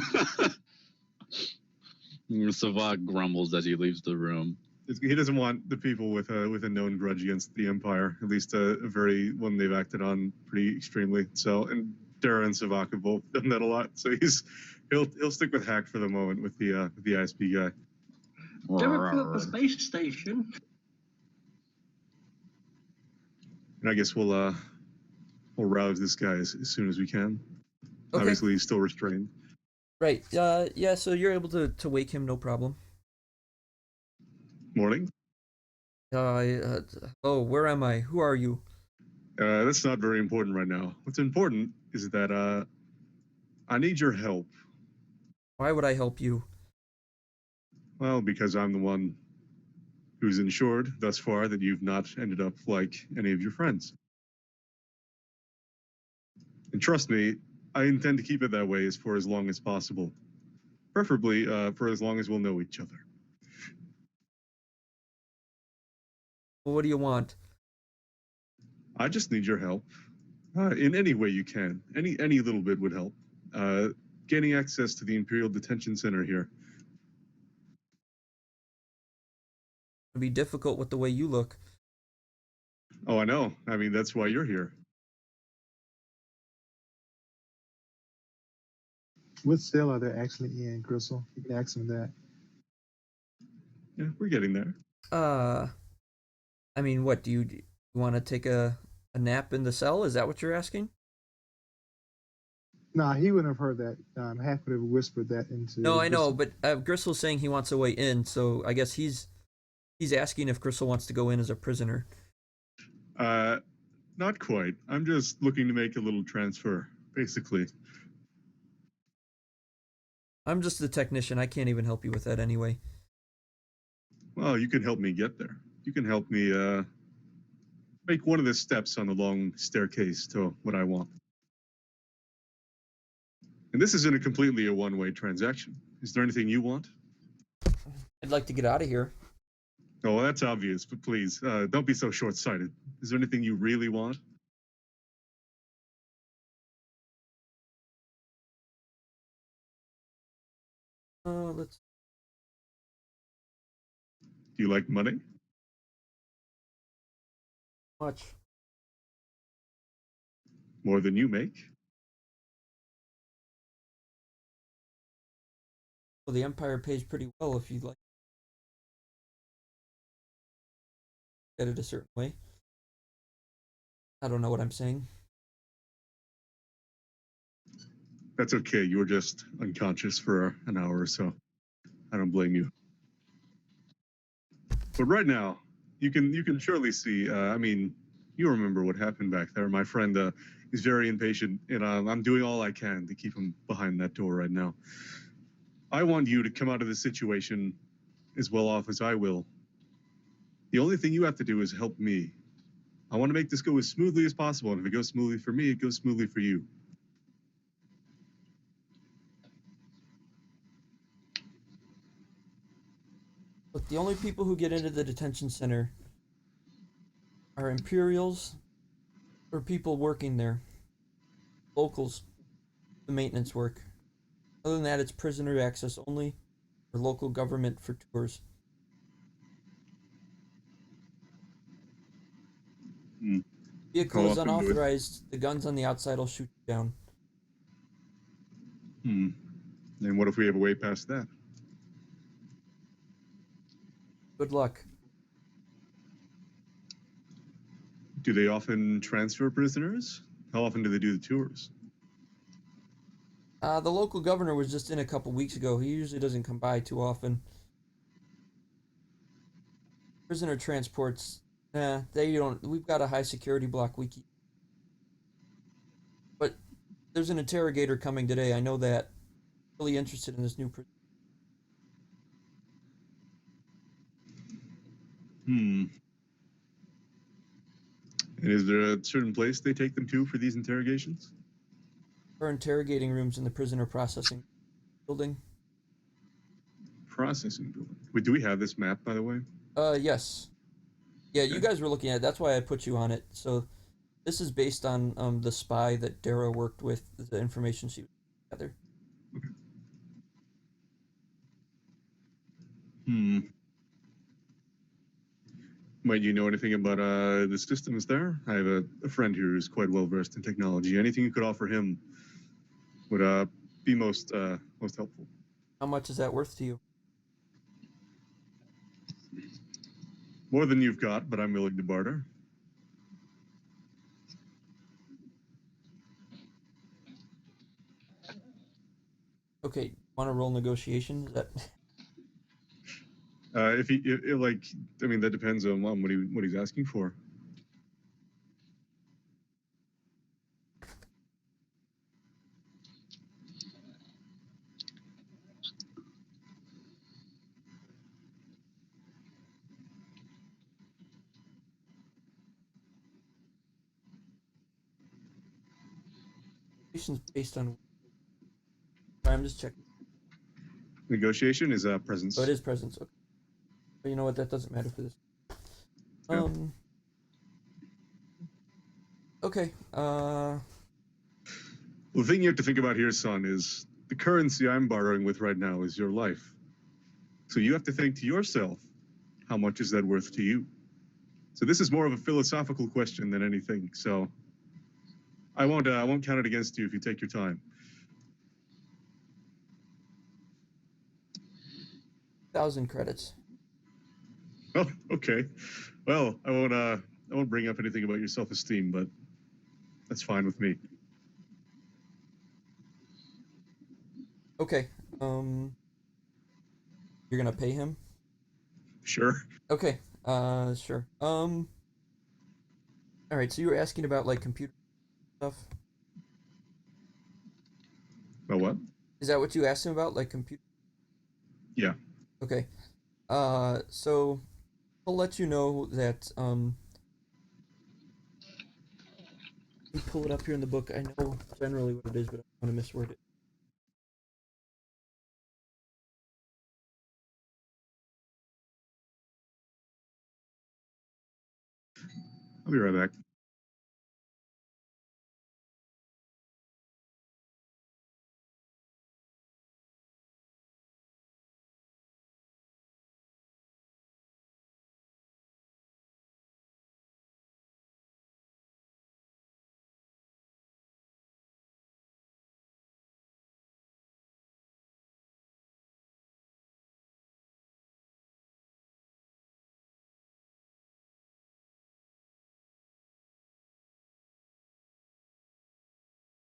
him. Savak grumbles as he leaves the room. He doesn't want the people with a known grudge against the Empire, at least a very one they've acted on pretty extremely. So, and Dara and Savak have both done that a lot. So he'll stick with Hack for the moment with the ISP guy. Jericho space station. And I guess we'll rouse this guy as soon as we can. Okay. Obviously, he's still restrained. Right. Yeah, so you're able to wake him, no problem. Morning. Oh, where am I? Who are you? That's not very important right now. What's important is that I need your help. Why would I help you? Well, because I'm the one who's ensured thus far that you've not ended up like any of your friends. And trust me, I intend to keep it that way for as long as possible. Preferably for as long as we'll know each other. Well, what do you want? I just need your help. In any way you can. Any little bit would help. Gaining access to the Imperial Detention Center here. It'd be difficult with the way you look. Oh, I know. I mean, that's why you're here. What cell are they actually in, Crystal? You can ask him that. Yeah, we're getting there. I mean, what do you want to take a nap in the cell? Is that what you're asking? Nah, he wouldn't have heard that. Hack would have whispered that into. No, I know, Gristle. but Gristle's saying he wants a way in, so I guess he's asking if Gristle wants to go in as a prisoner. Not quite. I'm just looking to make a little transfer, basically. I'm just the technician. I can't even help you with that anyway. Well, you can help me get there. You can help me make one of the steps on the long staircase to what I want. And this isn't completely a one-way transaction. Is there anything you want? I'd like to get out of here. Oh, well, that's obvious, but please, don't be so short-sighted. Is there anything you really want? Let's. Do you like money? Much. More than you make? Well, the Empire pays pretty well if you like. Get it a certain way. I don't know what I'm saying. That's okay. You were just unconscious for an hour or so. I don't blame you. But right now, you can surely see. I mean, you remember what happened back there. My friend is very impatient, and I'm doing all I can to keep him behind that door right now. I want you to come out of this situation as well off as I will. The only thing you have to do is help me. I want to make this go as smoothly as possible, and if it goes smoothly for me, it goes smoothly for you. Look, the only people who get into the detention center are Imperials or people working there. Locals, the maintenance work. Other than that, it's prisoner access only or local government for tours. Vehicle How is often do it? unauthorized. The guns on the outside will shoot you down. And what if we have a way past that? Good luck. Do they often transfer prisoners? How often do they do the tours? The local governor was just in a couple weeks ago. He usually doesn't come by too often. Prisoner transports, they don't. We've got a high security block we keep. But there's an interrogator coming today. I know that. Really interested in this new prison. Hmm. And is there a certain place they take them to for these interrogations? There are interrogating rooms in the prisoner processing building. Processing building. Wait, do we have this map, by the way? Yes. Yeah, you Okay. guys were looking at it. That's why I put you on it. So this is based on the spy that Dara worked with, the information she was together. Okay. Hmm. Might you know anything about the systems there? I have a friend here who's quite well versed in technology. Anything you could offer him would be most helpful. How much is that worth to you? More than you've got, but I'm willing to barter. Okay, want to roll negotiation? Is that If he like, I mean, that depends on what he's asking for. negotiation's based on? Sorry, I'm just checking. Negotiation is presence. Oh, it is presence. Okay. But you know what? That doesn't matter for this. Yeah. Okay. The thing you have to think about here, son, is the currency I'm borrowing with right now is your life. So you have to think to yourself, how much is that worth to you? So this is more of a philosophical question than anything. So I won't count it against you if you take your time. 1,000 credits. Oh, okay. Well, I won't bring up anything about your self-esteem, but that's fine with me. Okay. You're gonna pay him? Sure. Okay. Sure. All right. So you were asking about like computer stuff. About what? Is that what you asked him about, like computer? Yeah. Okay. So I'll let you know that let me pull it up here in the book. I know generally what it is, but I want to misword it. I'll be right back.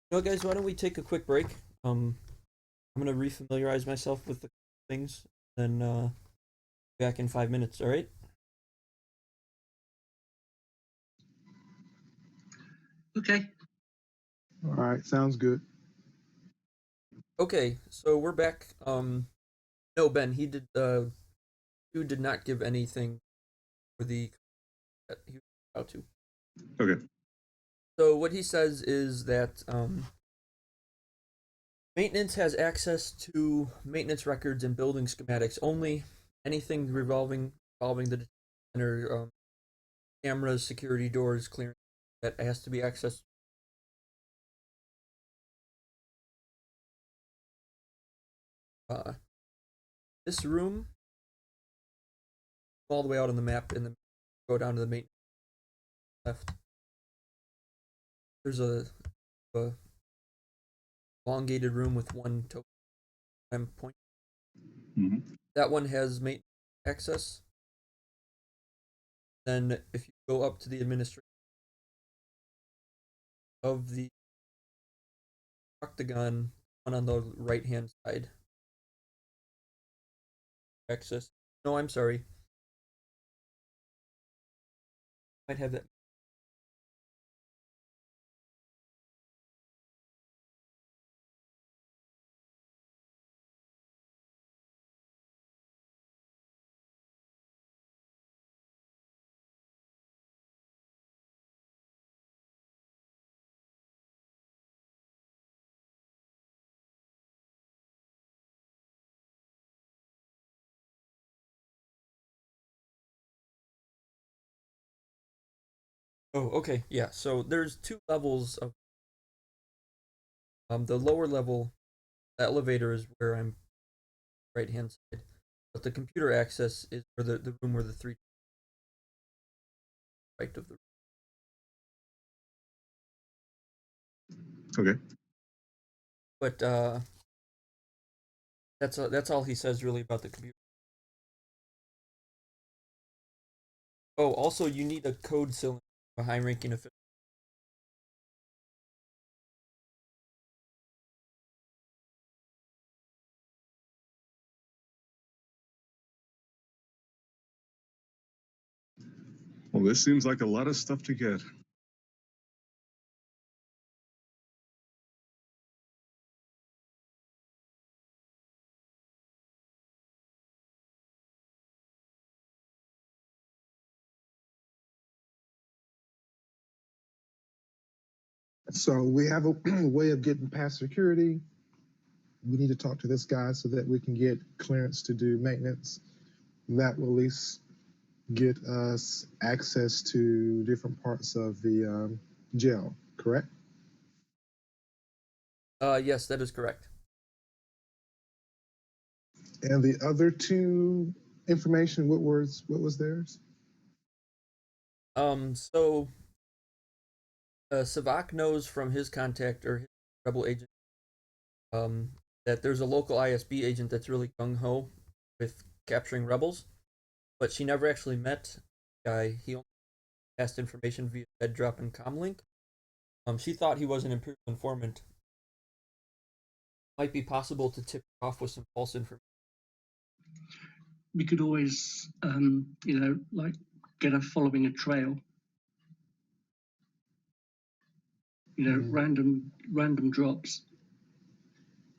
You know, guys, why don't we take a quick break? I'm gonna refamiliarize myself with the things, then back in 5 minutes. All right. Okay. All right, sounds good. Okay. So we're back. No, Ben. He did. You did not give anything for the that he was about to. Okay. So what he says is that maintenance has access to maintenance records and building schematics only. Anything involving the center, cameras, security doors, clearance, that has to be accessed. Uh, this room, all the way out on the map, and then go down to the main left. There's a elongated room with one token point. Mm-hmm. That one has maintenance access. Then if you go up to the administration, of the octagon, one on the right hand side. Access. No, I'm sorry. Might have that. Oh, okay, yeah. So there's two levels of the lower level. The elevator is where I'm right hand side, but the computer access is for the room where the three right of the. Okay. But that's all he says really about the computer. Oh, also you need a code cylinder, a high-ranking official. Well, this seems like a lot of stuff to get. So we have a way of getting past security. We need to talk to this guy so that we can get clearance to do maintenance. That will at least get us access to different parts of the jail, correct? Yes, that is correct. And the other two information, what was theirs? So Savak knows from his contact or his rebel agent, um, that there's a local ISB agent that's really gung ho with capturing rebels, but she never actually met the guy. He only passed information via bed drop and comlink. She thought he was an Imperial informant. Might be possible to tip her off with some false information. We could always, like get her following a trail. Random drops.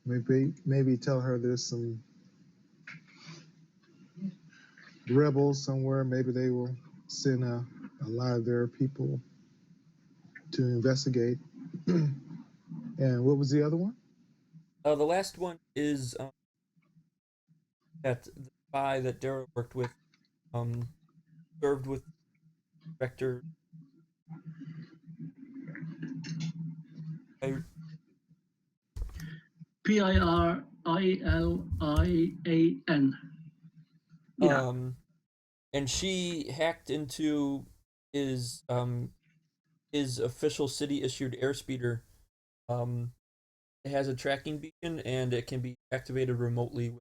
Maybe tell her there's some rebels somewhere. Maybe they will send a lot of their people to investigate. And what was the other one? The last one is that the spy that Dara worked with um, served with Director. I, Pirilan. Yeah. and she hacked into his um, his official city issued airspeeder. Um, it has a tracking beacon and it can be activated remotely.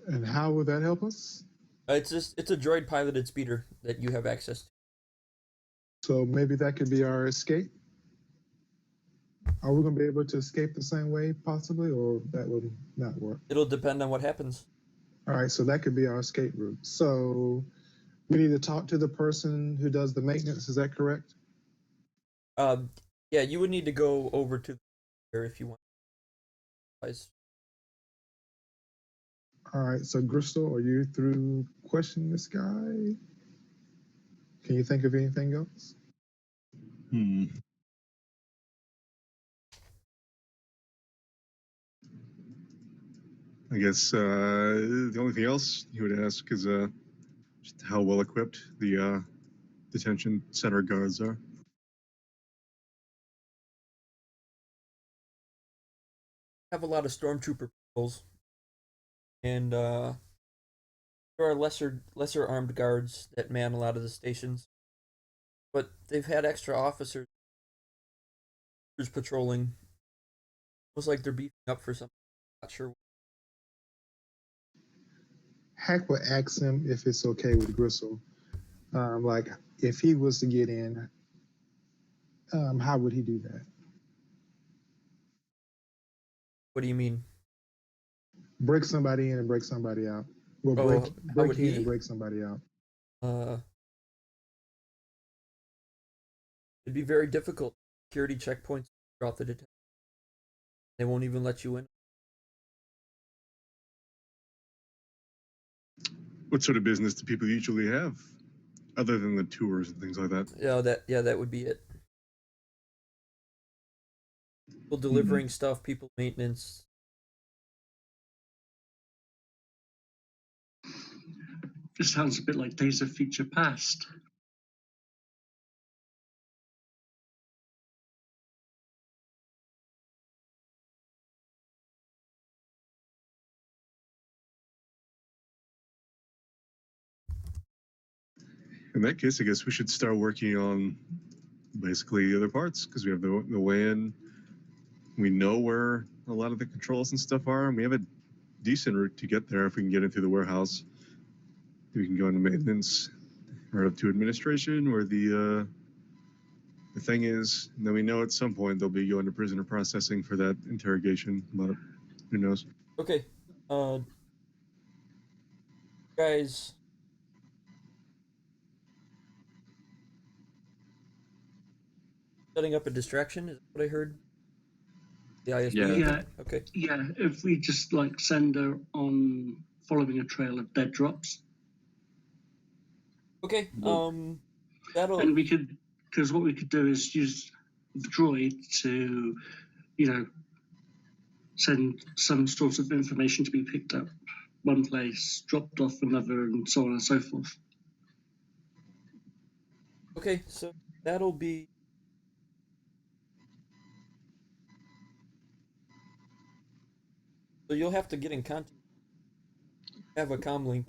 And how would that help us? It's a droid piloted speeder that you have access to. So maybe that could be our escape. Are we going to be able to escape the same way, possibly, or that would not work? It'll depend on what happens. All right, so that could be our escape route. So we need to talk to the person who does the maintenance. Is that correct? Um, yeah, you would need to go over to there if you want. Guys. All right, so Crystal, are you through questioning this guy? Can you think of anything else? I guess the only thing else you would ask is just how well equipped the detention center guards are. Have a lot of stormtrooper patrols, and there are lesser armed guards that man a lot of the stations, but they've had extra officers patrolling. Looks like they're beefing up for something. Not sure. Hack will ask him if it's okay with Gristle. Like if he was to get in, how would he do that? What do you mean? Break somebody in and break somebody out. Well, Oh, how would break in and he? break somebody out. Uh, it'd be very difficult. Security checkpoints throughout the detention. They won't even let you in. What sort of business do people usually have, other than the tours and things like that? That would be it. People delivering stuff, people maintenance. This sounds a bit like Days of Future Past. In that case, I guess we should start working on basically the other parts, because we have the way in. We know where a lot of the controls and stuff are, and we have a decent route to get there if we can get into the warehouse. We can go into maintenance or up to administration, where the thing is, and then we know at some point they'll be going to prisoner processing for that interrogation, but who knows? Okay, guys. Setting up a distraction is what I heard. The ISB. Yeah. Okay. Yeah, if we just like send her on following a trail of dead drops. Okay. And That'll. we could, because what we could do is use the droid to, send some sort of information to be picked up one place, dropped off another, and so on and so forth. Okay, so that'll be. So you'll have to get in contact. Have a comm link.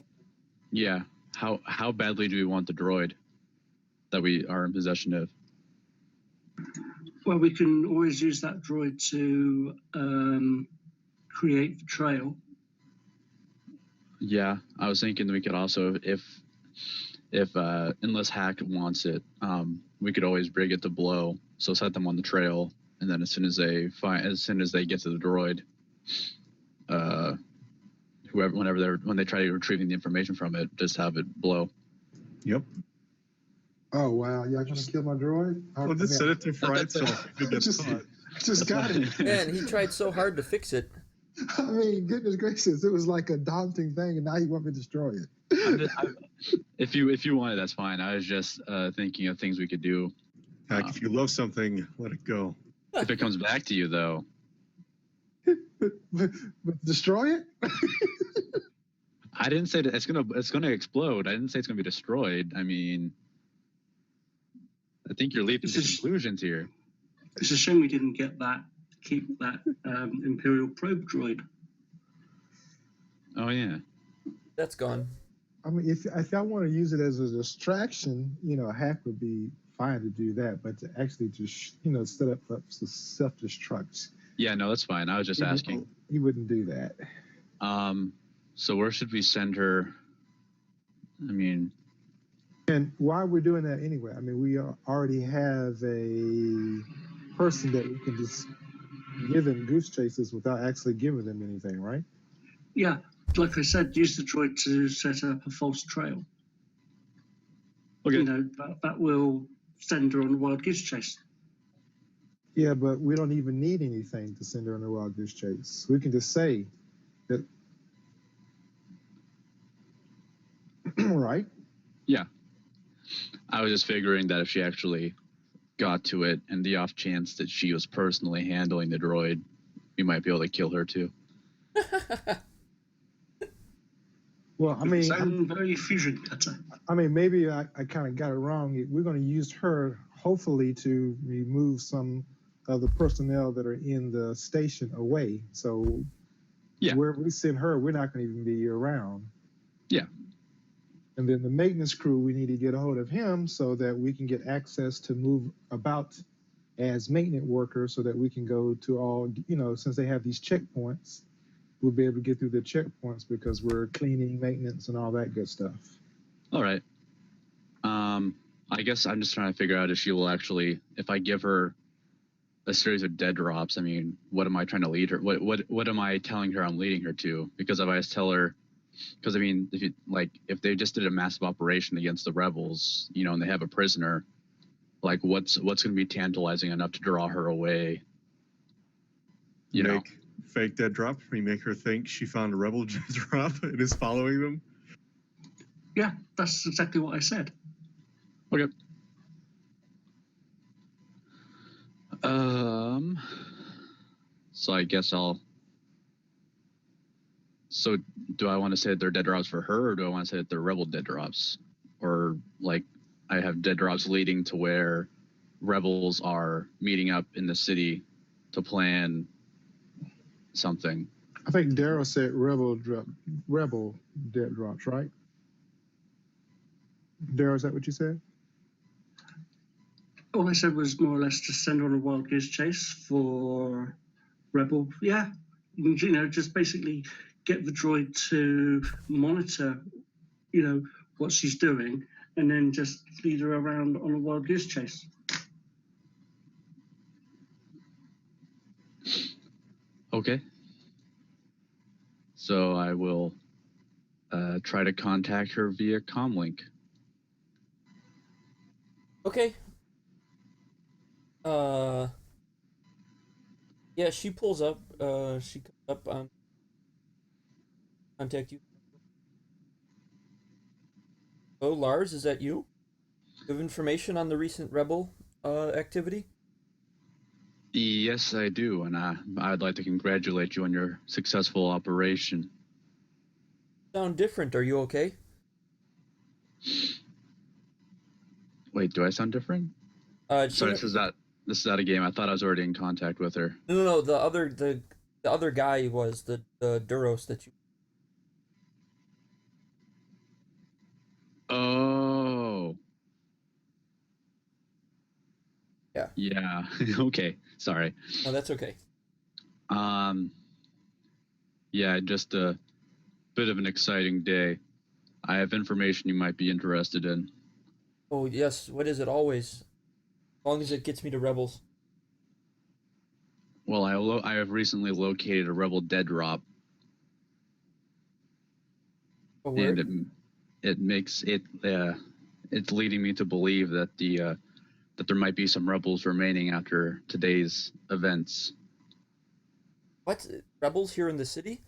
Yeah. How badly do we want the droid that we are in possession of? Well, we can always use that droid to create the trail. Yeah, I was thinking we could also, if unless Hack wants it, we could always brig it to blow. So set them on the trail, and then as soon as they get to the droid, when they try retrieving the information from it, just have it blow. Yep. Oh wow, y'all gonna kill my droid? Well, just set it to fright, so if it gets caught. Just got it. Man, he tried so hard to fix it. I mean, goodness gracious, it was like a daunting thing, and now you want me to destroy it. If you want it, that's fine. I was just thinking of things we could do. Heck, if you love something, let it go. If it comes back to you, though. but destroy it? I didn't say that it's gonna explode. I didn't say it's gonna be destroyed. I mean, I think you're leaping to conclusions here. It's a shame we didn't keep that Imperial probe droid. Oh yeah, that's gone. I mean, if I want to use it as a distraction, a hack would be fine to do that. But to actually just set up for self-destruct. Yeah, no, that's fine. I was just asking. You wouldn't do that. So where should we send her? I mean, and why we're doing that anyway? I mean, we already have a person that we can just give them goose chases without actually giving them anything, right? Yeah, like I said, use the droid to set up a false trail. Okay. That will send her on a wild goose chase. Yeah, but we don't even need anything to send her on a wild goose chase. We can just say that, right? Yeah. I was just figuring that if she actually got to it, and the off chance that she was personally handling the droid, we might be able to kill her too. Well, I mean, I'm very fusion cutter. I mean, maybe I kind of got it wrong. We're going to use her, hopefully, to remove some of the personnel that are in the station away. So, wherever we send her, we're not going to even be around. Yeah. And then the maintenance crew, we need to get a hold of him so that we can get access to move about as maintenance workers so that we can go to all, since they have these checkpoints, we'll be able to get through the checkpoints because we're cleaning, maintenance, and all that good stuff. All right. I guess I'm just trying to figure out if she will actually, if I give her a series of dead drops, I mean, what am I trying to lead her? What am I telling her I'm leading her to? Because if I just tell her, because I mean, if they just did a massive operation against the rebels, you know, and they have a prisoner, like what's going to be tantalizing enough to draw her away? You know, fake dead drops. You make her think she found a rebel dead drop and is following them. Yeah, that's exactly what I said. Okay. So I guess I'll. So do I want to say that they're dead drops for her, or do I want to say that they're rebel dead drops, or like I have dead drops leading to where rebels are meeting up in the city to plan something? I think Daryl said rebel dead drops, right? Daryl, is that what you said? All I said was more or less to send on a wild goose chase for Rebel. Yeah, you know, just basically get the droid to monitor, you know, what she's doing, and then just lead her around on a wild goose chase. Okay. So I will try to contact her via comlink. Okay. Yeah, she pulls up. She comes up on contact you. Oh, Lars, is that you? You have information on the recent rebel activity? Yes, I do, and I'd like to congratulate you on your successful operation. Sound different. Are you okay? Wait, do I sound different? Sorry, She. this is not a game. I thought I was already in contact with her. No. The other guy was the Duros that you. Oh. Yeah. Yeah. Okay. Sorry. No, that's okay. Yeah, just a bit of an exciting day. I have information you might be interested in. Oh yes. What is it? Always. As long as it gets me to rebels. Well, I have recently located a rebel dead drop, Oh, where? and it makes it it's leading me to believe that that there might be some rebels remaining after today's events. What? Rebels here in the city?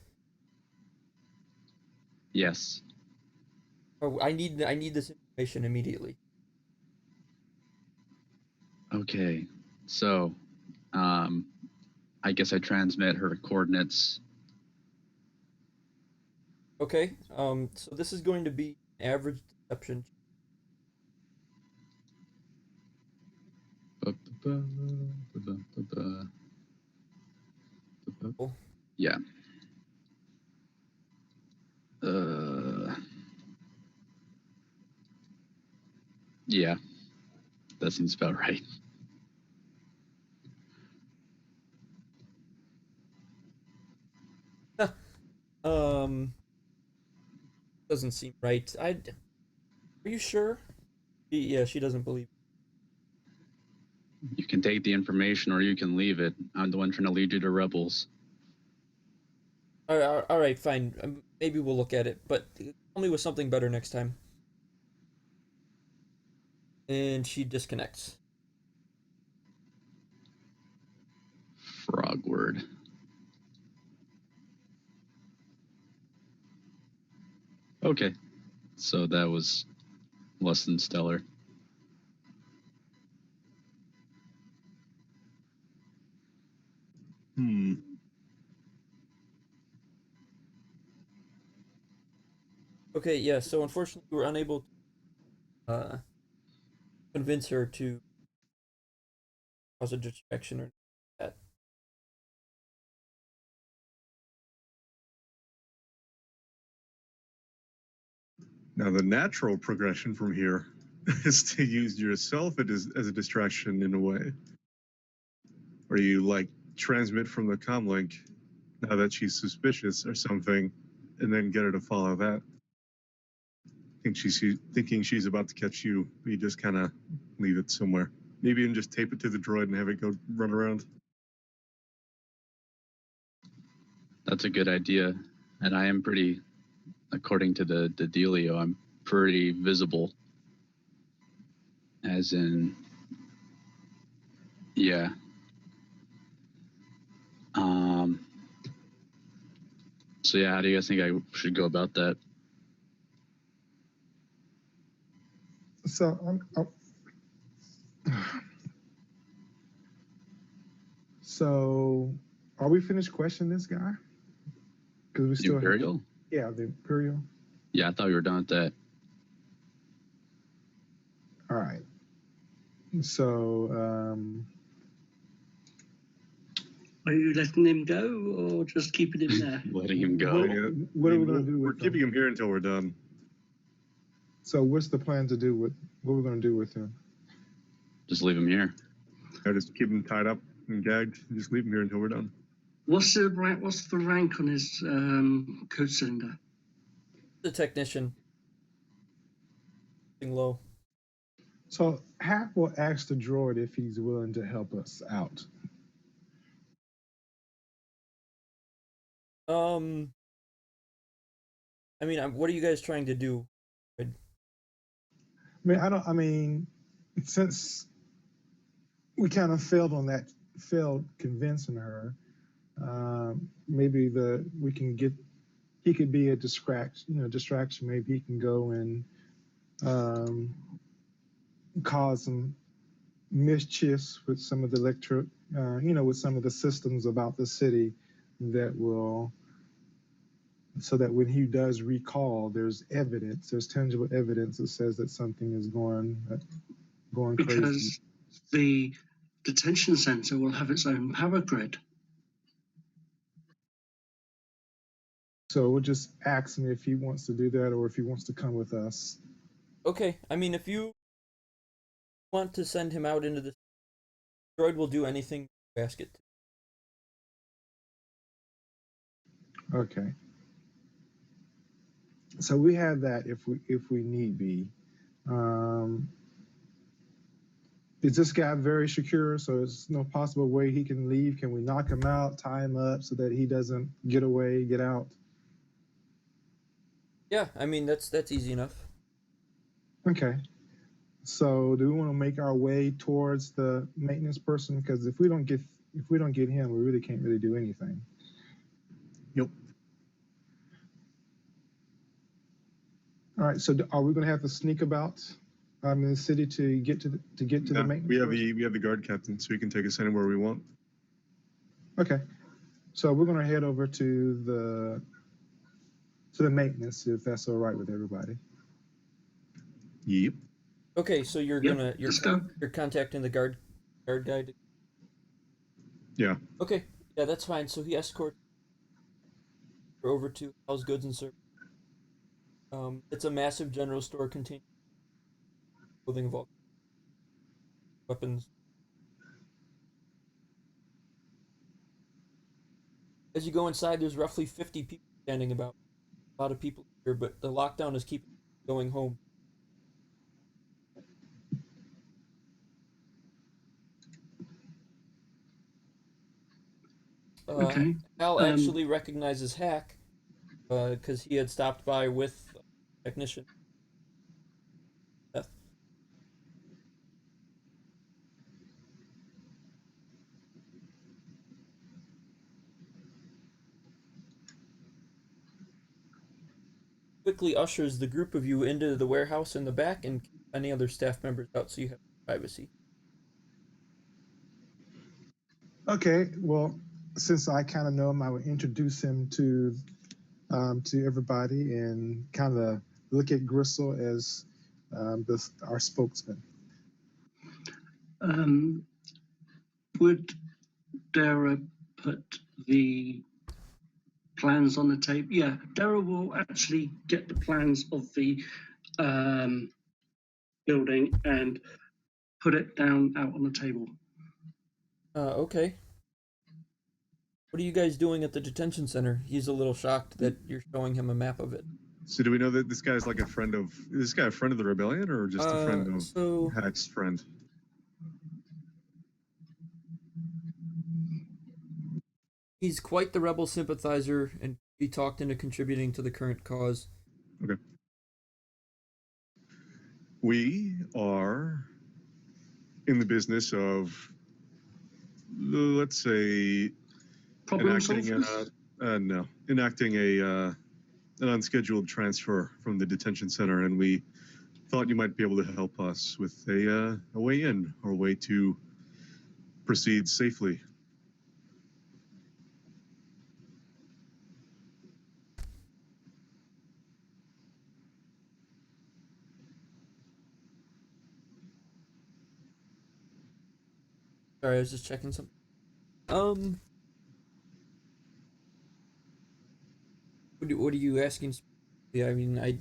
Yes. Oh, I need this information immediately. Okay. So, um, I guess I transmit her coordinates. Okay. So this is going to be an average deception. Oh, Yeah. Yeah. That seems about right. um, doesn't seem right. Are you sure? Yeah, she doesn't believe. You can take the information or you can leave it. I'm the one trying to lead you to rebels. All right, fine. Maybe we'll look at it, but tell me with something better next time. And she disconnects. Frog word. Okay. So that was less than stellar. Okay, yeah. So unfortunately, we were unable to convince her to cause a distraction or that. Now, the natural progression from here is to use yourself as a distraction in a way, where you like transmit from the comlink now that she's suspicious or something, and then get her to follow that. thinking she's about to catch you, but you just kind of leave it somewhere. Maybe even just tape it to the droid and have it go run around. That's a good idea. And I am pretty, according to the dealio, I'm pretty visible. As in, yeah. So yeah, how do you guys think I should go about that? So, so are we finished questioning this guy? Because we The still Imperial? Yeah, the Imperial. Yeah, I thought we were done with that. All right. So, Are you letting him go or just keeping him there? Letting him go. what are we going to do We're with keeping him? him here until we're done. So, what's the plan to do with what we're going to do with him? Just leave him here. I just keep him tied up and gagged and just leave him here until we're done. What's the rank on his code cylinder? The technician. Low. So, Hack will ask the droid if he's willing to help us out. I mean, what are you guys trying to do? I mean, since we kind of failed convincing her, maybe he could be a distraction. Maybe he can go and cause some mischiefs with some of the with some of the systems about the city so that when he does recall, there's tangible evidence that says that something is going crazy. Because the detention center will have its own power grid. So we'll just ask him if he wants to do that or if he wants to come with us. Okay, I mean, if you want to send him out into the droid, will do anything you ask it to. Okay. So we have that if we need be. Is this guy very secure? So there's no possible way he can leave? Can we knock him out, tie him up so that he doesn't get out? Yeah, I mean that's easy enough. Okay. So do we want to make our way towards the maintenance person? Because if we don't get him, we really can't do anything. Yep. All right. So are we going to have to sneak about in the city to get to the maintenance? We have the guard captain, so he can take us anywhere we want. Okay. So we're going to head over to the maintenance if that's all right with everybody. Yep. Okay, so you're contacting the guard guy. Yeah. Okay, yeah, that's fine. So he escorts her over to Hal's Goods and Service. It's a massive general store containing clothing of all weapons. As you go inside, there's roughly 50 people standing about. A lot of people here, but the lockdown is keeping going home. Okay. Hal actually recognizes Hack because he had stopped by with technician. Beth. Quickly ushers the group of you into the warehouse in the back and any other staff members out so you have privacy. Okay, well, since I kind of know him, I would introduce him to everybody and kind of look at Gristle as our spokesman. Would Dara put the plans on the table? Yeah, Dara will actually get the plans of the building and put it down out on the table. Okay. What are you guys doing at the detention center? He's a little shocked that you're showing him a map of it. So do we know that this guy's like a friend of? Is this guy a friend of the rebellion or just a friend of So Hack's friend? he's quite the rebel sympathizer, and he talked into contributing to the current cause. Okay. We are in the business of, let's say, Problem enacting solvers? enacting an unscheduled transfer from the detention center, and we thought you might be able to help us with a way in or a way to proceed safely. Sorry, I was just checking something. What are you asking? I mean, I'm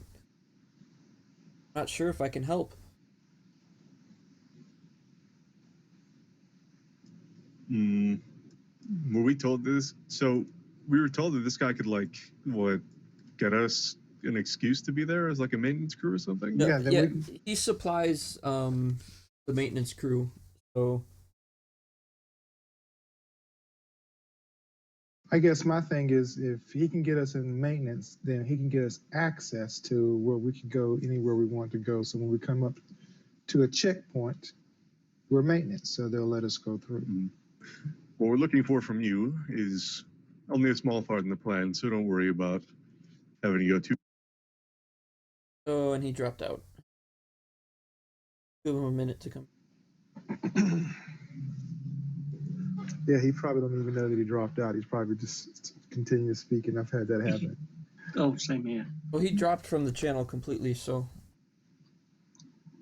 not sure if I can help. Mm, were we told this? So we were told that this guy could what get us an excuse to be there as like a maintenance crew or something. Yeah, Yeah, then yeah. we can. He supplies the maintenance crew. So I guess my thing is, if he can get us in maintenance, then he can get us access to where we can go anywhere we want to go. So when we come up to a checkpoint, we're maintenance, so they'll let us go through. Mm. What we're looking for from you is only a small part in the plan, so don't worry about having to go too. oh, and he dropped out. Give him a minute to come. Yeah, he probably don't even know that he dropped out. He's probably just continuing speaking. I've had that happen. Oh, same here. Well, he dropped from the channel completely. So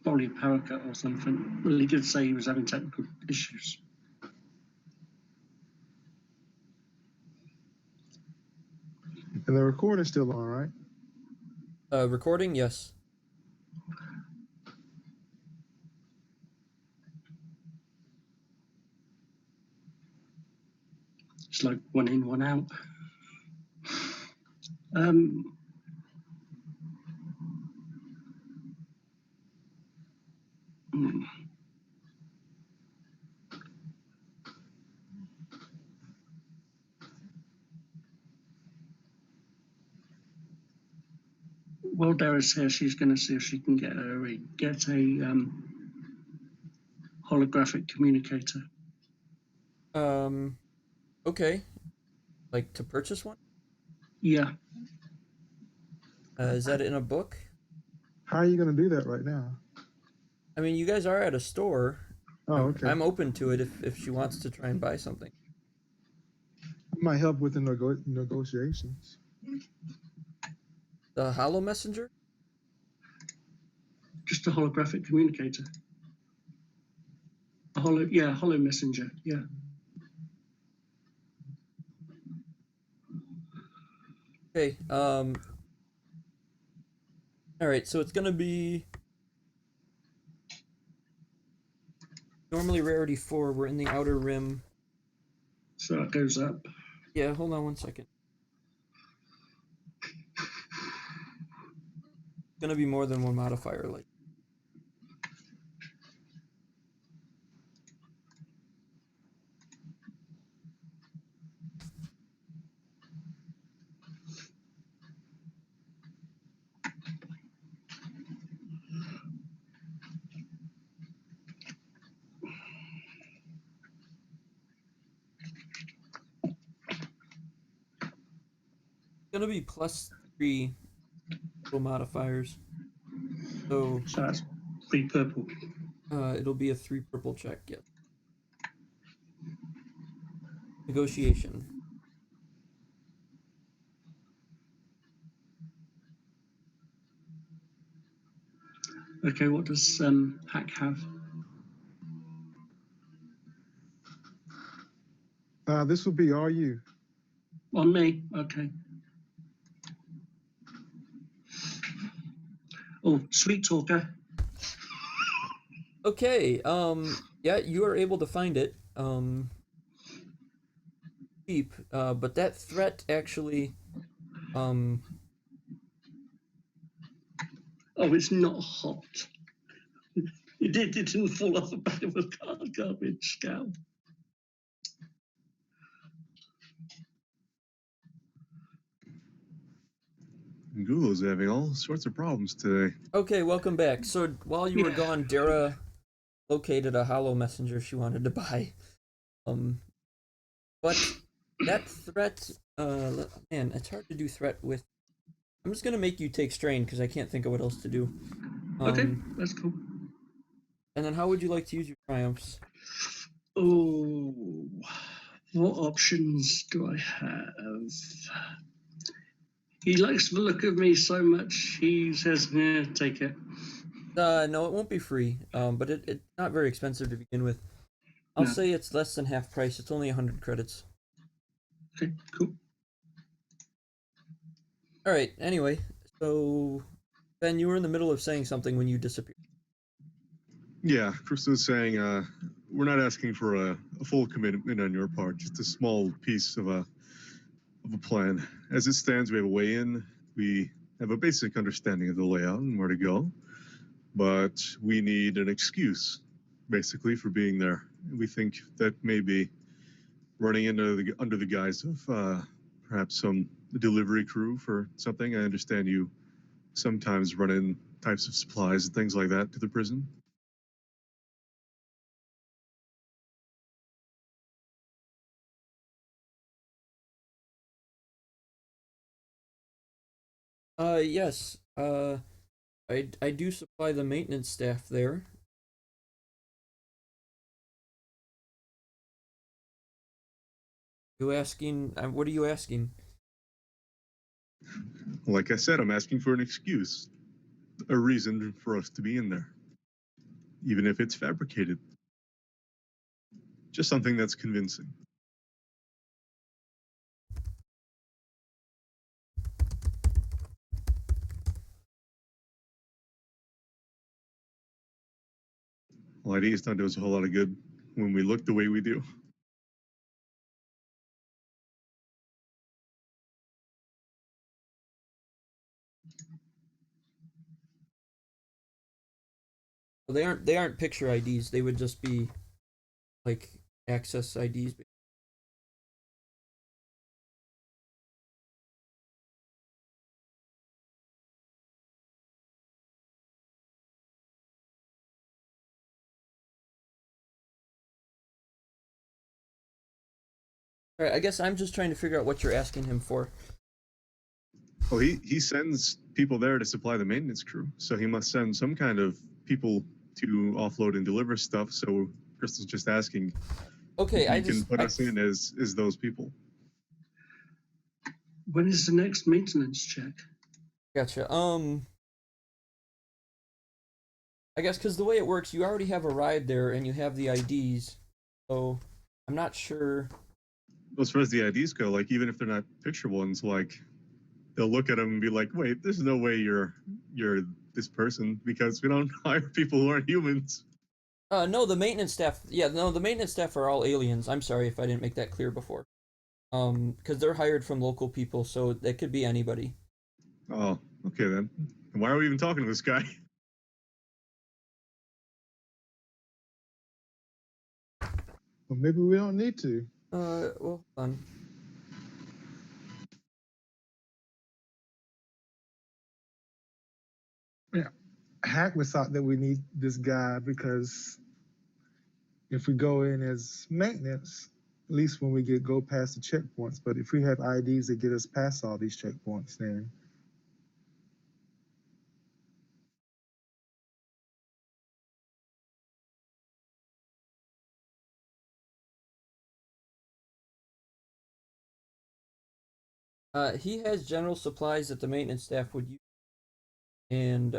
Probably a power cut or something. Well, he did say he was having technical issues. And the recorder's still on, right? recording, yes. It's like one in, one out. Um, hmm. While Dara's here, she's going to see if she can get a holographic communicator. Okay. Like to purchase one? Yeah. Is that in a book? How are you going to do that right now? I mean, you guys are at a store. Oh, okay. I'm open to it if she wants to try and buy something. Might help with the negotiations. The Hollow Messenger? Just a holographic communicator. Hollow messenger. Yeah. Okay. All right. So it's gonna be normally rarity 4. We're in the outer rim. So it goes up. Yeah. Hold on one second. It's gonna be more than one modifier. Like. Gonna be +3 modifiers. So So that's 3 purple. it'll be a 3 purple check. Yeah. Negotiation. Okay, what does Hack have? This will be all you. On me. Okay. Oh, sweet talker. Okay. Yeah, you are able to find it. Cheap. But that threat actually. Um. Oh, it's not hot. It didn't fall off the back of a garbage can. Google's having all sorts of problems today. Okay, welcome back. So while you were gone, Dara located a hollow messenger she wanted to buy. But that threat, man, it's hard to do threat with. I'm just gonna make you take strain because I can't think of what else to do. Okay, that's cool. And then how would you like to use your triumphs? Oh, what options do I have? He likes the look of me so much, he says, "Yeah, take it." No, it won't be free. But it's not very expensive to begin with. I'll say it's less than half price. It's only 100 credits. Okay, cool. All right. Anyway, so Ben, you were in the middle of saying something when you disappeared. Yeah, Chris was saying we're not asking for a full commitment on your part, just a small piece of a plan. As it stands, we have a way in. We have a basic understanding of the layout and where to go, but we need an excuse, basically, for being there. We think that maybe running into under the guise of perhaps some delivery crew for something. I understand you sometimes run in types of supplies and things like that to the prison. Yes. I do supply the maintenance staff there. You asking? What are you asking? Like I said, I'm asking for an excuse, a reason for us to be in there, even if it's fabricated. Just something that's convincing. Well, ideas don't do us a whole lot of good when we look the way we do. Well, they aren't picture IDs. They would just be like access IDs. All right. I guess I'm just trying to figure out what you're asking him for. Well, he sends people there to supply the maintenance crew, so he must send some kind of people to offload and deliver stuff. So Crystal's just asking Okay. if he can put us in as those people. When is the next maintenance check? Gotcha. I guess because the way it works, you already have a ride there and you have the IDs, so I'm not sure. As far as the IDs go, like even if they're not picture ones, like they'll look at them and be like, "Wait, there's no way you're this person because we don't hire people who aren't humans." No, the maintenance staff. Yeah, no, the maintenance staff are all aliens. I'm sorry if I didn't make that clear before. Because they're hired from local people, so it could be anybody. Oh, okay then. And why are we even talking to this guy? Well, maybe we don't need to. Well, hold on. Yeah, Hackman thought that we need this guy because if we go in as maintenance, at least when we go past the checkpoints. But if we have IDs that get us past all these checkpoints, then He has general supplies that the maintenance staff would use, and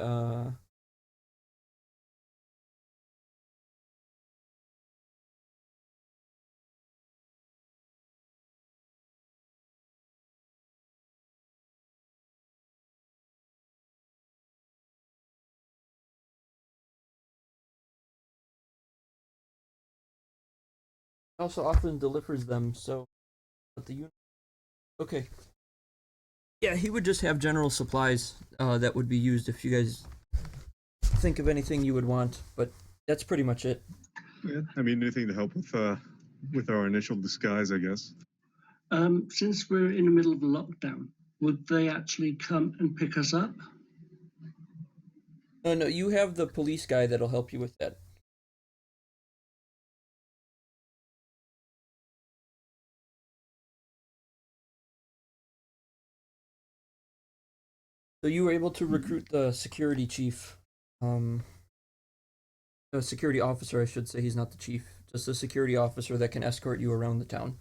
also often delivers them. So, but the unit. Okay. Yeah, he would just have general supplies that would be used if you guys think of anything you would want, but that's pretty much it. Yeah, I mean, anything to help with our initial disguise, I guess. Since we're in the middle of a lockdown, would they actually come and pick us up? No, you have the police guy that'll help you with that. So you were able to recruit the security chief, the security officer, I should say. He's not the chief, just a security officer that can escort you around the town.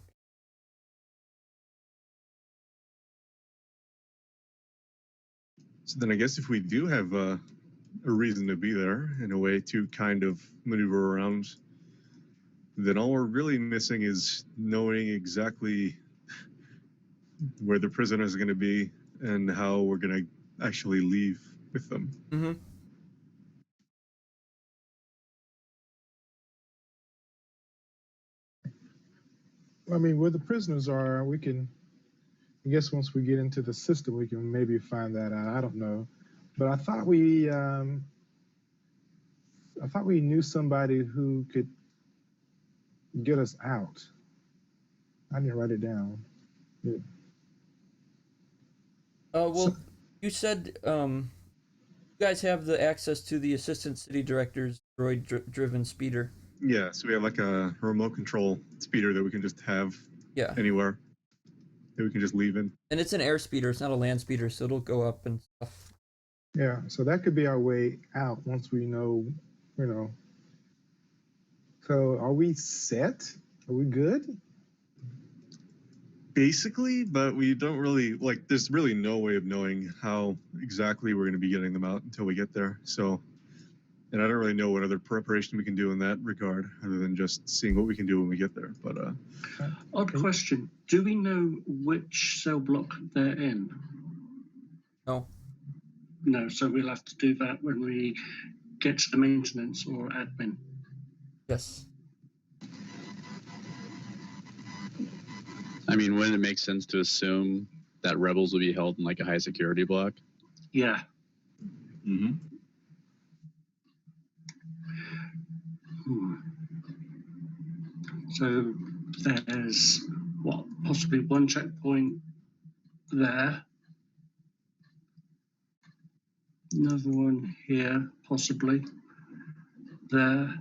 So then I guess if we do have a reason to be there and a way to kind of maneuver around, then all we're really missing is knowing exactly where the prisoners are going to be and how we're going to actually leave with them. Mm-hmm. I mean, where the prisoners are, we can. I guess once we get into the system, we can maybe find that out. I don't know, but I thought we knew somebody who could get us out. I didn't write it down. Yeah. Well, So, you said you guys have the access to the assistant city director's droid-driven speeder. Yeah, so we have like a remote control speeder that we can just have Yeah, anywhere that we can just leave in. and it's an air speeder. It's not a land speeder, so it'll go up and stuff. yeah, so that could be our way out once we know, you know. So are we set? Are we good? Basically, but we don't really, like, there's really no way of knowing how exactly we're going to be getting them out until we get there. So, and I don't really know what other preparation we can do in that regard other than just seeing what we can do when we get there. But Odd question. Do we know which cell block they're in? No. No, so we'll have to do that when we get to the maintenance or admin. Yes. I mean, wouldn't it make sense to assume that rebels will be held in like a high security block? Yeah. mm-hmm. So there's what, possibly one checkpoint there, another one here, possibly there.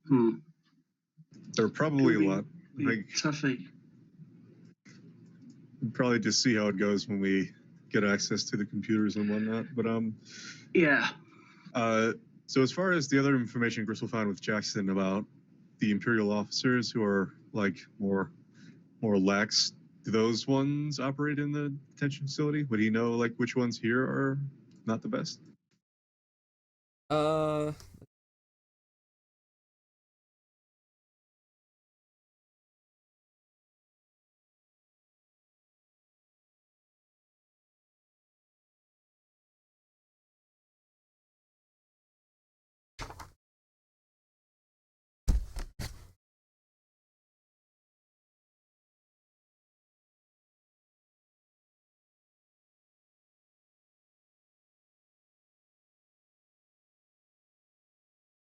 There are probably a lot. Like, Tuffy. we'll probably just see how it goes when we get access to the computers and whatnot. But Yeah. So as far as the other information Gristle found with Jackson about the Imperial officers who are like more lax, do those ones operate in the detention facility? Would he know like which ones here are not the best?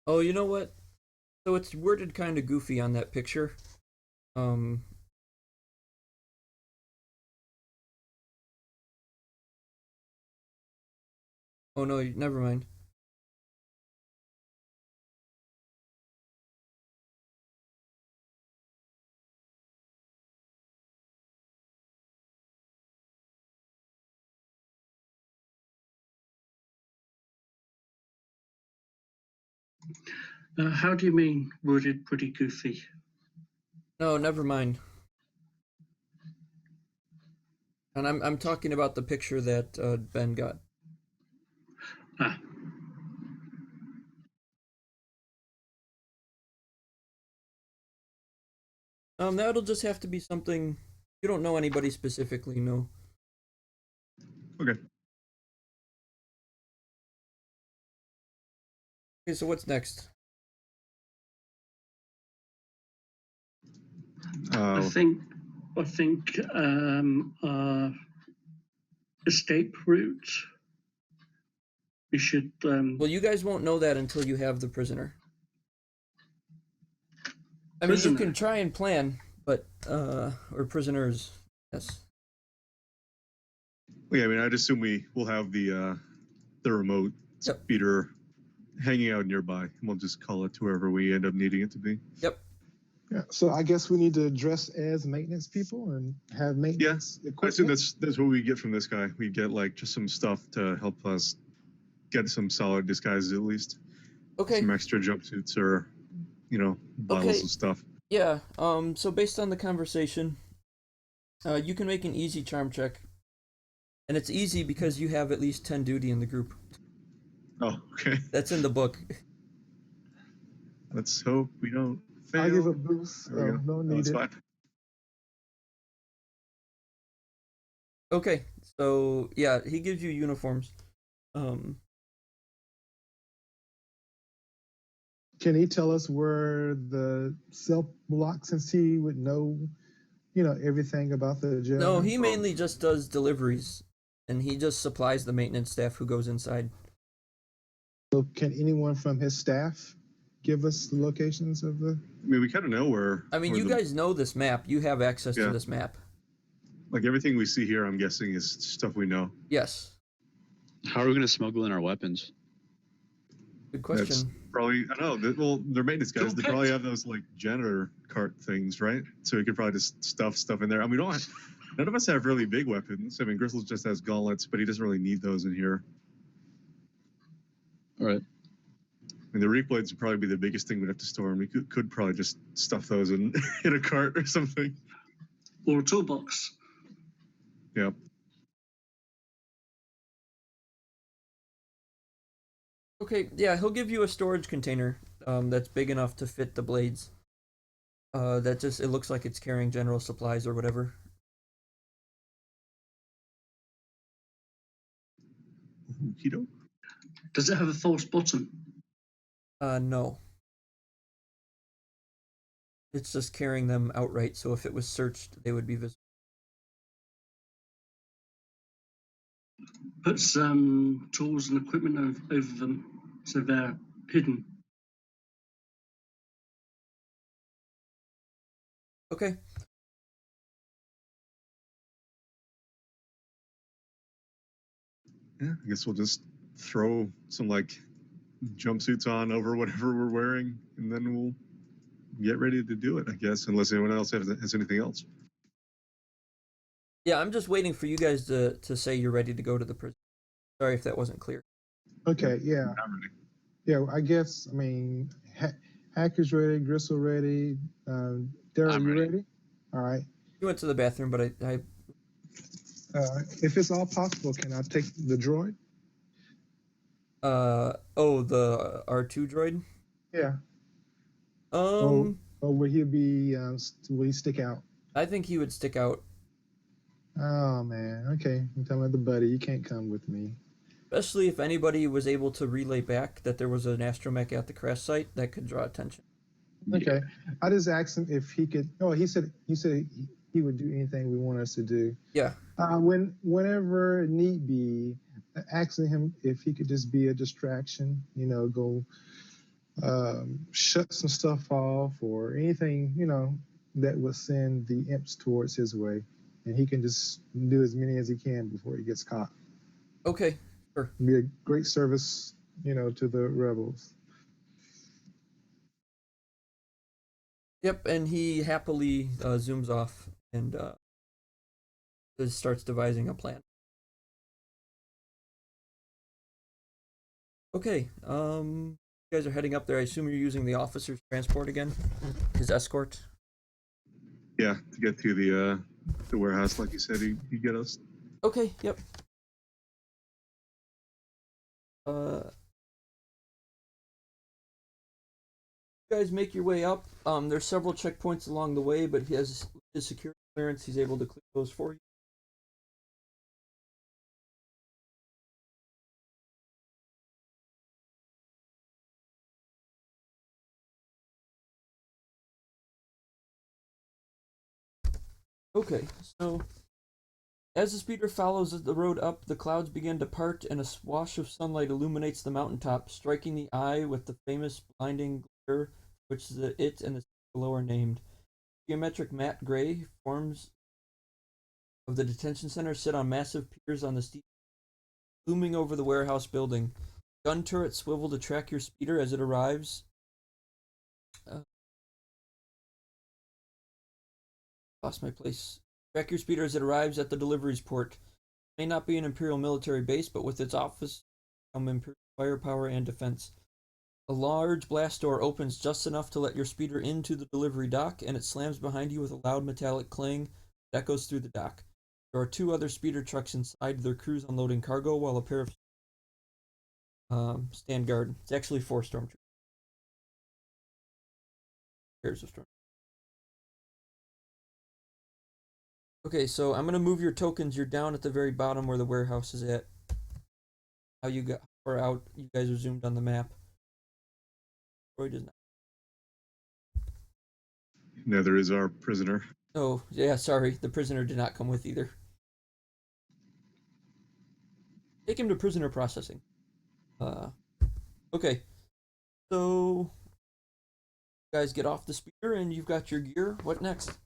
Oh, you know what? So it's worded kind of goofy on that picture. Um. Oh no, never mind. How do you mean worded pretty goofy? No, never mind. And I'm talking about the picture that Ben got. Ah. That'll just have to be something. You don't know anybody specifically, no. Okay. Okay, so what's next? I think escape route We should. Well, you guys won't know that until you have the prisoner. I mean, you can try and plan, but or prisoners, yes. Yeah, I mean, I'd assume we'll have the remote Yep. speeder hanging out nearby, and we'll just call it to wherever we end up needing it to be. Yep. Yeah, so I guess we need to dress as maintenance people and have maintenance equipment. I assume that's what we get from this guy. We get like just some stuff to help us get some solid disguises at least. Okay. Some extra jumpsuits or, bottles of stuff. Yeah. So based on the conversation, you can make an easy charm check, and it's easy because you have at least 10 duty in the group. Oh, okay. That's in the book. Let's hope we don't fail. I'll give a boost. No need it. Okay, so yeah, he gives you uniforms. Can he tell us where the cell block, since he would know, everything about the jail? No, he mainly just does deliveries, and he just supplies the maintenance staff who goes inside. So can anyone from his staff give us the locations of the... I mean, we kind of know where... I mean, you guys know this map. You have access to this map. Like, everything we see here, I'm guessing, is stuff we know. Yes. How are we going to smuggle in our weapons? Good question. That's probably, I don't know. Well, they're maintenance guys. They probably have those, like, janitor cart things, right? So we could probably just stuff stuff in there. I mean, none of us have really big weapons. I mean, Gristle just has gauntlets, but he doesn't really need those in here. All right. I mean, the reap blades would probably be the biggest thing we'd have to store, and we could probably just stuff those in a cart or something. Or a toolbox. Yep. Okay, yeah, he'll give you a storage container that's big enough to fit the blades. It looks like it's carrying general supplies or whatever. Keto? Does it have a false bottom? No. It's just carrying them outright, so if it was searched, they would be visible. Put some tools and equipment over them so they're hidden. Okay. Yeah, I guess we'll just throw some, like, jumpsuits on over whatever we're wearing, and then we'll get ready to do it, I guess, unless anyone else has anything else. Yeah, I'm just waiting for you guys to say you're ready to go to the prison. Sorry if that wasn't clear. Okay, yeah. I'm ready. Yeah, I guess, I mean, Hacker's ready, Gristle ready. Daryl, I'm you ready. ready? All right. You went to the bathroom, but I If it's all possible, can I take the droid? the R2 droid? Yeah. Um, Or will he be, will he stick out? I think he would stick out, Oh, man. Okay. I'm talking about the buddy. You can't come with me. especially if anybody was able to relay back that there was an astromech at the crash site. That could draw attention. Okay. I just asked him if he could. Oh, he said he would do anything we want us to do. Yeah. Whenever need be, asking him if he could just be a distraction. Go shut some stuff off or anything. That would send the imps towards his way, and he can just do as many as he can before he gets caught. Okay. Sure. Be a great service, to the rebels. Yep, and he happily zooms off and just starts devising a plan. Okay, you guys are heading up there. I assume you're using the officer's transport again? His escort? Yeah, to get to the warehouse, like you said, he'd get us. Okay, yep. You guys make your way up. There's several checkpoints along the way, but he has his security clearance. He's able to clear those for you. Okay, so As the speeder follows the road up, the clouds begin to part and a swash of sunlight illuminates the mountaintop, striking the eye with the famous blinding glare which it and the below are named. Geometric matte gray forms of the detention center sit on massive piers on the steep, looming over the warehouse building. Gun turrets swivel to track your speeder as it arrives. Lost my place. Track your speeder as it arrives at the deliveries port. It may not be an Imperial military base, but with its office come Imperial firepower and defense. A large blast door opens just enough to let your speeder into the delivery dock, and it slams behind you with a loud metallic clang that echoes through the dock. There are two other speeder trucks inside, their crews unloading cargo, while a pair of stand guard. It's actually 4 stormtroopers. Pairs of stormtroopers. Okay, so I'm gonna move your tokens. You're down at the very bottom where the warehouse is at. How you got or out? You guys are zoomed on the map. Roy does not. Neither is our prisoner. Oh, yeah, sorry. The prisoner did not come with either. Take him to prisoner processing. Okay. So, you guys get off the speeder and you've got your gear. What next?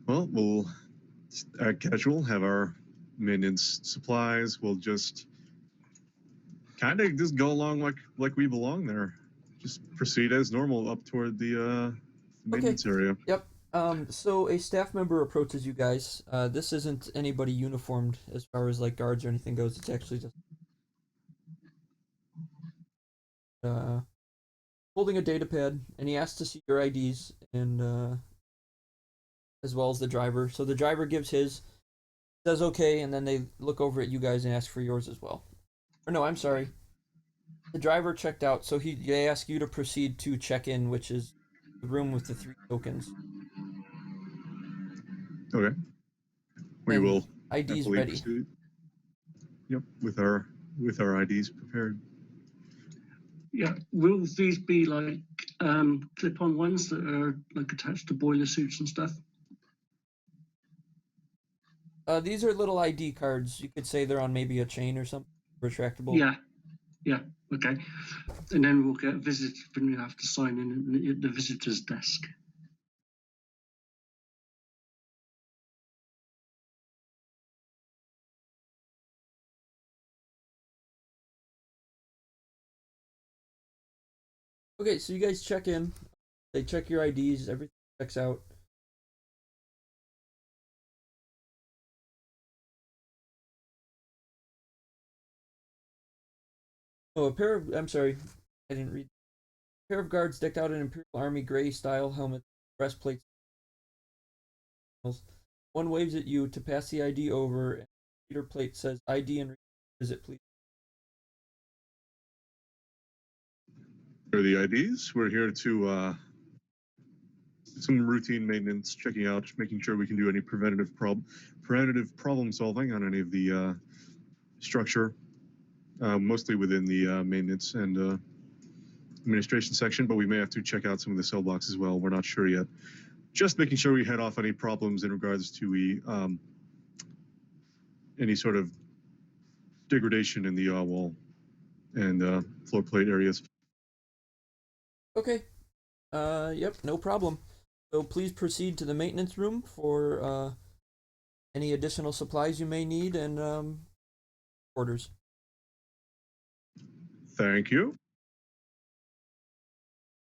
Well, we'll, at casual, have our maintenance supplies. We'll just kind of just go along like we belong there. Just proceed as normal up toward the maintenance area. Yep. So a staff member approaches you guys. This isn't anybody uniformed as far as like guards or anything goes. It's actually just uh, holding a data pad, and he asks to see your IDs and as well as the driver. So the driver gives his, says okay, and then they look over at you guys and ask for yours as well. Or no, I'm sorry. The driver checked out, so they ask you to proceed to check in, which is the room with the 3 tokens. Okay. We And will IDs happily ready. proceed. Yep, with our IDs prepared. Yeah, will these be like clip-on ones that are like attached to boiler suits and stuff? These are little ID cards. You could say they're on maybe a chain or something, retractable. Yeah, okay. And then we'll get visitors when we have to sign in at the visitor's desk. Okay, so you guys check in. They check your IDs. Everything checks out. Oh, I'm sorry, I didn't read. A pair of guards decked out in Imperial Army gray style helmets, breastplates. One waves at you to pass the ID over, and the reader plate says ID and visit, please. For the IDs, we're here to some routine maintenance, checking out, making sure we can do any preventative problem solving on any of the structure, mostly within the maintenance and administration section, but we may have to check out some of the cell blocks as well. We're not sure yet. Just making sure we head off any problems in regards to any sort of degradation in the wall and floor plate areas. Okay. Yep, no problem. So please proceed to the maintenance room for any additional supplies you may need and orders. Thank you.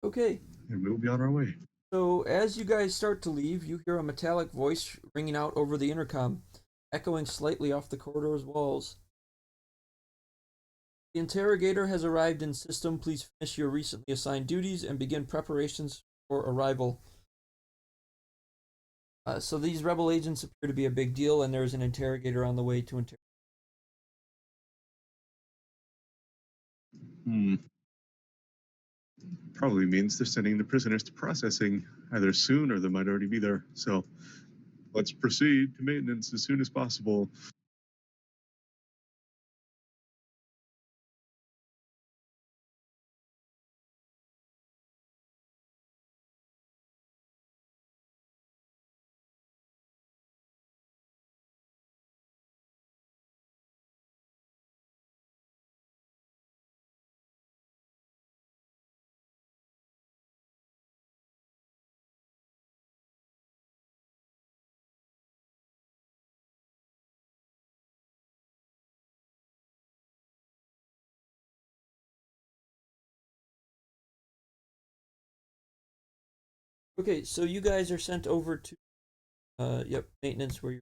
Okay. And we'll be on our way. So as you guys start to leave, you hear a metallic voice ringing out over the intercom, echoing slightly off the corridor's walls. The interrogator has arrived in system. Please finish your recently assigned duties and begin preparations for arrival. So these rebel agents appear to be a big deal, and there's an interrogator on the way to interrogate. Probably means they're sending the prisoners to processing either soon or they might already be there. So let's proceed to maintenance as soon as possible. Okay, so you guys are sent over to maintenance where you're,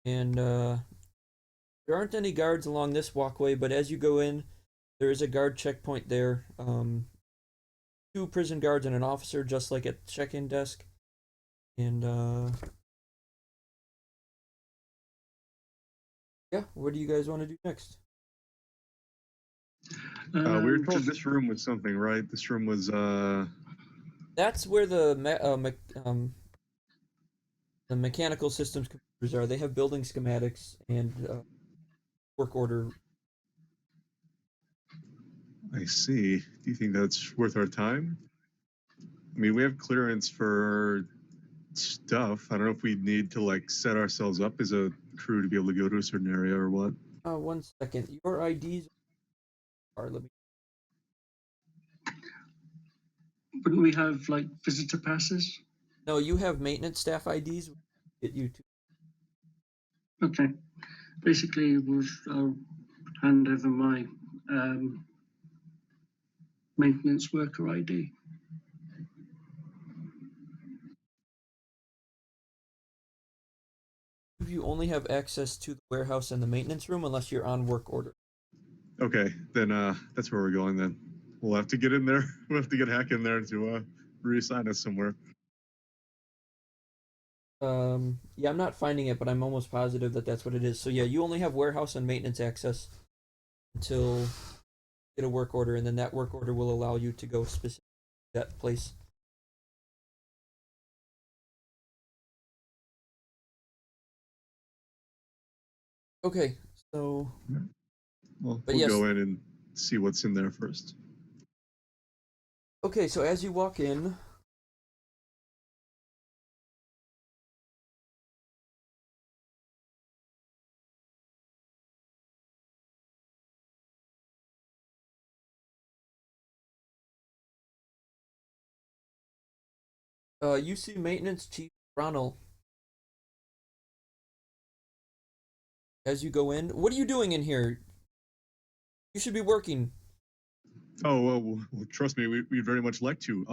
and there aren't any guards along this walkway, but as you go in, there is a guard checkpoint there. Two prison guards and an officer, just like at the check-in desk. And yeah, what do you guys want to do next? We were told Just- this room was something, right? This room was That's where the mechanical systems computers are. They have building schematics and work order. I see. Do you think that's worth our time? I mean, we have clearance for stuff. I don't know if we need to like set ourselves up as a crew to be able to go to a certain area or what. 1 second. Your IDs are. Let me. Wouldn't we have like visitor passes? No, you have maintenance staff IDs. Get you to. Okay. Basically, I'll hand over my maintenance worker ID. You only have access to the warehouse and the maintenance room unless you're on work order. Okay, then that's where we're going then. We'll have to get in there. We'll have to get Hack in there to reassign us somewhere. Yeah, I'm not finding it, but I'm almost positive that that's what it is. So yeah, you only have warehouse and maintenance access until you get a work order, and then that work order will allow you to go specific to that place. Okay, so Well, But we'll yes. go in and see what's in there first. okay, so as you walk in, you see Maintenance Chief Ronald. As you go in, what are you doing in here? You should be working. Oh, well, trust me, we'd very much like to.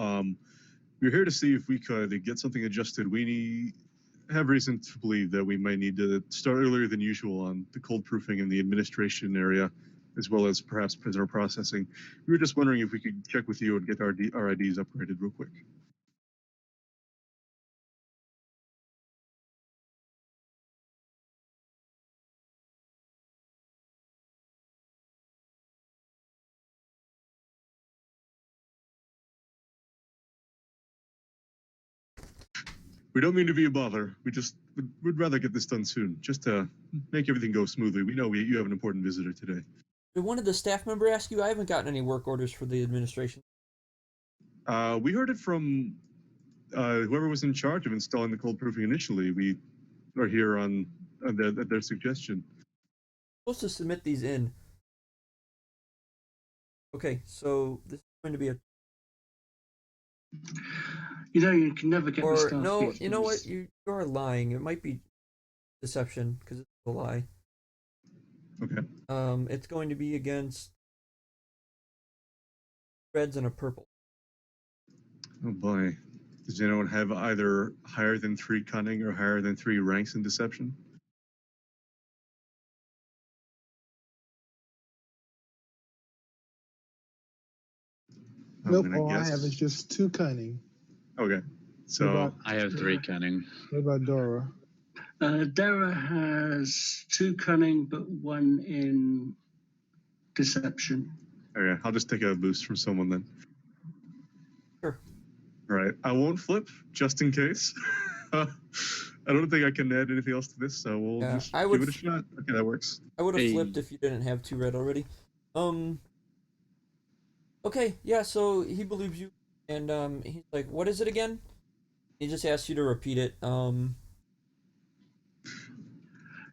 We're here to see if we could get something adjusted. We have reason to believe that we might need to start earlier than usual on the cold proofing in the administration area, as well as perhaps prisoner processing. We were just wondering if we could check with you and get our IDs upgraded real quick. We don't mean to be a bother. We just would rather get this done soon, just to make everything go smoothly. We know you have an important visitor today. Did one of the staff member ask you? I haven't gotten any work orders for the administration. We heard it from whoever was in charge of installing the cold proofing initially. We are here on their suggestion. I'm supposed to submit these in. Okay, so this is going to be a. You know, you can never get the Or staff. no, you know what? You are lying. It might be deception because it's a lie. Okay. It's going to be against reds and a purple. Oh boy. Does anyone have either higher than 3 cunning or higher than 3 ranks in deception? Nope, gonna all I guess- have is just 2 cunning. Okay. So What about, I have 3 cunning. what about Dora? Dara has 2 cunning, but 1 in deception. okay, I'll just take a boost from someone then. Sure. All right. I won't flip just in case. I don't think I can add anything else to this, so we'll Yeah, just I give would it a shot. Okay, that works. I would have Hey. flipped if you didn't have 2 red already. Okay, yeah, so he believes you, and he's like, "What is it again?" He just asks you to repeat it.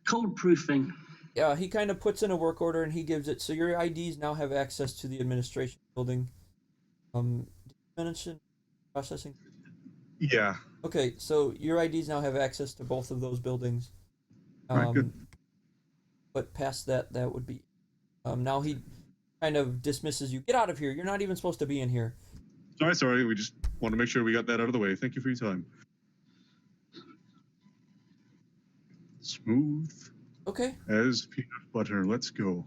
Cold proofing. Yeah, he kind of puts in a work order and he gives it. So your IDs now have access to the administration building. Did you mention processing? Yeah. Okay, so your IDs now have access to both of those buildings. Right, good. But past that, that would be. Now he kind of dismisses you. Get out of here. You're not even supposed to be in here. Sorry. We just Want to make sure we got that out of the way. Thank you for your time. Smooth Okay. as peanut butter. Let's go.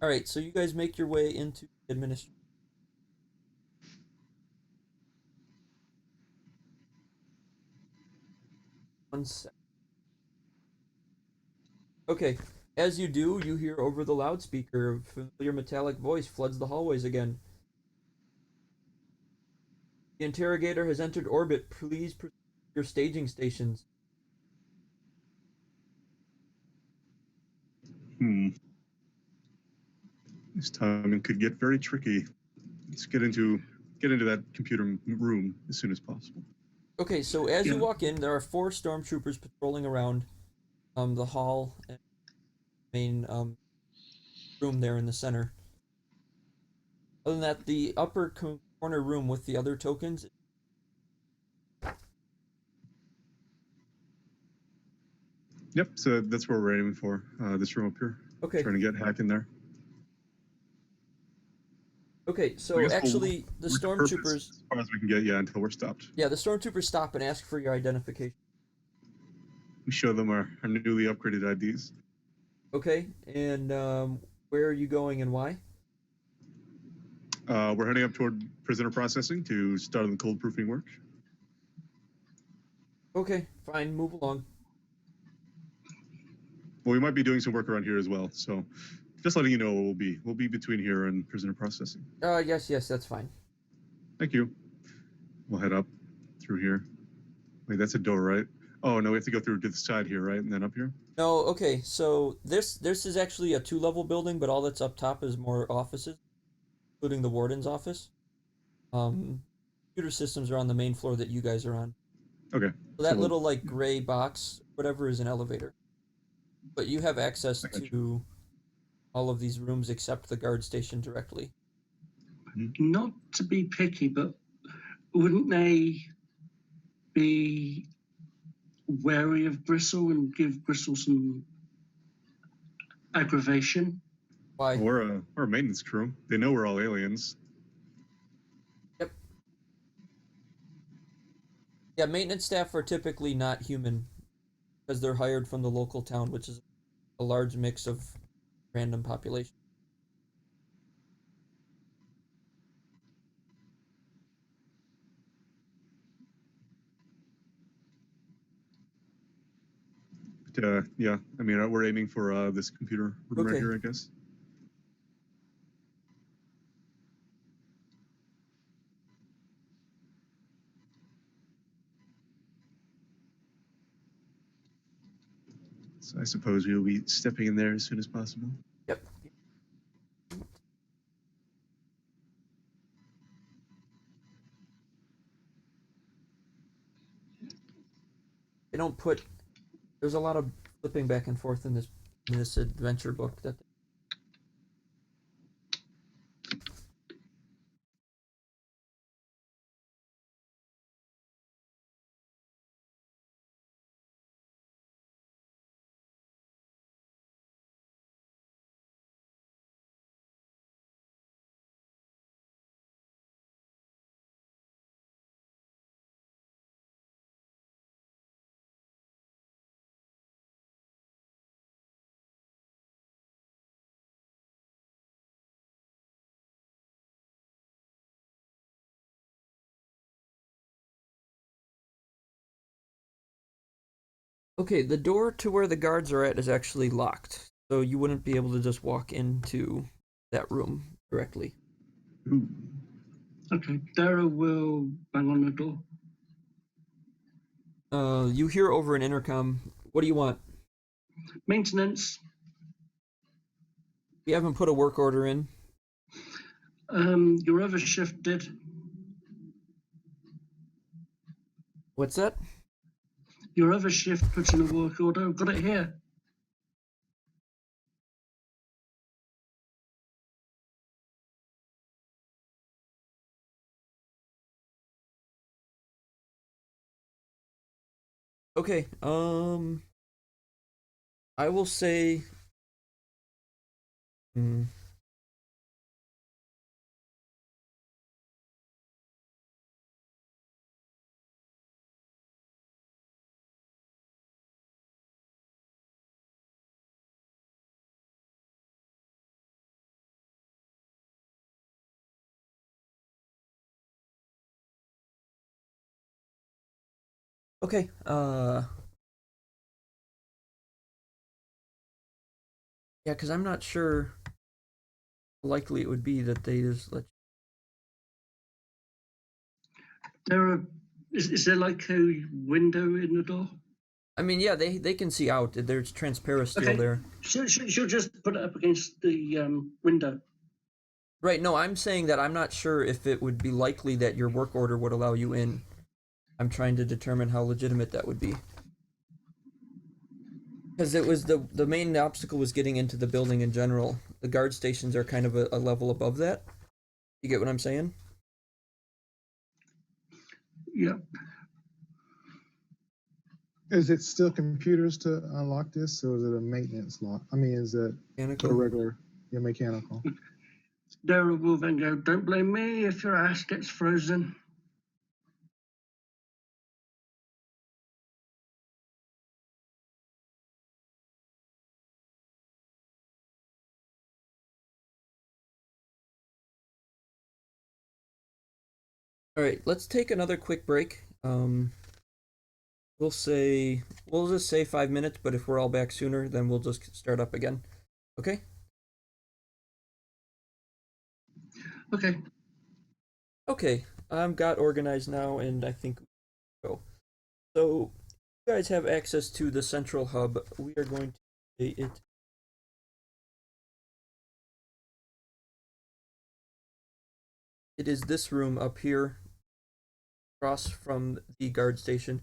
All right, so you guys make your way into administration. One sec. Okay, as you do, you hear over the loudspeaker a familiar metallic voice floods the hallways again. The interrogator has entered orbit. Please proceed to your staging stations. This timing could get very tricky. Let's get into that computer room as soon as possible. Okay, so as you Yeah. walk in, there are 4 stormtroopers patrolling around the hall and main room there in the center. Other than that, the upper corner room with the other tokens. Yep, so that's where we're aiming for. This room up here. Okay. Trying to get hack in there. Okay, I so guess actually, the we'll stormtroopers. as far as we can get, yeah, until we're stopped. Yeah, the stormtroopers stop and ask for your identification. We show them our newly upgraded IDs. Okay, and where are you going and why? We're heading up toward prisoner processing to start on the cold proofing work. Okay, fine, move along. Well, we might be doing some work around here as well, so just letting you know we'll be between here and prisoner processing. Yes, that's fine. Thank you. We'll head up through here. Wait, that's a door, right? Oh no, we have to go through to the side here, right, and then up here. No, okay, so this is actually a 2-level building, but all that's up top is more offices, including the warden's office. Computer systems are on the main floor that you guys are on. Okay. So that little like gray box, whatever, is an elevator. But you have access to all of these rooms except the guard station directly. Not to be picky, but wouldn't they be wary of Gristle and give Gristle some aggravation? Why? We're a maintenance crew. They know we're all aliens. Yep. Yeah, maintenance staff are typically not human because they're hired from the local town, which is a large mix of random population. But, yeah, I mean, we're aiming for this computer room right here, I guess. So I suppose we'll be stepping in there as soon as possible. Yep. They don't put. There's a lot of flipping back and forth in this adventure book that. Okay, the door to where the guards are at is actually locked, so you wouldn't be able to just walk into that room directly. Ooh. Okay, Dara will bang on the door. You hear over an intercom. What do you want? Maintenance. We haven't put a work order in. Your other shift did. What's that? Your other shift put in a work order. I've got it here. Okay. I will say. Okay. Yeah, because I'm not sure how likely it would be that they just let. Is there like a window in the door? I mean, yeah, they can see out. There's transparent steel Okay. there. She'll just put it up against the window. Right. No, I'm saying that I'm not sure if it would be likely that your work order would allow you in. I'm trying to determine how legitimate that would be. Because it was the main obstacle was getting into the building in general. The guard stations are kind of a level above that. You get what I'm saying? Yeah. Is it still computers to unlock this, or is it a maintenance lock? I mean, is it a Mechanical. regular, mechanical? Daryl will then go, don't blame me if your ass gets frozen. All right, let's take another quick break. We'll just say 5 minutes, but if we're all back sooner, then we'll just start up again. Okay? Okay. Okay. I'm got organized now, and I think we go. So you guys have access to the central hub. We are going to say it. It is this room up here, across from the guard station.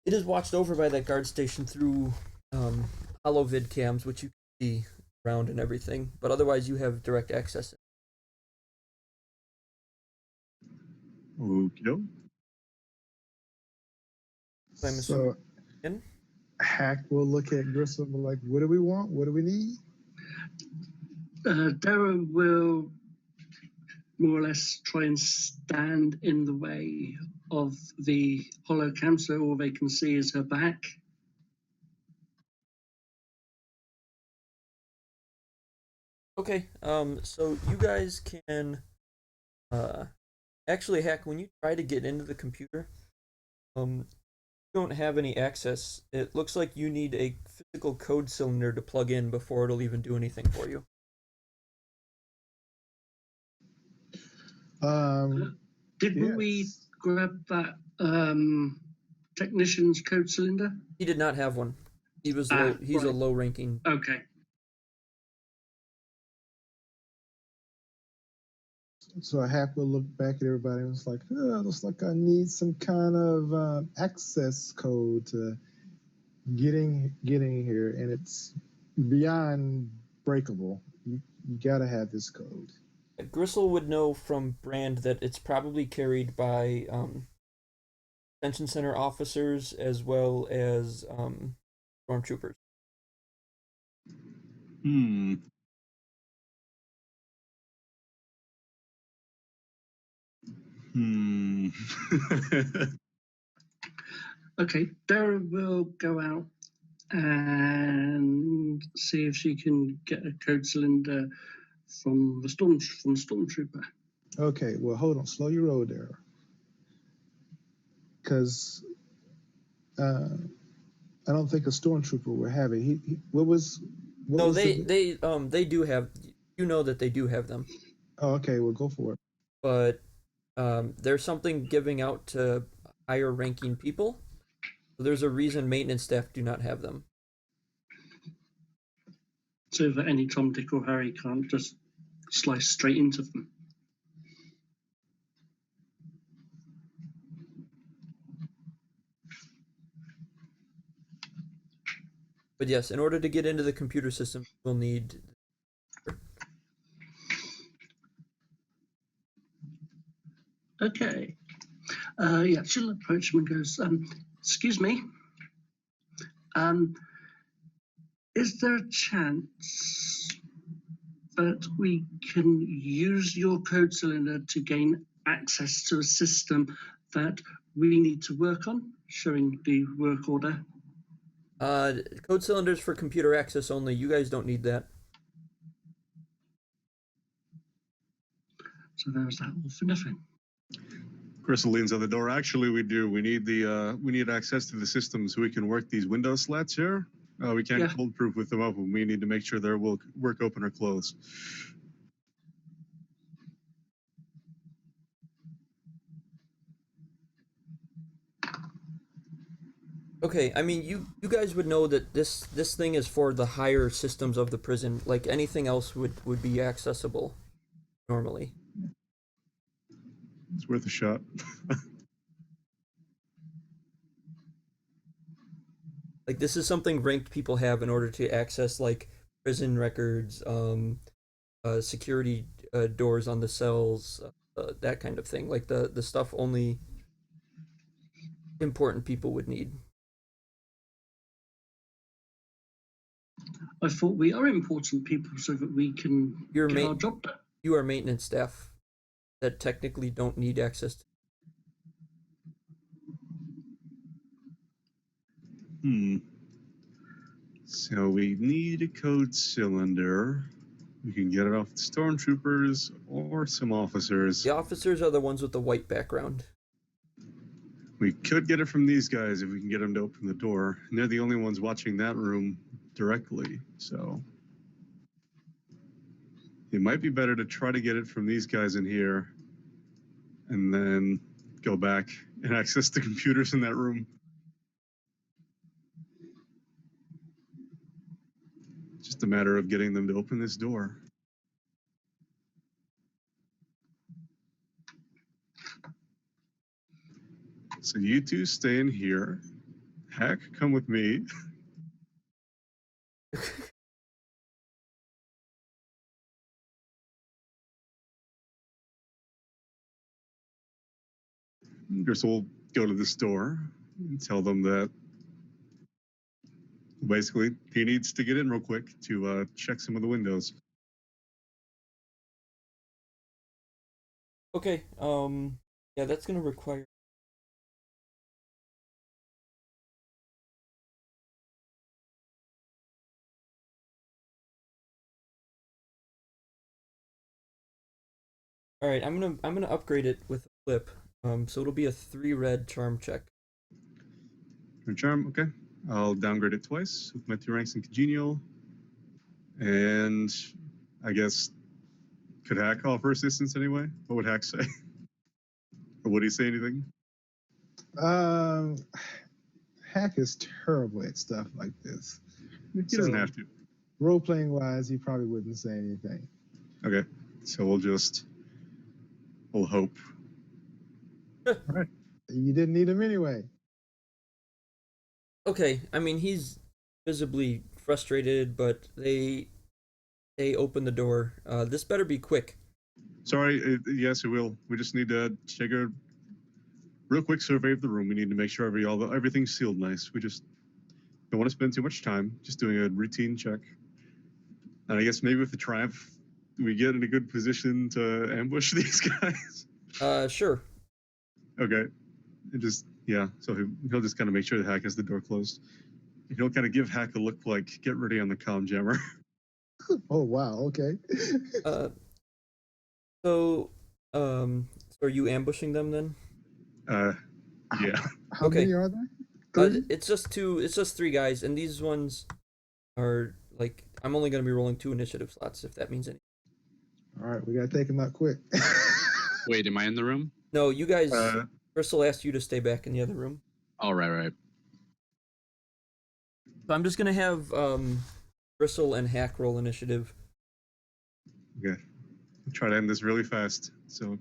It is watched over by that guard station through hollow vid cams, which you can see around and everything. But otherwise, you have direct access. Okay. I'm So assuming. Hack will look at Grissom and be like, what do we want? What do we need? Daryl will more or less try and stand in the way of the hollow cam, so all they can see is her back. Okay. So you guys can actually, Hack, when you try to get into the computer, you don't have any access. It looks like you need a physical code cylinder to plug in before it'll even do anything for you. Didn't we grab that technician's code cylinder? He did not have one. He was low. He's a right. low-ranking. Okay. So Hack will look back at everybody and it's like, looks like I need some kind of access code to getting here, and it's beyond breakable. You gotta have this code. Gristle would know from Brand that it's probably carried by detention center officers as well as stormtroopers. Hmm. Hmm. Okay. Dara will go out and see if she can get a code cylinder from the stormtrooper. Okay, well, hold on, slow your roll there, because I don't think a stormtrooper will have it. What was? No, they do have. You know that they do have them, Oh, okay, well, go for it. but there's something giving out to higher ranking people. So there's a reason maintenance staff do not have them. So that any Tom, Dick, or Harry can't just slice straight into them. But yes, in order to get into the computer system, we'll need. Okay. Yeah, she'll approach him and goes, excuse me. Is there a chance that we can use your code cylinder to gain access to a system that we need to work on, showing the work order? Code cylinders for computer access only. You guys don't need that. So there's that all for nothing. Crystal leans on the door. Actually, we do. We need access to the system so we can work these window slats here. We can't Yeah. cold proof with them open. We need to make sure they will work open or close. Okay, I mean, you guys would know that this thing is for the higher systems of the prison. Like anything else would be accessible normally. It's worth a shot. Like this is something ranked people have in order to access like prison records, security doors on the cells, that kind of thing. Like the stuff only important people would need. I thought we are important people so that we can You're get our job done. You are maintenance staff that technically don't need access to. So we need a code cylinder. We can get it off the stormtroopers or some officers. The officers are the ones with the white background. We could get it from these guys if we can get them to open the door. And they're the only ones watching that room directly, so it might be better to try to get it from these guys in here and then go back and access the computers in that room. Just a matter of getting them to open this door. So you two stay in here. Hack, come with me. Gristle will go to the store and tell them that basically he needs to get in real quick to check some of the windows. Okay, yeah, that's gonna require. All right, I'm gonna upgrade it with a flip. So it'll be a 3 red charm check. Your charm, okay. I'll downgrade it twice with my 2 ranks in congenial. And I guess, could Hack offer assistance anyway? What would Hack say? Or would he say anything? Hack is terrible at stuff like this. He doesn't have to. Role playing wise, he probably wouldn't say anything. Okay, so we'll hope. All right. You didn't need him anyway. Okay, I mean he's visibly frustrated, but they open the door. This better be quick. Sorry, yes, it will. We just need to take a real quick survey of the room. We need to make sure everything's sealed nice. We just don't want to spend too much time just doing a routine check. And I guess maybe with the Triumph, we get in a good position to ambush these guys. Sure. Okay. So he'll just kind of make sure the Hack has the door closed. He'll kind of give Hack a look like, get ready on the comm jammer. Oh, wow, okay. So are you ambushing them then? Yeah. How Okay. many are there? It's just 3 guys, and these ones are like I'm only gonna be rolling 2 initiative slots if that means anything. All right, we gotta take them out quick. Wait, am I in the room? No, you guys. Crystal asked you to stay back in the other room. Oh, right. So I'm just gonna have Crystal and Hack roll initiative. Okay. I'll try to end this really fast. So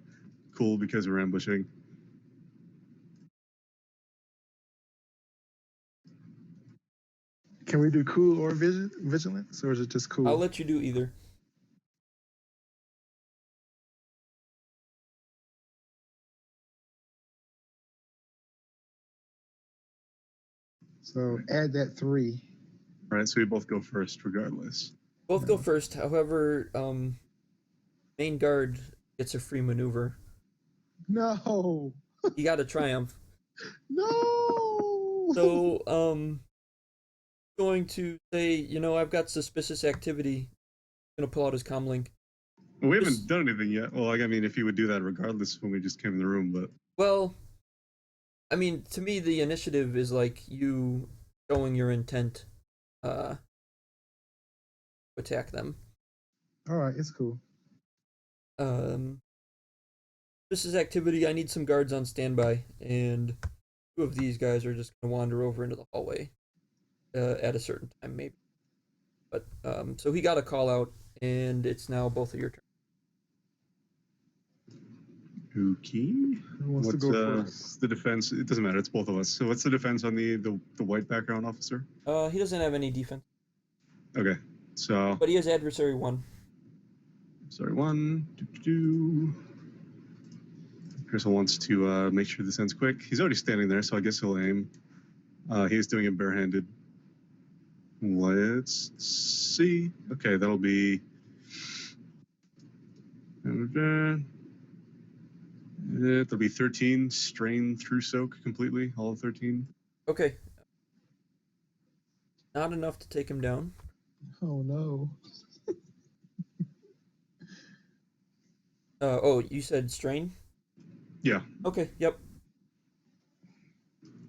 cool because we're ambushing. Can we do cool or vigilance, or is it just cool? I'll let you do either. So add that 3. All right, so we both go first regardless. Both go first. However, main guard gets a free maneuver. No. He got a triumph. No. So going to say, I've got suspicious activity. Gonna pull out his comm link. Well, we haven't done anything yet. Well, I mean, if he would do that regardless when we just came in the room, but Well, I mean, to me, the initiative is like you showing your intent to attack them. All right, it's cool. Um, this is activity. I need some guards on standby, and two of these guys are just gonna wander over into the hallway at a certain time, maybe. But so he got a call out, and it's now both of your turns. Okay. Who wants What's to go first? the defense? It doesn't matter. It's both of us. So what's the defense on the white background officer? He doesn't have any defense, Okay. So but he has adversary 1. sorry, one. Crystal wants to make sure this ends quick. He's already standing there, so I guess he'll aim. He's doing it barehanded. Let's see. Okay, that'll be. It'll be 13 strain through soak completely, all of 13. Okay. Not enough to take him down. Oh no. Oh, you said strain? Yeah. Okay, yep.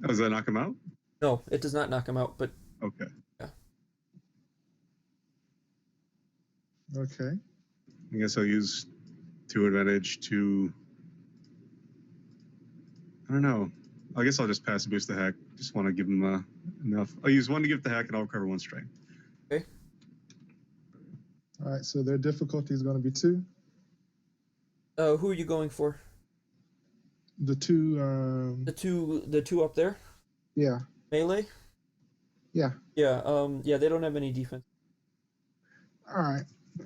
Oh, does that knock him out? No, it does not knock him out, but Okay. yeah. Okay. I guess I'll use 2 advantage to. I don't know. I guess I'll just pass boost the hack. Just want to give him enough. I'll use 1 to give the hack, and I'll recover 1 strain. Okay. All right, so their difficulty is going to be 2. Who are you going for? The 2. The two up there? Yeah. Melee? Yeah. Yeah. Yeah, they don't have any defense. All right.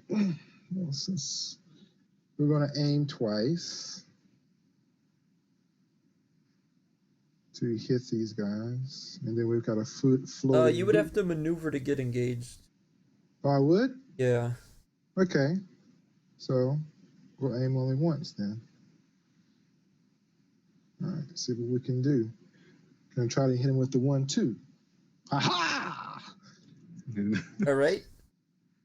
Well, since we're going to aim twice to hit these guys, and then we've got a floating. You would have to maneuver to get engaged. Oh, I would? Yeah. Okay. So we'll aim only once then. All right, let's see what we can do. Gonna try to hit him with the 1-2. Aha! All right.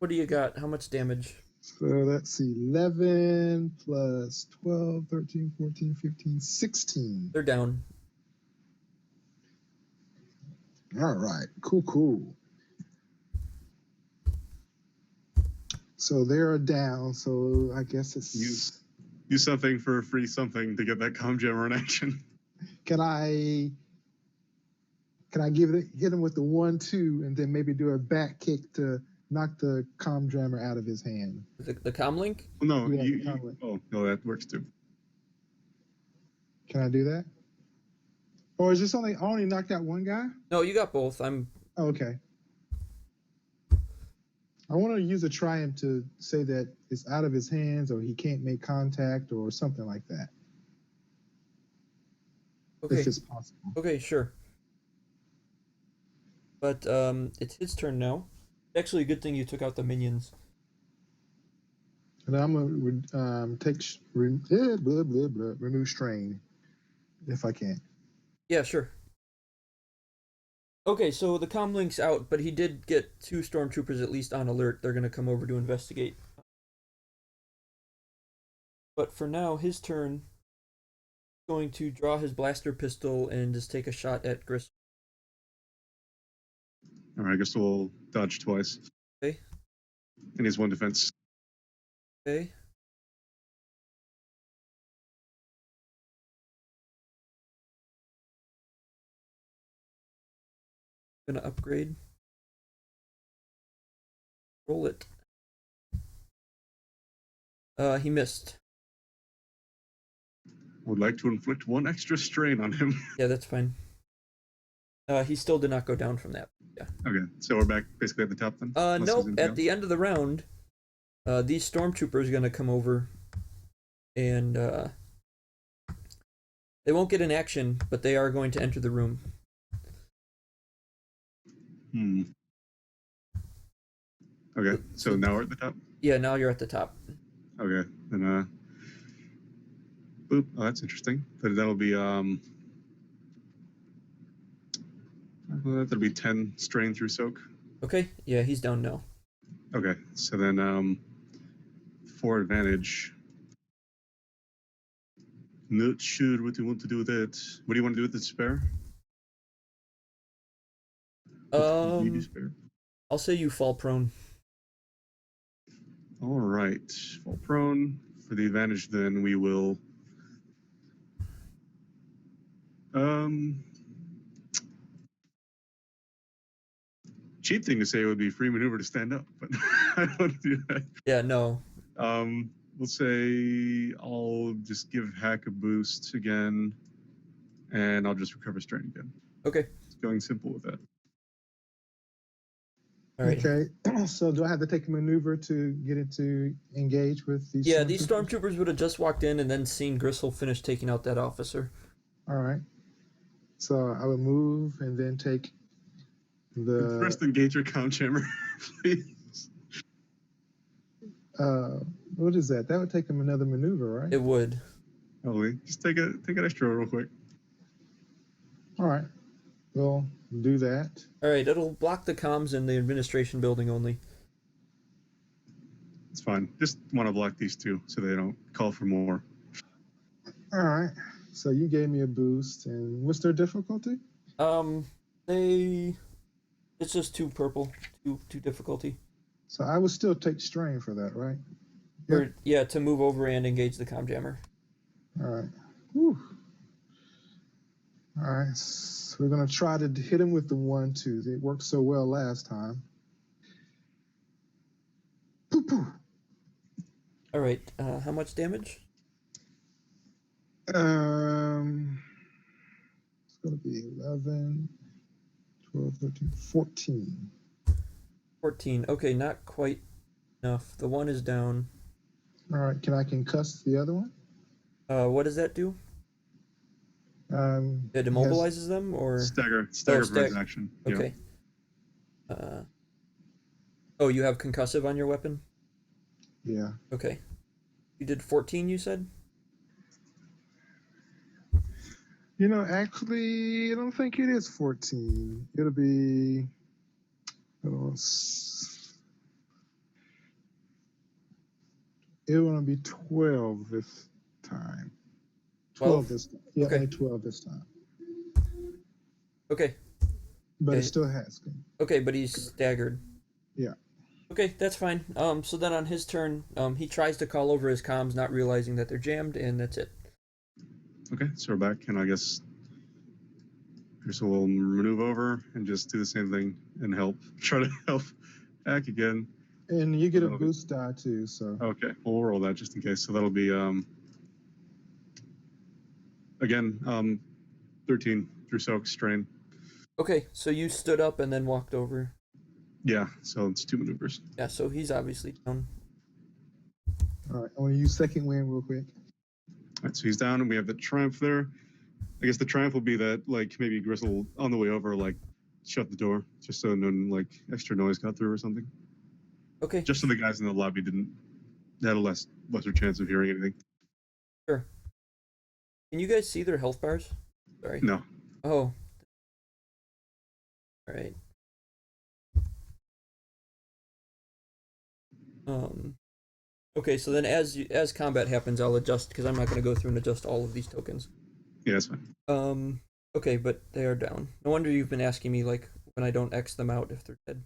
What do you got? How much damage? So that's 11 plus 12, 13, 14, 15, 16. They're down. All right, cool. So they're down, so I guess it's... Use something for a free something to get that comm jammer in action. Can I hit him with the 1-2 and then maybe do a back kick to knock the comm jammer out of his hand? The comm link? No, Yeah, oh, no, that works too. Can I do that? Or is this I only knocked out one guy? No, you got both. Oh, okay. I want to use a triumph to say that it's out of his hands or he can't make contact or something like that. Okay. If it's possible. Okay, sure. But it's his turn now. Actually, a good thing you took out the minions. And I'm gonna remove strain if I can. Yeah, sure. Okay, so the comm link's out, but he did get 2 stormtroopers at least on alert. They're gonna come over to investigate. But for now, his turn. Going to draw his blaster pistol and just take a shot at Gristle. All right, I guess we'll dodge twice. Okay. And he's 1 defense. Okay. Gonna upgrade. Roll it. He missed. Would like to inflict 1 extra strain on him. Yeah, that's fine. He still did not go down from that. Yeah. Okay, so we're back basically at the top then? Nope. At the end of the round, these stormtroopers are gonna come over, and they won't get an action, but they are going to enter the room. Okay, so now we're at the top? Yeah, now you're at the top. Okay, then boop. Oh, that's interesting. That'll be that'll be 10 strain through soak. Okay, yeah, he's down now. Okay, so then for advantage, Not sure what you want to do with it. What do you want to do with the spare? Maybe spare. I'll say you fall prone. All right. Fall prone. For the advantage, then we will. Cheap thing to say would be free maneuver to stand up, but I don't want to do that. Yeah, no. We'll say I'll just give Hack a boost again, and I'll just recover strain again. Okay. It's going simple with that. All right. Okay, so do I have to take a maneuver to get it to engage with these? Yeah, these stormtroopers would have just walked in and then seen Gristle finish taking out that officer. All right. So I would move and then take the. First, engage your comm jammer, please. What is that? That would take him another maneuver, right? It would. Probably. Just take an extra real quick. All right. We'll do that. All right, it'll block the comms in the administration building only. It's fine. Just want to block these two so they don't call for more. All right. So you gave me a boost, and what's their difficulty? It's just 2 purple, 2 difficulty. So I would still take strain for that, right? Or, yeah, to move over and engage the comm jammer. All right. Whew. All right. So we're gonna try to hit him with the 1-2. It worked so well last time. Poo poo. All right. How much damage? It's gonna be 11, 12, 13, 14. 14. Okay, not quite enough. The 1 is down. All right. Can I concuss the other one? What does that do? It immobilizes them, or Stagger action. Okay. Yeah. Oh, you have concussive on your weapon? Yeah. Okay. You did 14, you said? You know, actually, I don't think it is 14. It'll be. It'll be 12 this time. 12 this time. Yeah, okay. only 12 this time. Okay. But okay. It still has. Okay, but he's staggered. Yeah. Okay, that's fine. So then on his turn, he tries to call over his comms, not realizing that they're jammed, and that's it. Okay, so we're back, and I guess Gristle will maneuver over and just do the same thing and try to help Hack again. And you get a boost die too, so. Okay, we'll roll that just in case. So that'll be, again, 13 through soak strain. Okay, so you stood up and then walked over. Yeah, so it's 2 maneuvers. Yeah, so he's obviously down. All right, I want to use second wind real quick. All right, so he's down, and we have the triumph there. I guess the triumph will be that, like, maybe Gristle on the way over, like, shut the door, just so no, like, extra noise got through or something. Okay. Just so the guys in the lobby had a lesser chance of hearing anything. Sure. Can you guys see their health bars? Sorry. No. Oh. All right. Okay, so then as combat happens, I'll adjust, because I'm not going to go through and adjust all of these tokens. Yeah, that's fine. Okay, but they are down. No wonder you've been asking me, like, when I don't X them out if they're dead.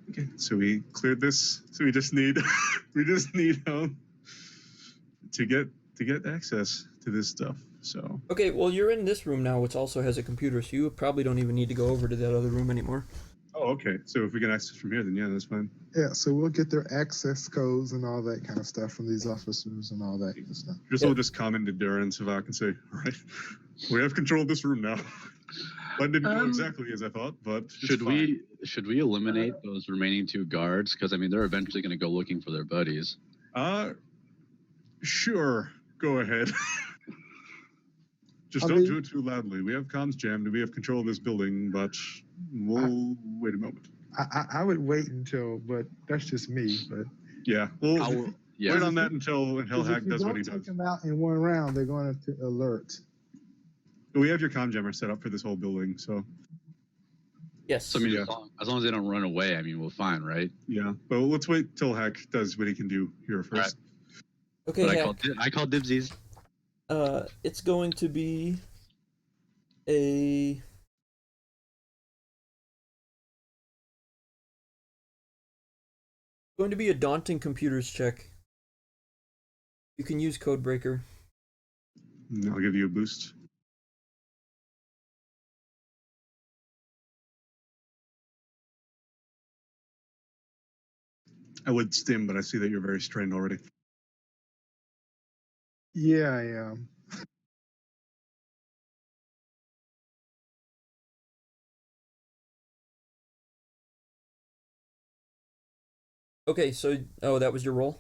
Okay, so we cleared this. So we just need to get access to this stuff. So okay, well, you're in this room now, which also has a computer, so you probably don't even need to go over to that other room anymore. Oh, okay. So if we get access from here, then yeah, that's fine. Yeah, so we'll get their access codes and all that kind of stuff from these officers and all that kind of stuff. Gristle will just comment to Darren and Savak and say, all right, we have control of this room now. That didn't go exactly as I thought, but should we eliminate those remaining 2 guards? Because, I mean, they're eventually going to go looking for their buddies. Sure. Go ahead. Just don't do it too loudly. We have comms jammed, and we have control of this building, but we'll wait a moment. I would wait until, but that's just me. But yeah, we'll wait on that until Hack does what he does. If you don't take them out in one round, they're going to alert. We have your comm jammer set up for this whole building, so. Yes. So, I mean, as long as they don't run away, I mean, we're fine, right? Yeah, but let's wait till Hack does what he can do here first. Right. Okay, but I call dibsies. It's going to be a daunting computers check. You can use Codebreaker. I'll give you a boost. I would stim, but I see that you're very strained already. Yeah, I am. Okay, so that was your roll.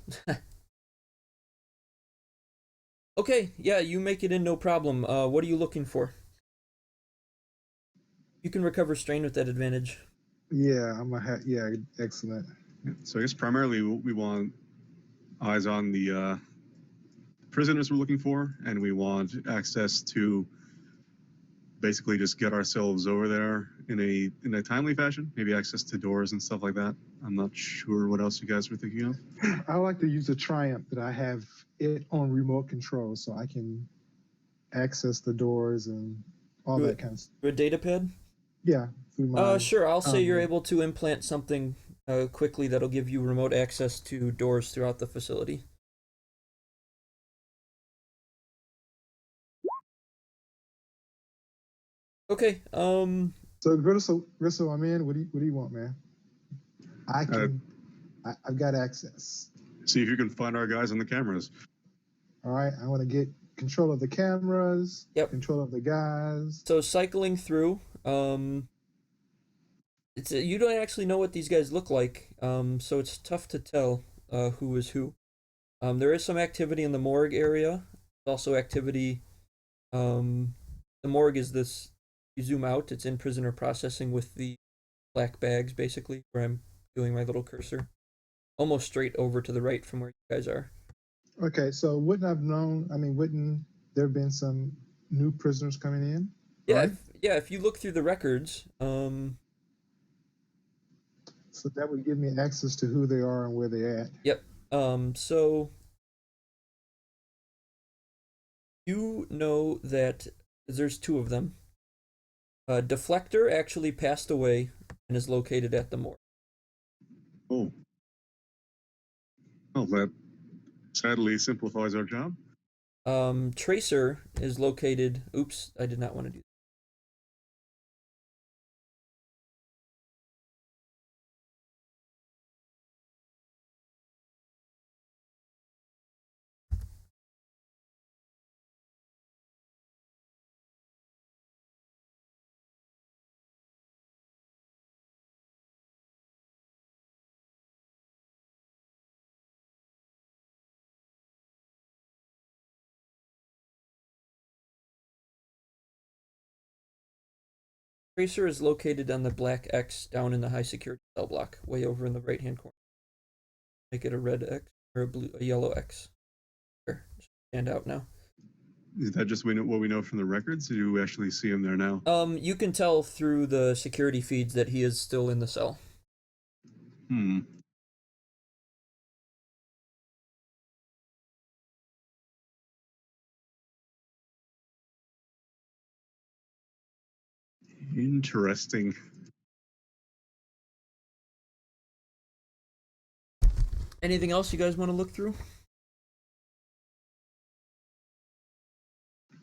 Okay, yeah, you make it in no problem. What are you looking for? You can recover strain with that advantage. Yeah, yeah, excellent. So I guess primarily we want eyes on the prisoners we're looking for, and we want access to basically just get ourselves over there in a timely fashion. Maybe access to doors and stuff like that. I'm not sure what else you guys were thinking of. I like to use a Triumph that I have it on remote control, so I can access the doors and all that kind of stuff. Through a data pad? Yeah, through my. Sure. I'll say you're able to implant something quickly that'll give you remote access to doors throughout the facility. Okay. So Gristle, I'm in. What do you want, man? I've got access. See if you can find our guys on the cameras. All right, I want to get control of the cameras. Yep. Control of the guys. So cycling through, it's you don't actually know what these guys look like, so it's tough to tell who is who. There is some activity in the morgue area. Also activity. The morgue is this. You zoom out. It's in prisoner processing with the black bags, basically, where I'm doing my little cursor, almost straight over to the right from where you guys are. Okay, so wouldn't there have been some new prisoners coming in? Yeah, Right? if you look through the records, so that would give me access to who they are and where they're at. Yep. So you know that there's two of them. Deflector actually passed away and is located at the morgue. Oh. Well, that sadly simplifies our job. Tracer is located. Oops, I did not want to do that. Tracer is located on the black X down in the high security cell block, way over in the right hand corner. Make it a red X or a yellow X. There, stand out now. Is that just what we know from the records? Or do you actually see him there now? You can tell through the security feeds that he is still in the cell. Interesting. Anything else you guys want to look through?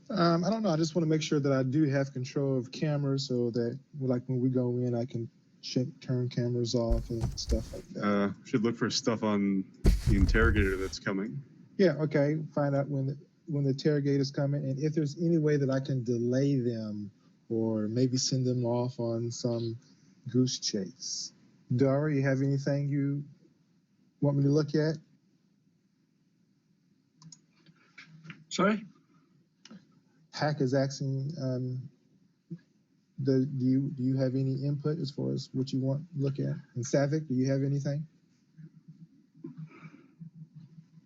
I don't know. I just want to make sure that I do have control of cameras, so that like when we go in, I can turn cameras off and stuff like that. Should look for stuff on the interrogator that's coming. Yeah. Okay. Find out when the interrogator's coming, and if there's any way that I can delay them, or maybe send them off on some goose chase. Dara, you have anything you want me to look at? Sorry? Hack is asking, do you have any input as far as what you want to look at? And Savick, do you have anything?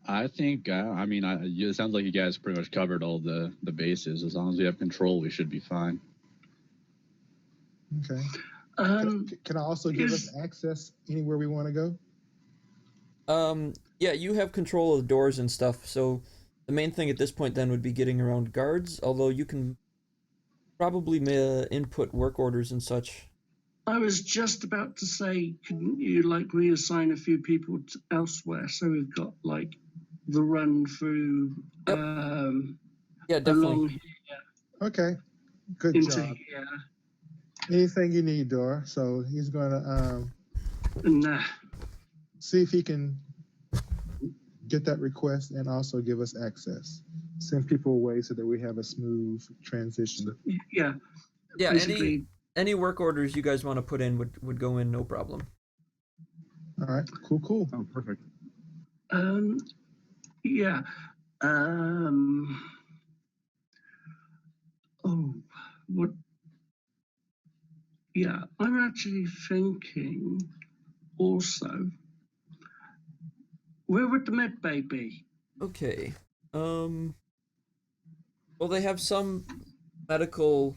I think, it sounds like you guys pretty much covered all the bases. As long as we have control, we should be fine. Okay. Can I also give us access anywhere we want to go? Yeah, you have control of the doors and stuff, so The main thing at this point then would be getting around guards, although you can probably input work orders and such. I was just about to say, couldn't you like reassign a few people elsewhere? So we've got like the run through Yep. Yeah, definitely. along here Okay, good into job. here. Anything you need, Dora. So he's going to And see if he can get that request and also give us access. Send people away so that we have a smooth transition. yeah, Yeah, basically, any work orders you guys want to put in would go in, no problem. All right, cool. Oh, perfect. yeah. Oh, what? Yeah, I'm actually thinking also, where would the med bay be? Okay. Well, they have some medical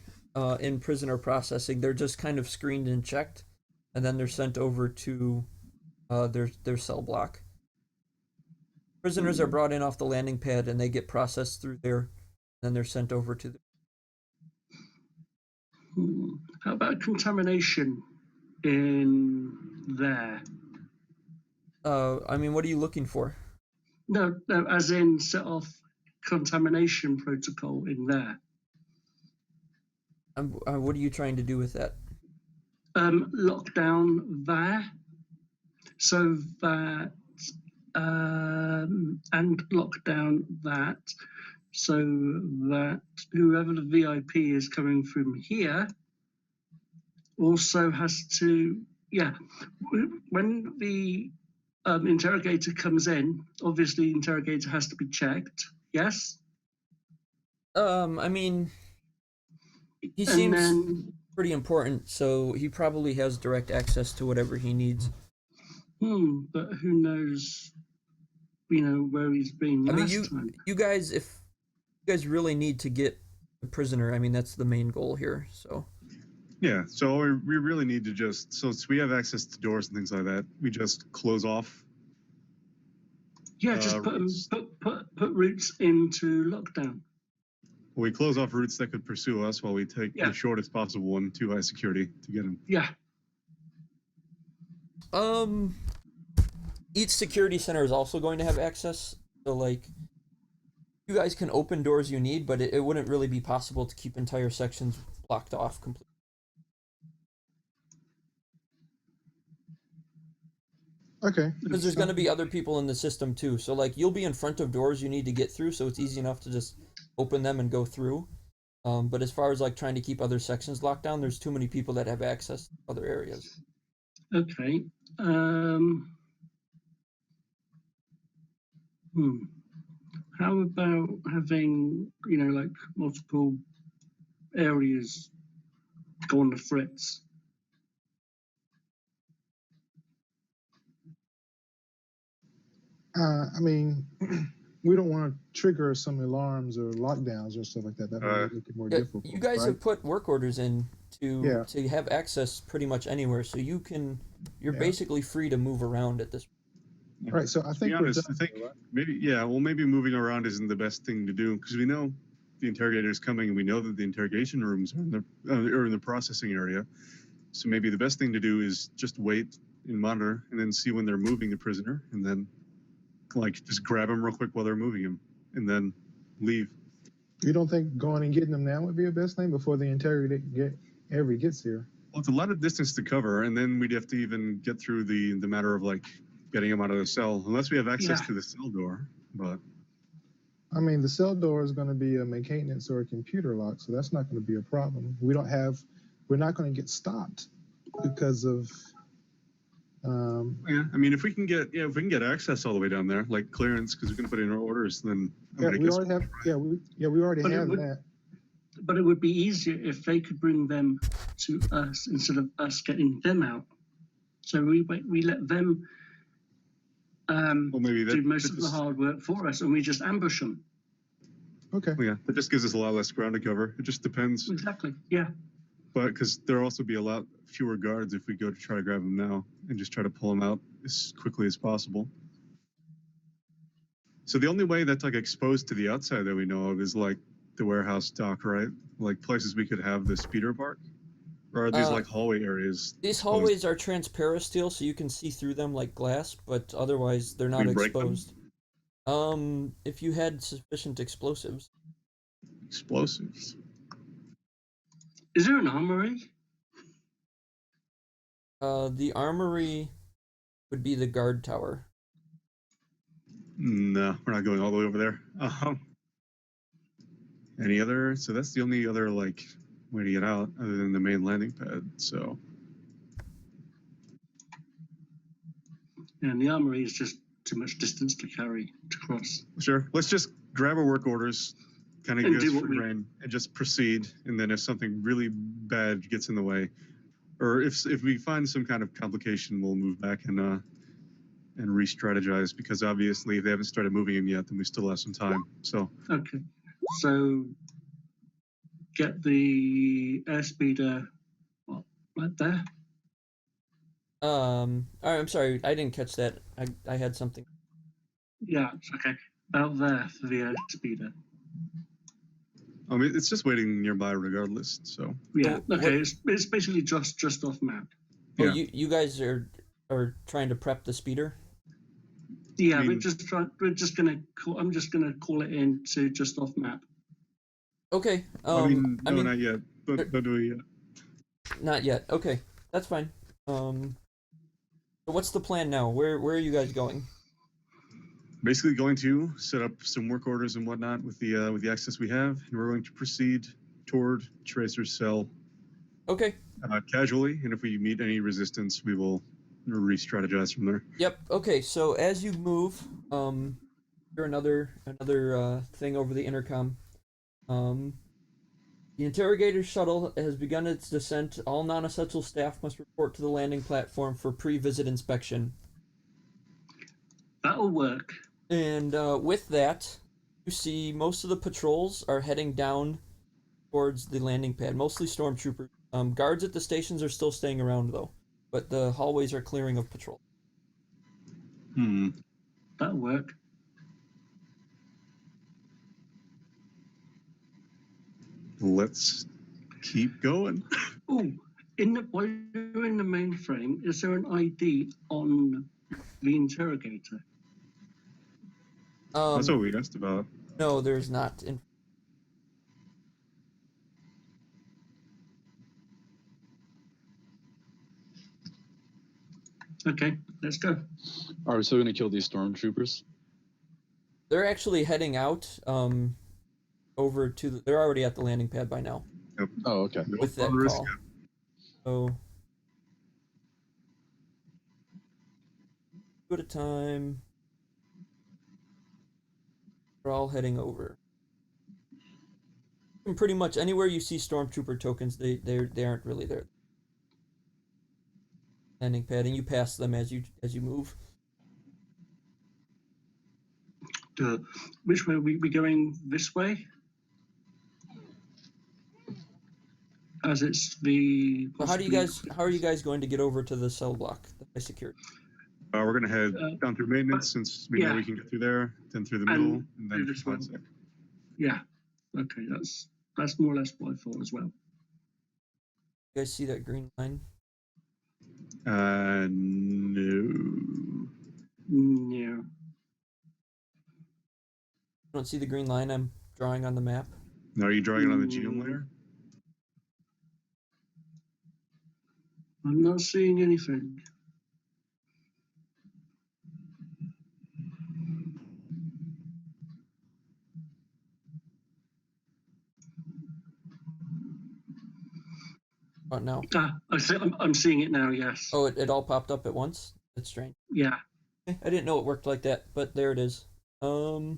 in prisoner processing. They're just kind of screened and checked, and then they're sent over to their cell block. Prisoners are brought in off the landing pad, and they get processed through there. Then they're sent over to the. How about contamination in there? I mean, what are you looking for? No, as in set off contamination protocol in there. What are you trying to do with that? Lockdown there, so that and lockdown that, so that whoever the VIP is coming from here also has to, yeah, when the interrogator comes in, obviously the interrogator has to be checked, yes? I mean, he And seems then, pretty important, so he probably has direct access to whatever he needs. but who knows, where he's been I mean, last time. you guys, if you guys really need to get a prisoner, I mean, that's the main goal here. So Yeah, so we really need to just, so we have access to doors and things like that, we just close off. Yeah, just put routes into lockdown. We close off routes that could pursue us while we take the shortest possible one to high security to get them. Yeah. Each security center is also going to have access. So like, you guys can open doors you need, but it wouldn't really be possible to keep entire sections blocked off completely. Okay. Because there's going to be other people in the system too. So like, you'll be in front of doors you need to get through, so it's easy enough to just open them and go through. But as far as like trying to keep other sections locked down, there's too many people that have access to other areas. Okay. How about having, like multiple areas go on the fritz? I mean, we don't want to trigger some alarms or lockdowns or stuff like that. That might make it more difficult. You guys have put work orders in to have access pretty much anywhere, so you're basically free to move around at this point. Right, so I think I think maybe moving around isn't the best thing to do, because we know the interrogator is coming, and we know that the interrogation rooms are in the processing area. So maybe the best thing to do is just wait and monitor, and then see when they're moving the prisoner, and then like just grab him real quick while they're moving him, and leave. You don't think going and getting them now would be the best thing before the interrogator gets here? Well, it's a lot of distance to cover, and then we'd have to even get through the matter of like getting him out of the cell, unless we have access to the cell door. But I mean, the cell door is going to be a maintenance or a computer lock, so that's not going to be a problem. We're not going to get stopped because of. I mean, if we can get access all the way down there, like clearance, because we can put in our orders, then we already have that. But it would be easier if they could bring them to us instead of us getting them out. So we let them do most of the hard work for us, and we just ambush them. Okay. Yeah, that just gives us a lot less ground to cover. It just depends. Exactly. Yeah. But because there'll also be a lot fewer guards if we go to try to grab them now and just try to pull them out as quickly as possible. So the only way that's like exposed to the outside that we know of is like the warehouse dock, right? Like places we could have the speeder park, or are these like hallway areas These exposed? hallways are transparent steel, so you can see through them like glass, but otherwise they're not We break them? exposed. If you had sufficient explosives. Explosives. Is there an armory? The armory would be the guard tower. No, we're not going all the way over there. Any other? So that's the only other like way to get out other than the main landing pad. So And the armory is just too much distance to carry to cross. sure, let's just grab our work orders, kind of And get do us what free we- rein, and just proceed. And then if something really bad gets in the way, or if we find some kind of complication, we'll move back and re-strategize, because obviously if they haven't started moving him yet, then we still have some time. So Okay. So get the airspeeder right there. All right, I'm sorry, I didn't catch that. I had something. Yeah, it's okay. Out there for the airspeeder. I mean, it's just waiting nearby regardless. So Yeah. So Okay. what- It's basically just off map. Oh, yeah. you guys are trying to prep the speeder? Yeah, I mean- we're just gonna call. I'm just gonna call it in to just off map. Okay. I mean, no, not yet. Don't do it yet. Not yet. Okay, that's fine. So what's the plan now? Where are you guys going? Basically going to set up some work orders and whatnot with the access we have, and we're going to proceed toward Tracer's cell Okay. casually, and if we meet any resistance, we will re-strategize from there. Yep. Okay. So as you move, hear another thing over the intercom. The interrogator shuttle has begun its descent. All non-essential staff must report to the landing platform for pre-visit inspection. That'll work. And with that, you see most of the patrols are heading down towards the landing pad, mostly stormtroopers. Guards at the stations are still staying around though, but the hallways are clearing of patrol. That'll work. Let's keep going. Oh, while you're in the mainframe, is there an ID on the interrogator? That's what we asked about. No, there's not. Okay, let's go. Are we still going to kill these stormtroopers? They're actually heading out over to they're already at the landing pad by now Oh, okay. with that risk call. it. So two at a time. They're all heading over. And pretty much anywhere you see stormtrooper tokens, they aren't really there. Landing pad, and you pass them as you move. Which way are we going? This way? As it's the. So how are you guys going to get over to the cell block, the high security? We're going to head down through maintenance, since we know we can get through there, then through the middle, and then this through one. sec. Yeah. Okay, that's more or less what I thought as well. You guys see that green line? No. Yeah. You don't see the green line I'm drawing on the map? Now, are you drawing it on the genome layer? I'm not seeing anything. What now? I'm seeing it now. Yes. Oh, it all popped up at once? That's strange. Yeah. I didn't know it worked like that, but there it is. Okay,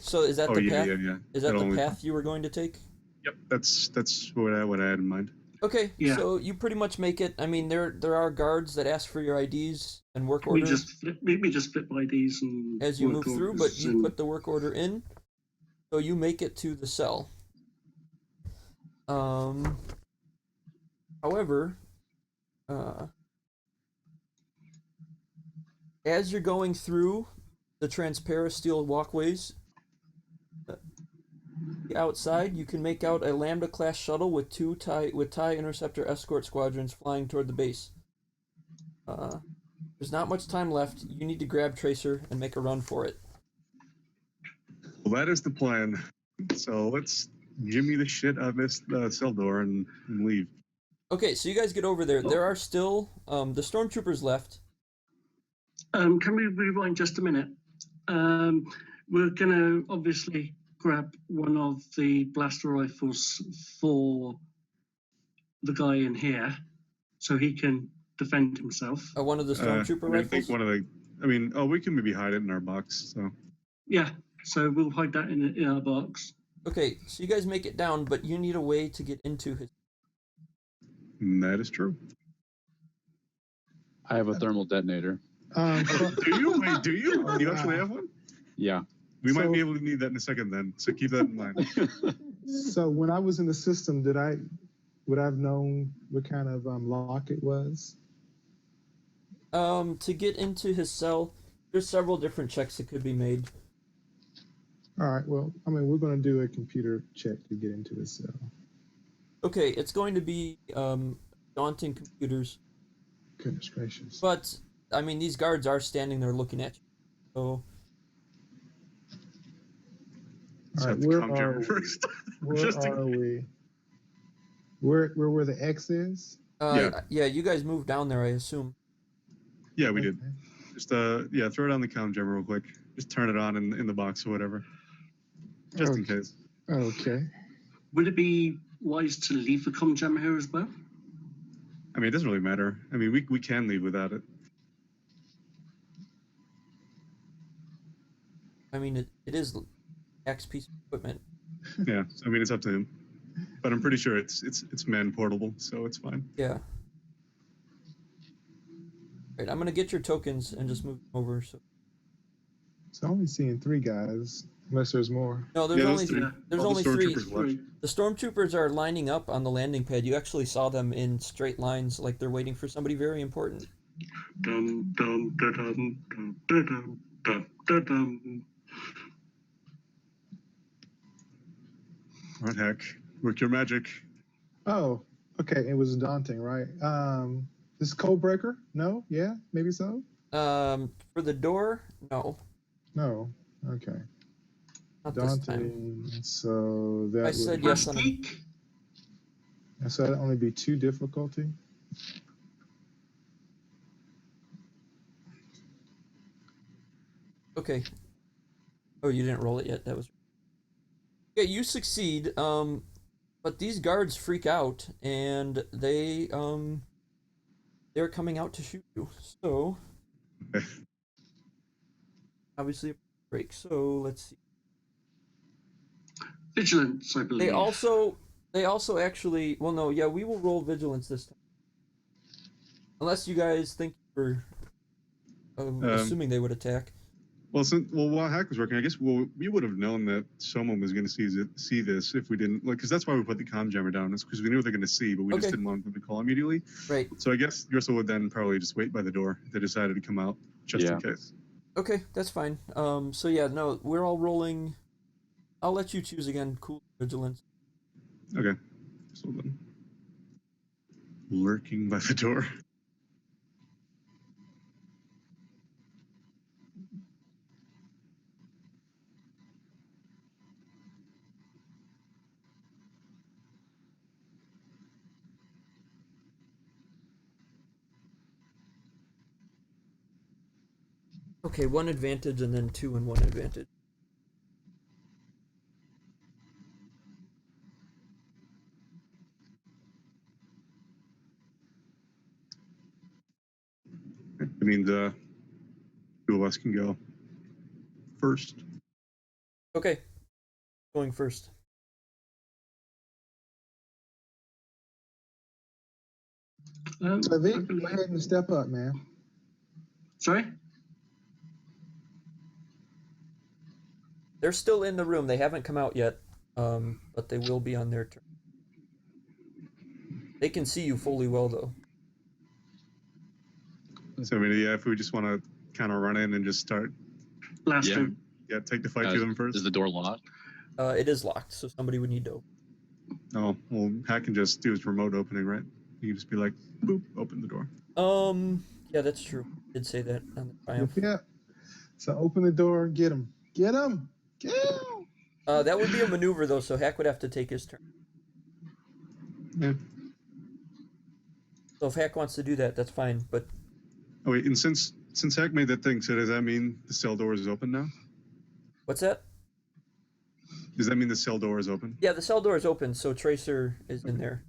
so is that the path? Yeah. Is that the path you were going to take? Yep, that's what I had in mind. Okay, Yeah. so you pretty much make it. I mean, there are guards that ask for your IDs and work We order just flip IDs and as you work move through, but orders you and- put the work order in, so you make it to the cell. However, as you're going through, the transparent steel walkways. Outside, you can make out a Lambda class shuttle with TIE interceptor escort squadrons flying toward the base. There's not much time left. You need to grab Tracer and make a run for it. Well, that is the plan. So let's jimmy the shit out of this cell door and leave. Okay, so you guys get over there. There are still the stormtroopers left. Can we rewind just a minute? We're going to obviously grab one of the blaster rifles for the guy in here so he can defend himself. One of the stormtrooper rifles? I think one of the... we can maybe hide it in our box, so... Yeah, so we'll hide that in our box. Okay, so you guys make it down, but you need a way to get into his... That is true. I have a thermal detonator. Do you? Wait, do you? Do you actually have one? Yeah. We might be able to need that in a second then, so keep that in mind. So when I was in the system, would I have known what kind of lock it was? To get into his cell, there's several different checks that could be made. All right, well, I mean, we're going to do a computer check to get into his cell. Okay, it's going to be daunting computers. Goodness gracious. But, I mean, these guards are standing there looking at you. So... All right, where are we? Where the X is? Yeah, you guys moved down there, I assume. Yeah, we did. Just throw it on the comm jammer real quick. Just turn it on in the box or whatever. Just in case. Okay. Would it be wise to leave the comm jammer here as well? I mean, it doesn't really matter. I mean, we can leave without it. I mean, it is X piece of equipment. Yeah, I mean, it's up to him. But I'm pretty sure it's man portable, so it's fine. Yeah. Right, I'm gonna get your tokens and just move them over. So I'm only seeing 3 guys, unless there's more. no, there's only three. There's All only the three. stormtroopers left. The stormtroopers are lining up on the landing pad. You actually saw them in straight lines, like they're waiting for somebody very important. Dum dum da dum dum da dum dum da dum. What heck? Work your magic. Oh, okay. It was daunting, right? This code breaker? No? Yeah? Maybe so? For the door, no. No. Okay. Not this time. Daunting. So that I said yes on a, Geek? so that'd only be 2 difficulty. Okay. Oh, you didn't roll it yet. That was... Yeah, you succeed. But these guards freak out, and they're coming out to shoot you. So obviously a break. So let's see. Vigilance, I believe. They also actually... Well, no, yeah, we will roll vigilance this time. Unless you guys think we're assuming they would attack. Well, while Hack was working, I guess we would have known that someone was going to see this if we didn't, because that's why we put the comm jammer down. It's because we knew what they're going to see, but we just didn't want them to call immediately. Right. So I guess Gristle would then probably just wait by the door if they decided to come out, just in case. Okay, that's fine. So yeah, no, we're all rolling. I'll let you choose again. Cool vigilance. Okay. So then, lurking by the door. Okay, 1 advantage and then 2 and 1 advantage. I mean, the 2 of us can go first. Okay, going first. So Vic, go ahead and step up, man. Sorry? They're still in the room. They haven't come out yet, but they will be on their turn. They can see you fully well, though. So I mean, yeah, if we just want to kind of run in and just start Blast Yeah. him. Yeah, take the fight to them first. Is the door locked? It is locked, so somebody would need to open. Oh, well, Hack can just do his remote opening, right? You can just be like, boop, open the door. Yeah, that's true. I did say that on the Triumph. Yeah. So open the door, get him. Get him! Get him! That would be a maneuver though, so Hack would have to take his turn. Yeah. So if Hack wants to do that, that's fine. But Oh wait, and since Hack made that thing, so does that mean the cell door is open now? what's that? Does that mean the cell door is open? Yeah, the cell door is open, so Tracer is in there.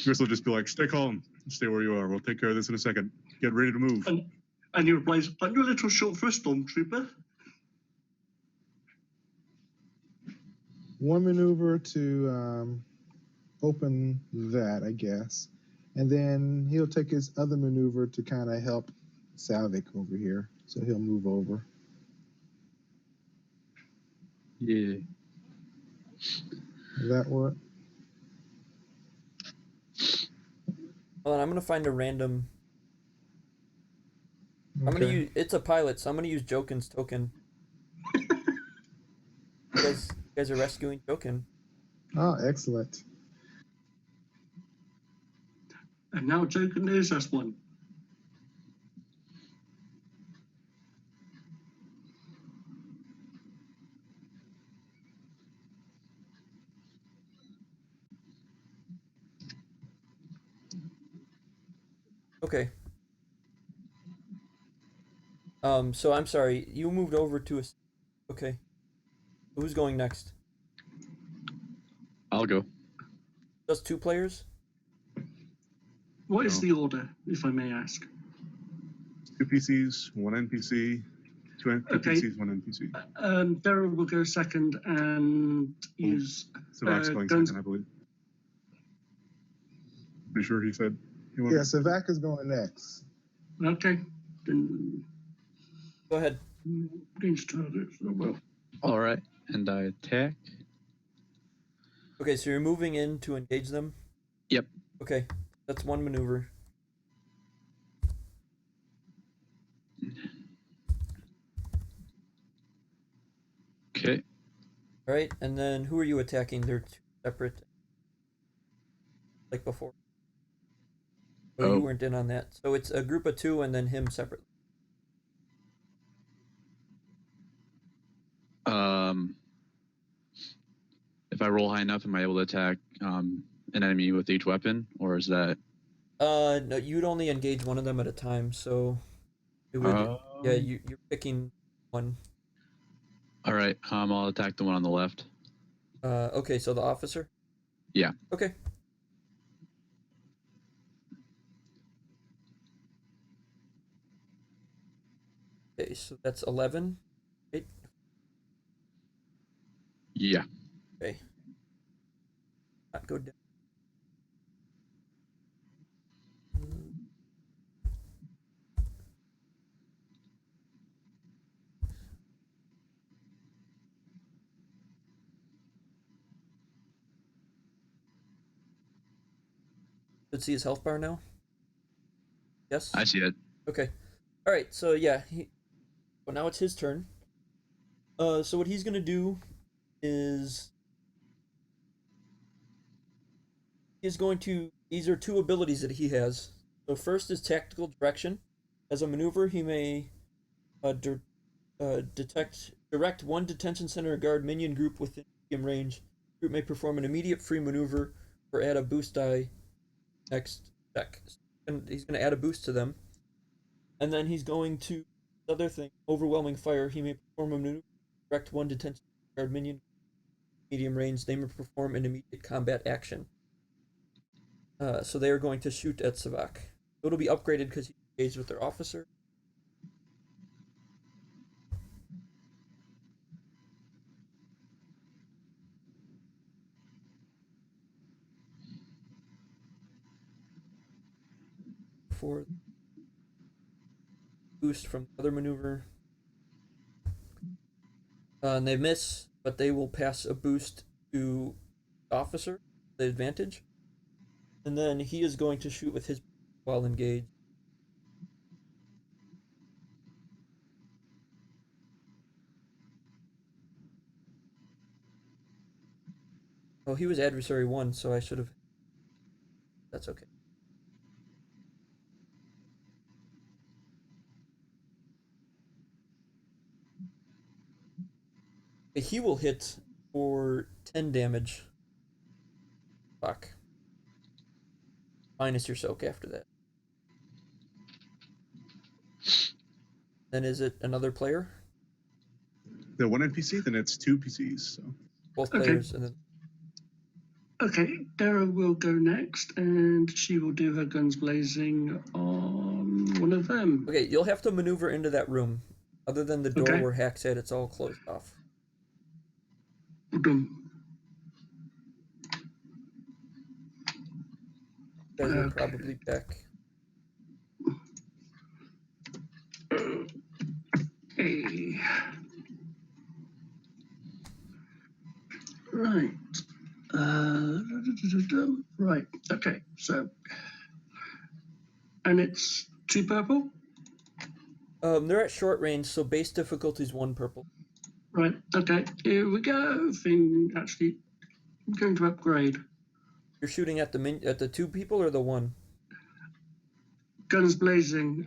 Chris will just be like, stay calm, stay where you are. We'll take care of this in a second. Get ready to move. And he replies, "Aren't you a little short for a stormtrooper?" One maneuver to open that, I guess. And then he'll take his other maneuver to kind of help Salvik over here. So he'll move over. Yeah. Does that work? Hold on, I'm gonna find a random. I'm gonna use. It's a pilot, so I'm gonna use Jokin's token. You guys are rescuing Jokin. Oh, excellent. And now Joker knows us one. Okay. So I'm sorry. You moved over to a. Okay. Who's going next? I'll go. Just 2 players? What is the order, if I may ask? 2 PCs, 1 NPC, 2 Okay. PCs, 1 NPC. Daryl will go second and use Savak's going guns. second, I believe. Pretty sure he said he Yeah, Savak is going next. Okay. Then Go ahead. against targets. Oh, well. All right, and I attack. Okay, so you're moving in to engage them? Yep. Okay, that's 1 maneuver. Okay. Alright, and then who are you attacking? They're 2 separate. Like before. Oh, you weren't in on that. So it's a group of 2 and then him separately. If I roll high enough, am I able to attack an enemy with each weapon, or is that? No, you'd only engage one of them at a time, so it would. Yeah, you're picking one. All right. I'll attack the one on the left. Okay, so the officer. Yeah. Okay. Okay, so that's 11. Right? Yeah. Okay. Not go down. Let's see his health bar now. Yes. I see it. Okay. All right. So yeah, well now it's his turn. So what he's gonna do is he's going to. These are 2 abilities that he has. So first is tactical direction. As a maneuver, he may direct 1 detention center guard minion group within medium range. The group may perform an immediate free maneuver or add a boost die next check. And he's going to add a boost to them. And then he's going to other thing, overwhelming fire. He may perform a maneuver, direct 1 detention guard minion medium range. They may perform an immediate combat action. So they are going to shoot at Savak. It'll be upgraded because he's engaged with their officer. For boost from the other maneuver. And they miss, but they will pass a boost to officer, the advantage. And then he is going to shoot with his while engaged. Oh, he was adversary 1, so I should have. That's okay. He will hit for 10 damage. Fuck. Minus your soak after that. Then is it another player? The one NPC, then it's two PCs. So Both Okay. players, and then Okay, Dara will go next, and she will do her guns blazing on one of them. okay, you'll have to maneuver into that room. Other than the door Okay. where Hack's at, it's all closed off. Done. You guys are Okay. probably back. Okay. Right. Right. Okay. So, and it's 2 purple. They're at short range, so base difficulty is 1 purple. Right. Okay. Here we go. Thing actually, I'm going to upgrade. You're shooting at the 2 people or the 1? Guns blazing.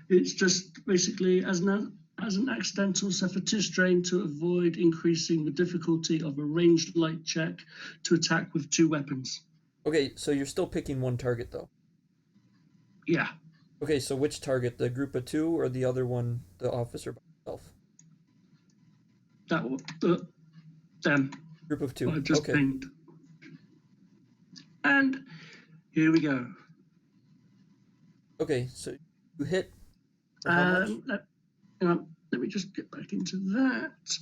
It's just basically as an accidental suffer 2 strain to avoid increasing the difficulty of a ranged light check to attack with 2 weapons. Okay, so you're still picking 1 target though. Yeah. Okay, so which target? The group of 2 or the other one, the officer by himself? Them. Group of 2. I just Okay. pinged. And here we go. Okay, so you hit for how much? Let me just get back into that.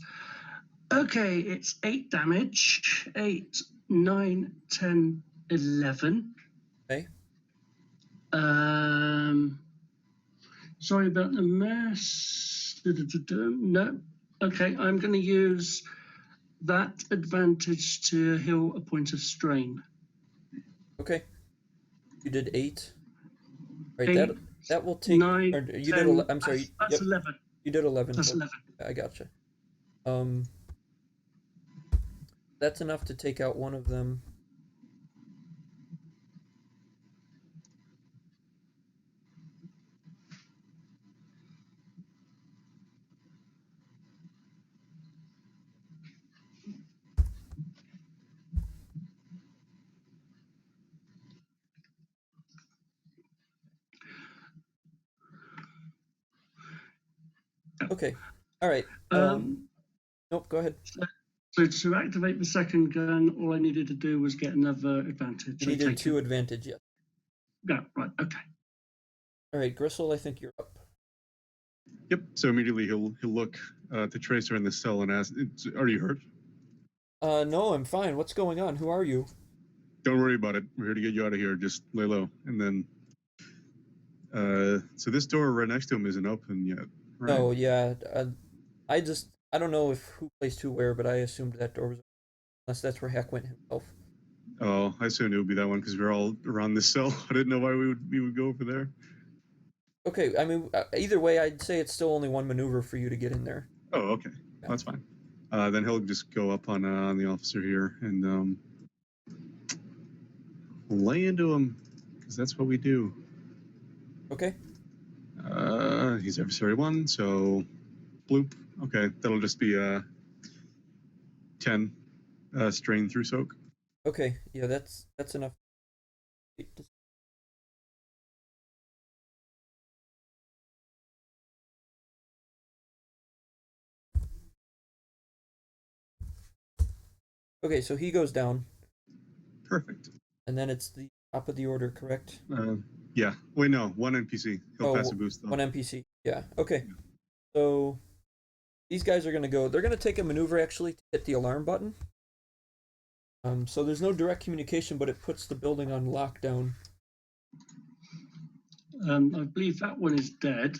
Okay, it's 8 damage. 8, 9, 10, 11. Okay. Sorry about the mess. No. Okay, I'm going to use that advantage to heal a point of strain. Okay. You did 8. Right, 8, that will take 9, or you 10, did I'm sorry. That's Yep. 11. You did 11. That's 11. I gotcha. That's enough to take out one of them. Okay. All right. Nope, go ahead. So to activate the second gun, all I needed to do was get another advantage. You needed 2 advantage, yeah. Yeah, right, okay. All right, Gristle, I think you're up. yep. So immediately he'll look to Tracer in the cell and ask, "Are you hurt?" No, I'm fine. What's going on? Who are you? Don't worry about it. We're here to get you out of here. Just lay low. And then, so this door right next to him isn't open yet, right? Oh, yeah. I don't know if who placed who where, but I assumed that door was open, unless that's where Hack went himself. Oh, I assumed it would be that one because we're all around this cell. I didn't know why we would go over there. Okay, I mean, either way, I'd say it's still only 1 maneuver for you to get in there. Oh, okay. Yeah. That's fine. Then he'll just go up on the officer here and lay into him because that's what we do. Okay. He's adversary 1, so bloop. Okay, that'll just be 10 strain through soak. Okay, yeah, that's enough. Okay, so he goes down. Perfect. And then it's the top of the order, correct? Yeah. Wait, no. 1 NPC. He'll pass a boost though. 1 NPC. Yeah. Okay. So these guys are gonna go. They're gonna take a maneuver actually to hit the alarm button. So there's no direct communication, but it puts the building on lockdown. I believe that one is dead.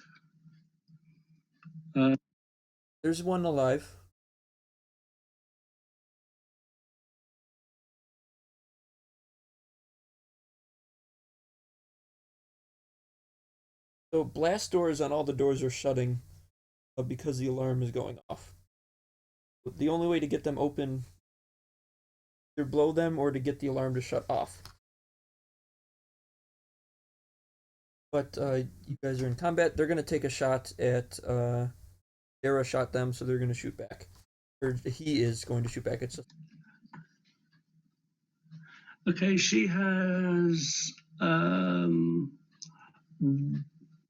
There's one alive. So blast doors on all the doors are shutting because the alarm is going off. The only way to get them open either blow them or to get the alarm to shut off. But you guys are in combat. They're gonna take a shot at. Dara shot them, so they're gonna shoot back. Or he is going to shoot back. It's just Okay, she has one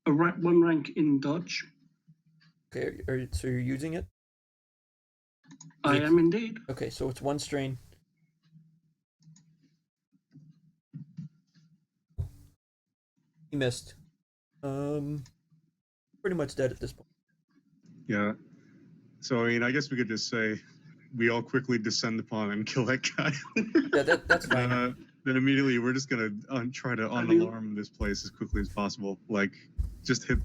rank in dodge. okay. So you're using it? I am indeed. Okay, so it's 1 strain. He missed. Pretty much dead at this point. Yeah. So I mean, I guess we could just say we all quickly descend upon and kill that guy. Yeah, that's fine. Then immediately we're just gonna try to unalarm this place as quickly as possible. Like, just hit,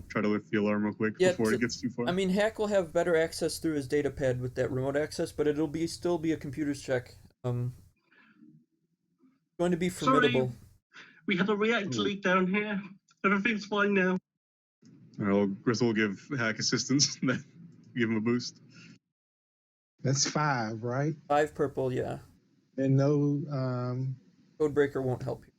try to lift the alarm real quick before it gets too far. I mean, Hack will have better access through his data pad with that remote access, but it'll still be a computer's check. Going to be formidable. Sorry, we had a reactor leak down here. Everything's fine now. Well, Gristle will give Hack assistance, then give him a boost. That's 5, right? 5 purple, yeah. And no Codebreaker won't help you.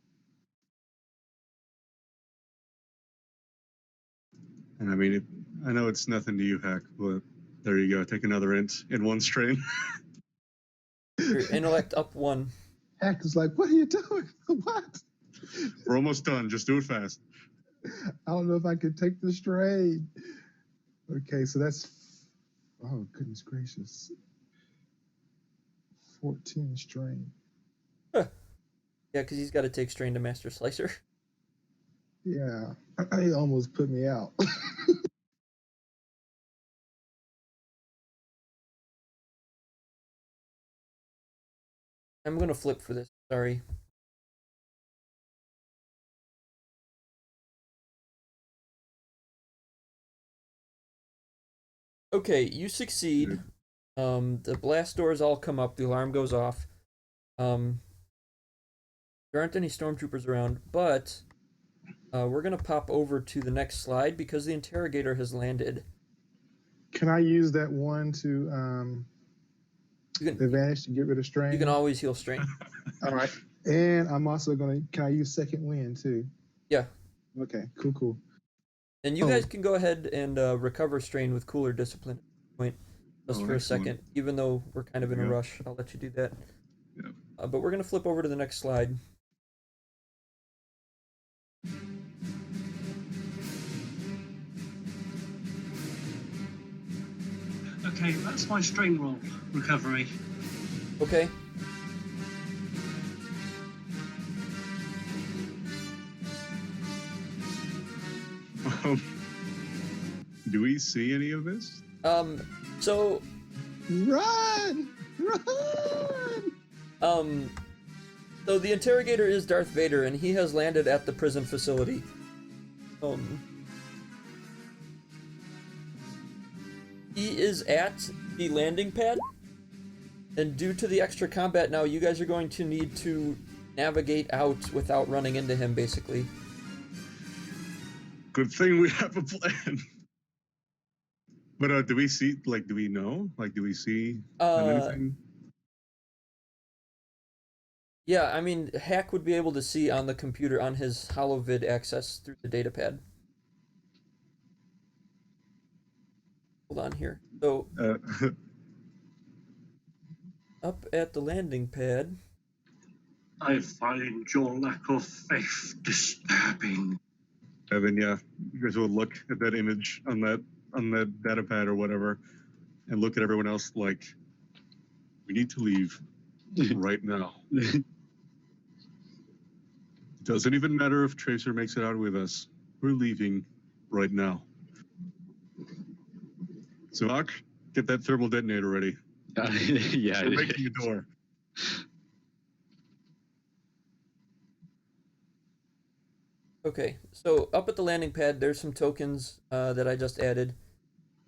And I mean, I know it's nothing to you, Hack, but there you go. Take another int in 1 strain. Your intellect up 1. Hack is like, what are you doing? What? We're almost done. Just do it fast. I don't know if I could take the strain. Okay, so that's, oh, goodness gracious. 14 strain. Huh. Yeah, because he's got to take strain to Master Slicer. Yeah, he almost put me out. I'm going to flip for this. Sorry. Okay, you succeed. The blast doors all come up. The alarm goes off. There aren't any stormtroopers around, but we're gonna pop over to the next slide because the interrogator has landed. Can I use that one to advantage to get rid of strain? You can always heal strain. All right, and I'm also gonna. Can I use second wind too? Yeah. Okay. Cool. And you guys can go ahead and recover strain with cooler discipline at this point, just for excellent. a second. Even though we're kind of in a rush, I'll let you do that. Yeah. But we're gonna flip over to the next slide. Okay, that's my strain roll recovery. Okay. Do we see any of this? So Run! So the interrogator is Darth Vader, and he has landed at the prison facility. He is at the landing pad, and due to the extra combat now, you guys are going to need to navigate out without running into him, basically. Good thing we have a plan. But do we see, do we know? Do we see anything? Yeah, I mean, Hack would be able to see on the computer on his holovid access through the datapad. Hold on here. So, up at the landing pad. I find your lack of faith disturbing. And then you guys will look at that image on that data pad or whatever, and look at everyone else like, we need to leave right now. It doesn't even matter if Tracer makes it out with us. We're leaving right now. So, Hawk, get that thermal detonator ready. Yeah. We're making a door. Okay, so up at the landing pad, there's some tokens that I just added.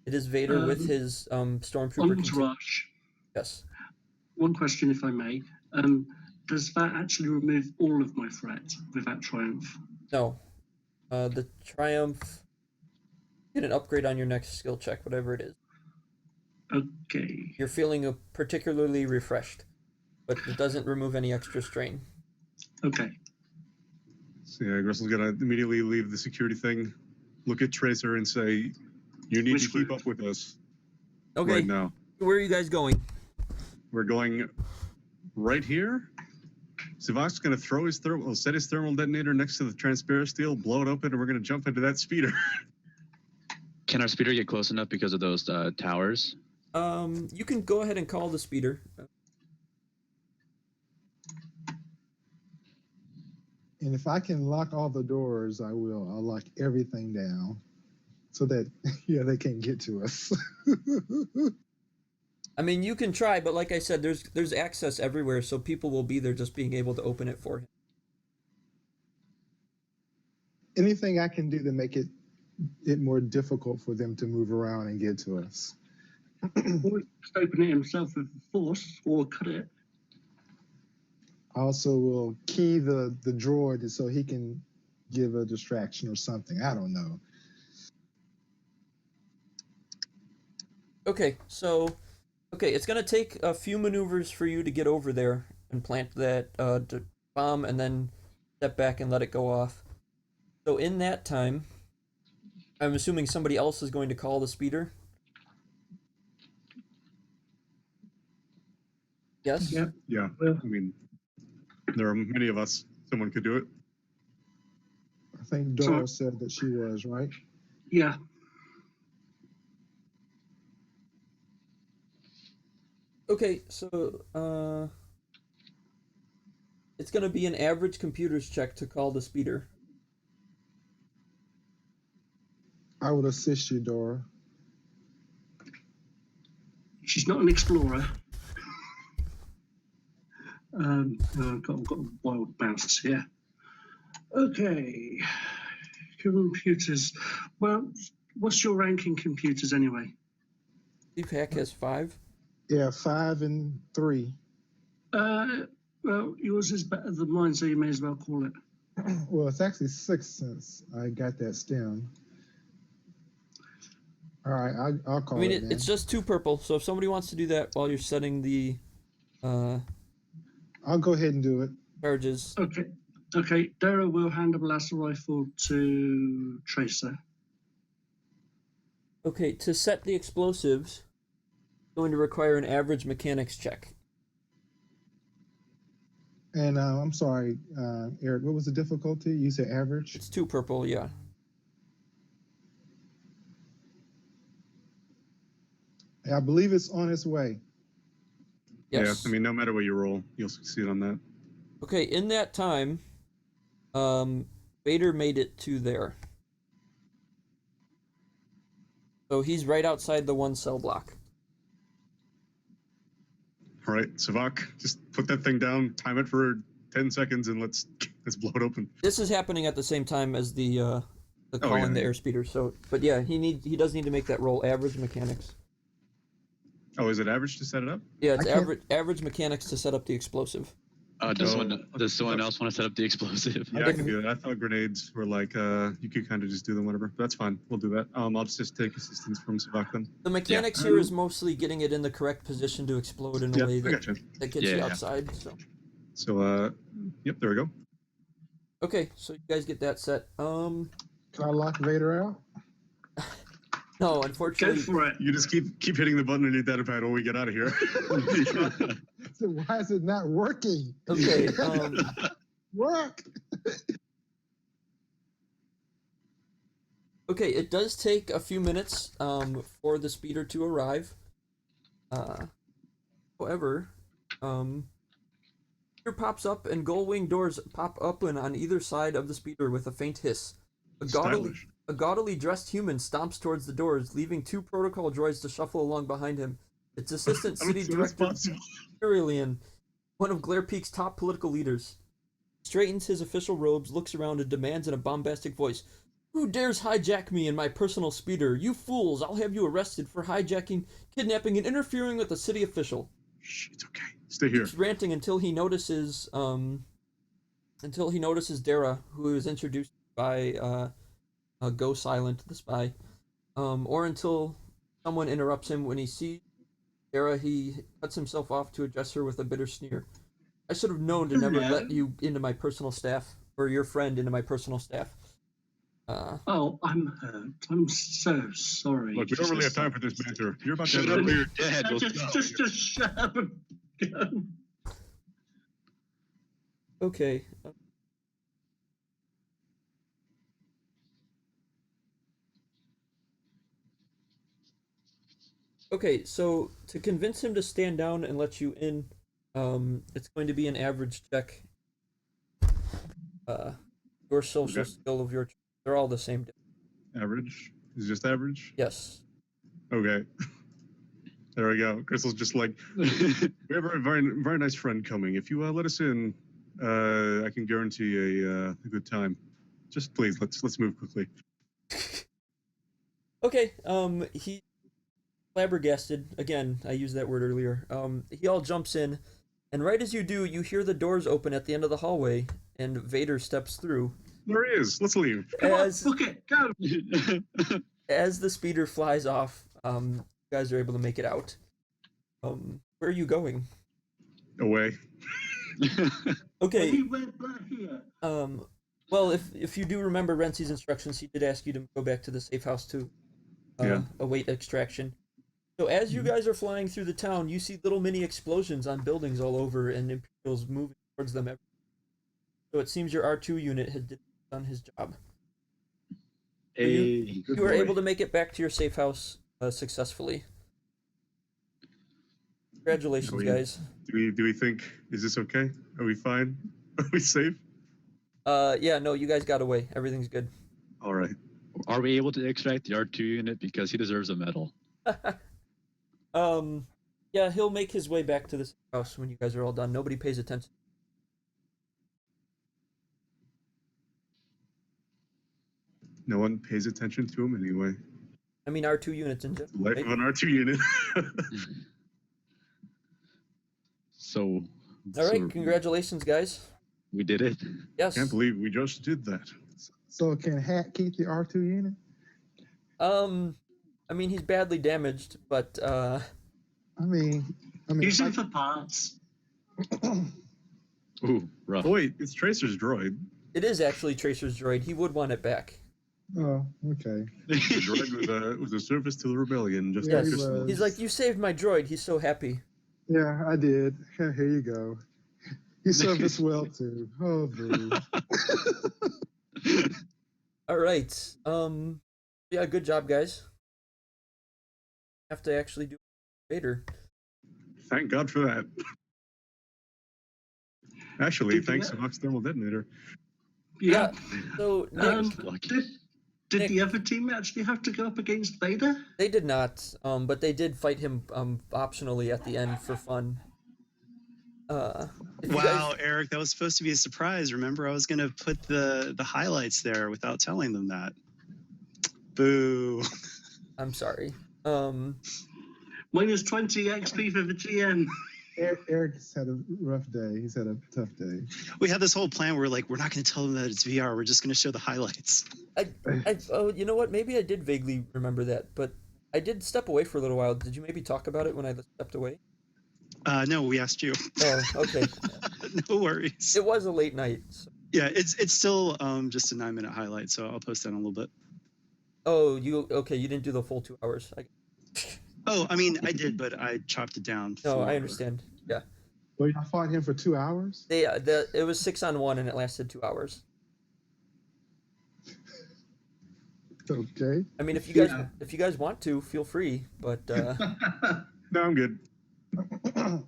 It is Vader with his stormtrooper. Entourage. Yes. One question, if I may. Does that actually remove all of my threat with that triumph? No. The triumph. Get an upgrade on your next skill check, whatever it is. Okay. You're feeling particularly refreshed. but it doesn't remove any extra strain. Okay. So yeah, Gristle's gonna immediately leave the security thing, look at Tracer, and say, "You need to keep up with us Okay, right now. where are you guys going? We're going right here." Savak's gonna throw his set his thermal detonator next to the transparent steel, blow it open, and we're gonna jump into that speeder. Can our speeder get close enough because of those towers? You can go ahead and call the speeder. And if I can lock all the doors, I will. I'll lock everything down so that they can't get to us. I mean, you can try, but like I said, there's access everywhere, so people will be there just being able to open it for him. Anything I can do to make it more difficult for them to move around and get to us. Or just open it himself with force, or cut it. I also will key the droid so he can give a distraction or something. I don't know. Okay, so it's gonna take a few maneuvers for you to get over there and plant that bomb, and then step back and let it go off. So in that time, I'm assuming somebody else is going to call the speeder. Yes. Yeah. Yeah, Well, I mean, there are many of us. Someone could do it. I think Dora said that she was, right? yeah. Okay, so it's gonna be an average computer's check to call the speeder. I would assist you, Dora. She's not an explorer. Got a wild bounce here. Okay. Computers. Well, what's your rank in computers anyway? Steve Hack has 5. Yeah, 5 and 3. Well, yours is better than mine, so you may as well call it. Well, it's actually 6 since I got that stem. All right, I'll call I mean, it. it's just 2 purple. So if somebody wants to do that while you're setting the I'll go ahead and do it. charges. Okay. Dara will hand a blaster rifle to Tracer. Okay, to set the explosives, going to require an average mechanics check. And I'm sorry, Eric, what was the difficulty? You said average? It's 2 purple, yeah. I believe it's on its way. Yes. Yeah, I mean, no matter what you roll, you'll succeed on that. Okay, in that time, Vader made it to there. So he's right outside the 1 cell block. All right, Savak, just put that thing down, time it for 10 seconds, and let's blow it open. This is happening at the same time as the calling the airspeeder. So, but yeah, he does need to make that roll, average mechanics. Oh, is it average to set it up? Yeah, it's average mechanics to set up the explosive. Does someone else want to set up the explosive? Yeah, I can do that. I thought grenades were like you could kind of just do them whatever. That's fine. We'll do that. I'll just take assistance from Savak then. The mechanics here is mostly getting it in the correct position to explode in a way that gets you outside. So yep, there we go. Okay, so you guys get that set. Can I lock Vader out? No, unfortunately. Go for it. You just keep hitting the button underneath that pad when we get out of here. So why is it not working? Okay. Work. Okay, it does take a few minutes for the speeder to arrive. However, speeder pops up and gull wing doors pop open on either side of the speeder with a faint hiss. A gaudily dressed human stomps towards the doors, leaving 2 protocol droids to shuffle along behind him. Its assistant city director, Imperial, one of Glare Peak's top political leaders, straightens his official robes, looks around, and demands in a bombastic voice, "Who dares hijack me in my personal speeder? You fools! I'll have you arrested for hijacking, kidnapping, and interfering with a city official." Shh, it's okay. Stay here. He's ranting until he notices Dara, who is introduced by Go Silent, the spy, or until someone interrupts him when he sees Tara, he cuts himself off to address her with a bitter sneer. I should have known to never Hello. let you into my personal staff, or your friend into my personal staff. Oh, I'm hurt. I'm so sorry. Look, we don't really have time for this banter. You're about to Shut have up a or you're dead. Let's just, go. just shut up and go. Okay. Okay, so to convince him to stand down and let you in, it's going to be an average check. Your social Okay. skill of your, they're all the same. Average. Is it just average? Yes. Okay. There we go. Crystal's just like, we have a very nice friend coming. If you let us in, I can guarantee a good time. Just please, let's move quickly. Okay. He flabbergasted again. I used that word earlier. He all jumps in, and right as you do, you hear the doors open at the end of the hallway, and Vader steps through. There he is. Let's leave. Come As on, book it, go. as the speeder flies off, you guys are able to make it out. Where are you going? Away. Okay. Anywhere but here. Well, if you do remember Renzi's instructions, he did ask you to go back to the safe house to await extraction. So as you guys are flying through the town, you see little mini explosions on buildings all over, and Imperials moving towards them. So it seems your R2 unit had done his job. So you were able to make it back to your safe house successfully. Congratulations, guys. Do we think, is this okay? Are we fine? Are we safe? Yeah, no, you guys got away. Everything's good. All right. Are we able to extract the R2 unit because he deserves a medal? Yeah, he'll make his way back to this house when you guys are all done. Nobody pays attention. No one pays attention to him anyway. I mean, R2 units in general. Life Right? of an R2 unit. So. All right, congratulations, guys. We did it. Yes. Can't believe we just did that. So can Hat keep the R2 unit? I mean, he's badly damaged, but I mean, Use them for parts. Ooh, rough. Oh wait, it's Tracer's droid. it is actually Tracer's droid. He would want it back. oh, okay. The droid was a service to the rebellion. Just Yeah, like he Crystal. was. He's like, you saved my droid. He's so happy. Yeah, I did. Here you go. He served us well too. Oh, boo. All right. Yeah, good job, guys. Have to actually do Vader. Thank God for that. Actually, Did you thanks get- to Vox Thermal Detonator. Yeah. So Nick, Lucky. Did Nick. the other team actually have to go up against Vader? they did not, but they did fight him optionally at the end for fun. If you Wow, guys- Eric, that was supposed to be a surprise. Remember, I was going to put the highlights there without telling them that. Boo. I'm sorry. Minus 20 XP for the GM. Eric's had a rough day. He's had a tough day. We had this whole plan where we're not going to tell them that it's VR. We're just going to show the highlights. Oh, you know what? Maybe I did vaguely remember that, but I did step away for a little while. Did you maybe talk about it when I stepped away? No, we asked you. Oh, okay. No worries. It was a late night. So. Yeah, it's still just a 9-minute highlight, so I'll post that in a little bit. Oh, okay? You didn't do the full 2 hours. Oh, I mean, I did, but I chopped it down. No, for- I understand. Yeah. Well, y'all fought him for 2 hours? It was 6-on-1 and it lasted 2 hours. Okay. I mean, if you guys want to, feel free. But No, I'm good. No,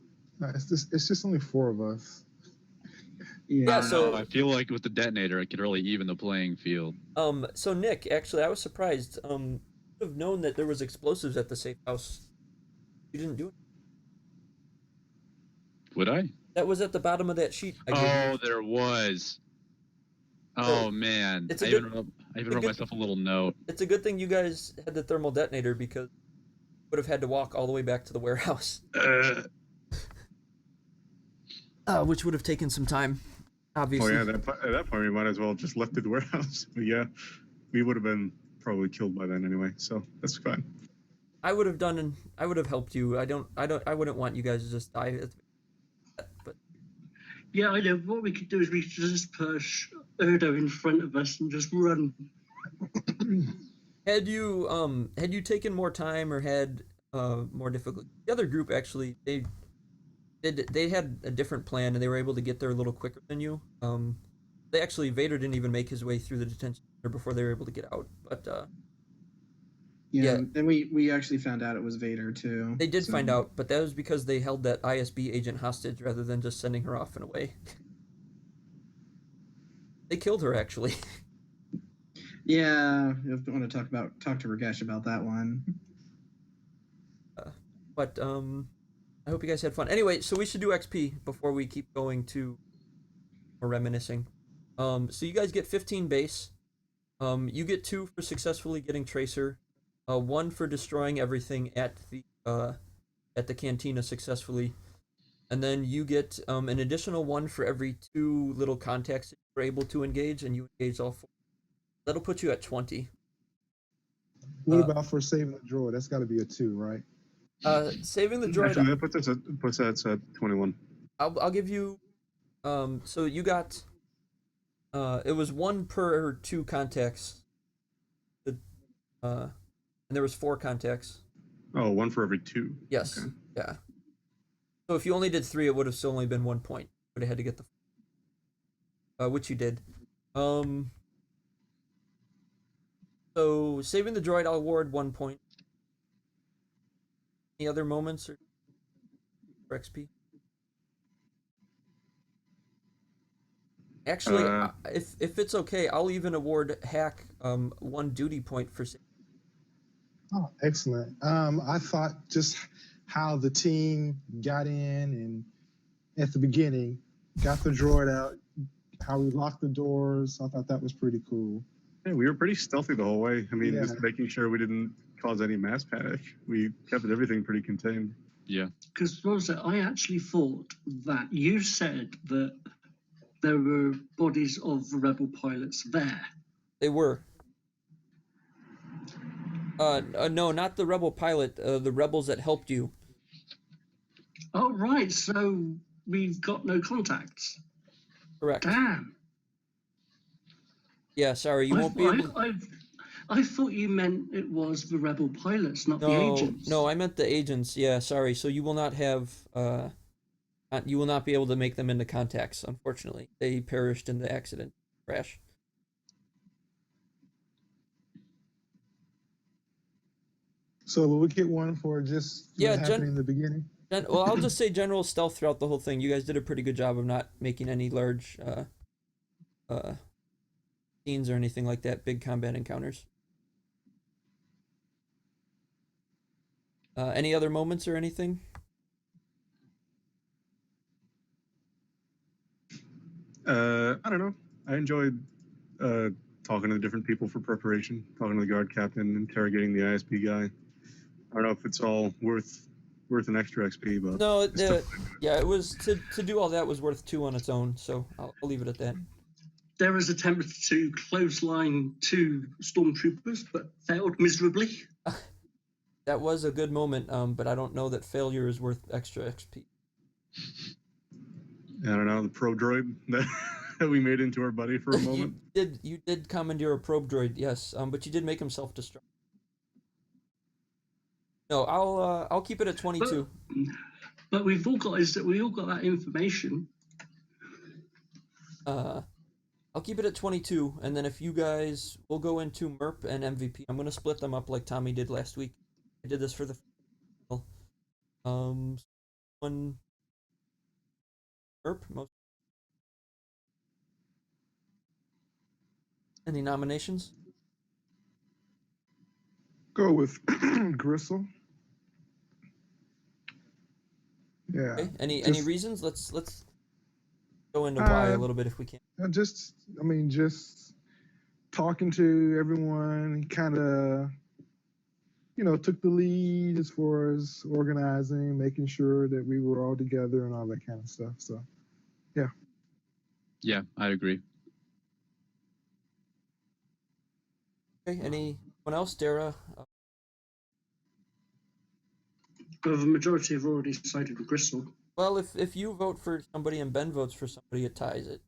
it's just only 4 of us. yeah. So I feel like with the detonator, I could really even the playing field. so Nick, actually, I was surprised. You would have known that there was explosives at the safe house. You didn't do it. Would I? That was at the bottom of that sheet. I gave Oh, you. there was. So, Oh man, it's a I good- even wrote myself a little note. It's a good thing you guys had the thermal detonator because you would have had to walk all the way back to the warehouse, which would have taken some time. Oh Obviously. yeah, at that point we might as well have just left it the warehouse. But yeah, we would have been probably killed by then anyway, so that's fine. I would have done, and I would have helped you. I wouldn't want you guys to just die. But Yeah, I know. What we could do is we could just push Erdo in front of us and just run. had you taken more time or had more difficulty? The other group actually they had a different plan and they were able to get there a little quicker than you. They actually Vader didn't even make his way through the detention center before they were able to get out. But Yeah, yeah. and we actually found out it was Vader too. They did so- find out, but that was because they held that ISB agent hostage rather than just sending her off in a way. They killed her actually. Yeah, if you want to talk to Rakesh about that one. But I hope you guys had fun. Anyway, so we should do XP before we keep going to more reminiscing. So you guys get 15 base. You get 2 for successfully getting Tracer, 1 for destroying everything at the cantina successfully, and then you get an additional 1 for every 2 little contacts that you're able to engage, and you engage all 4. That'll put you at 20. What about for saving the droid? That's got to be a 2, right? Saving the droid. Actually, that puts us at 21. I'll give you. So you got. It was 1 per 2 contacts. And there was 4 contacts. Oh, 1 for every 2. Yes. Okay. Yeah. So if you only did 3, it would have still only been 1 point. Would have had to get the. Which you did. So saving the droid, I'll award 1 point. Any other moments or for XP? Actually, if it's okay, I'll even award Hack 1 duty point for. Oh, excellent. I thought just how the team got in and at the beginning got the droid out, how we locked the doors. I thought that was pretty cool. Yeah, we were pretty stealthy the whole way. I mean, Yeah. just making sure we didn't cause any mass panic. We kept everything pretty contained. Yeah. Because what was it? I actually thought that you said that there were bodies of rebel pilots there. They were. No, not the rebel pilot. The rebels that helped you. Oh, right. So we've got no contacts. Correct. Damn. Yeah, sorry, you won't be able. I thought you meant it was the rebel pilots, not the No, agents. no, I meant the agents. Yeah, sorry. So you will not have. You will not be able to make them into contacts. Unfortunately, they perished in the accident crash. So will we get 1 for just what happened in the beginning? Well, I'll just say general stealth throughout the whole thing. You guys did a pretty good job of not making any large scenes or anything like that. Big combat encounters. Any other moments or anything? I don't know. I enjoyed talking to the different people for preparation, talking to the guard captain, interrogating the ISP guy. I don't know if it's all worth an extra XP, but No, yeah, it was to do all that was worth 2 on its own. So I'll leave it at that. There was attempted to clothesline 2 stormtroopers, but failed miserably. That was a good moment, but I don't know that failure is worth extra XP. I don't know, the pro droid that we made into our buddy for a moment. You did commandeer a probe droid, yes, but you did make him self-destruct. No, I'll keep it at 22. But we all got that information. I'll keep it at 22, and then if you guys will go into MERP and MVP, I'm gonna split them up like Tommy did last week. I did this for the one MERP most. Any nominations? Go with Gristle. Yeah. Okay. Any reasons? Let's go into why a little bit if we can. Just talking to everyone, kind of, took the lead as far as organizing, making sure that we were all together and all that kind of stuff. So, yeah. Yeah, I'd agree. Okay. Anyone else? Dara? The majority have already sided with Gristle. Well, if you vote for somebody and Ben votes for somebody, it ties it.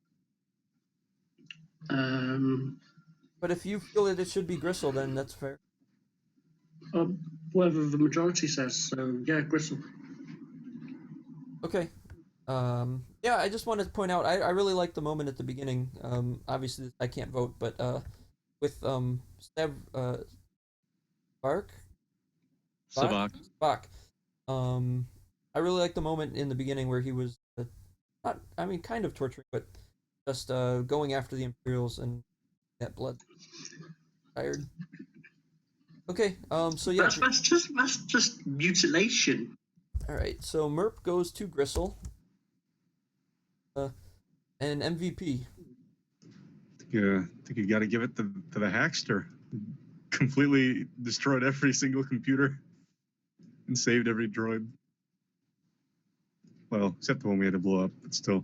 But if you feel that it should be Gristle, then that's fair. Whatever the majority says. So yeah, Gristle. Okay. Yeah, I just wanted to point out I really like the moment at the beginning. Obviously I can't vote, but with Bark Savak. Bach. I really like the moment in the beginning where he was not, I mean, kind of torturing, but just going after the Imperials and that blood. Tired. Okay. So yeah. That's just mutilation. All right. So Merp goes to Gristle. And MVP. I think you got to give it to the hackster. Completely destroyed every single computer and saved every droid. Well, except the one we had to blow up, but still.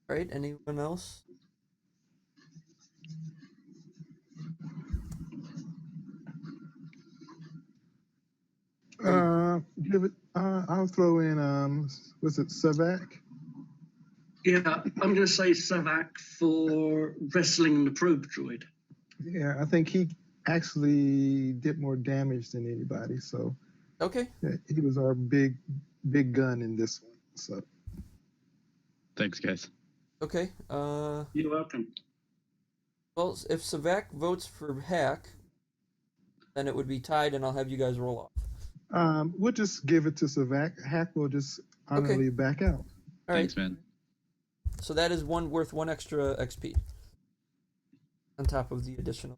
All right. Anyone else? Give it. I'll throw in. Was it Savak? Yeah, I'm going to say Savak for wrestling the probe droid. Yeah, I think he actually did more damage than anybody. So okay. Yeah, he was our big gun in this one. So Thanks, guys. Okay. You're welcome. Well, if Savak votes for Hack, then it would be tied, and I'll have you guys roll off. We'll just give it to Savak. Hack will just honorably back out. All Thanks, right. man. So that is worth one extra XP on top of the additional,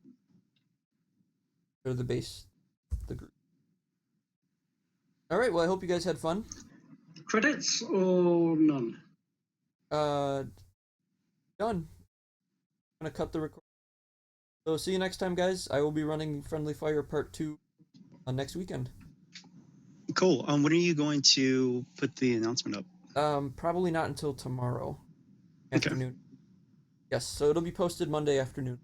or the base, the group. All right. Well, I hope you guys had fun. Credits or none? Done. I'm gonna cut the record. So see you next time, guys. I will be running Friendly Fire Part 2 next weekend. Cool. When are you going to put the announcement up? Probably not until tomorrow afternoon. Yes, so it'll be posted Monday afternoon.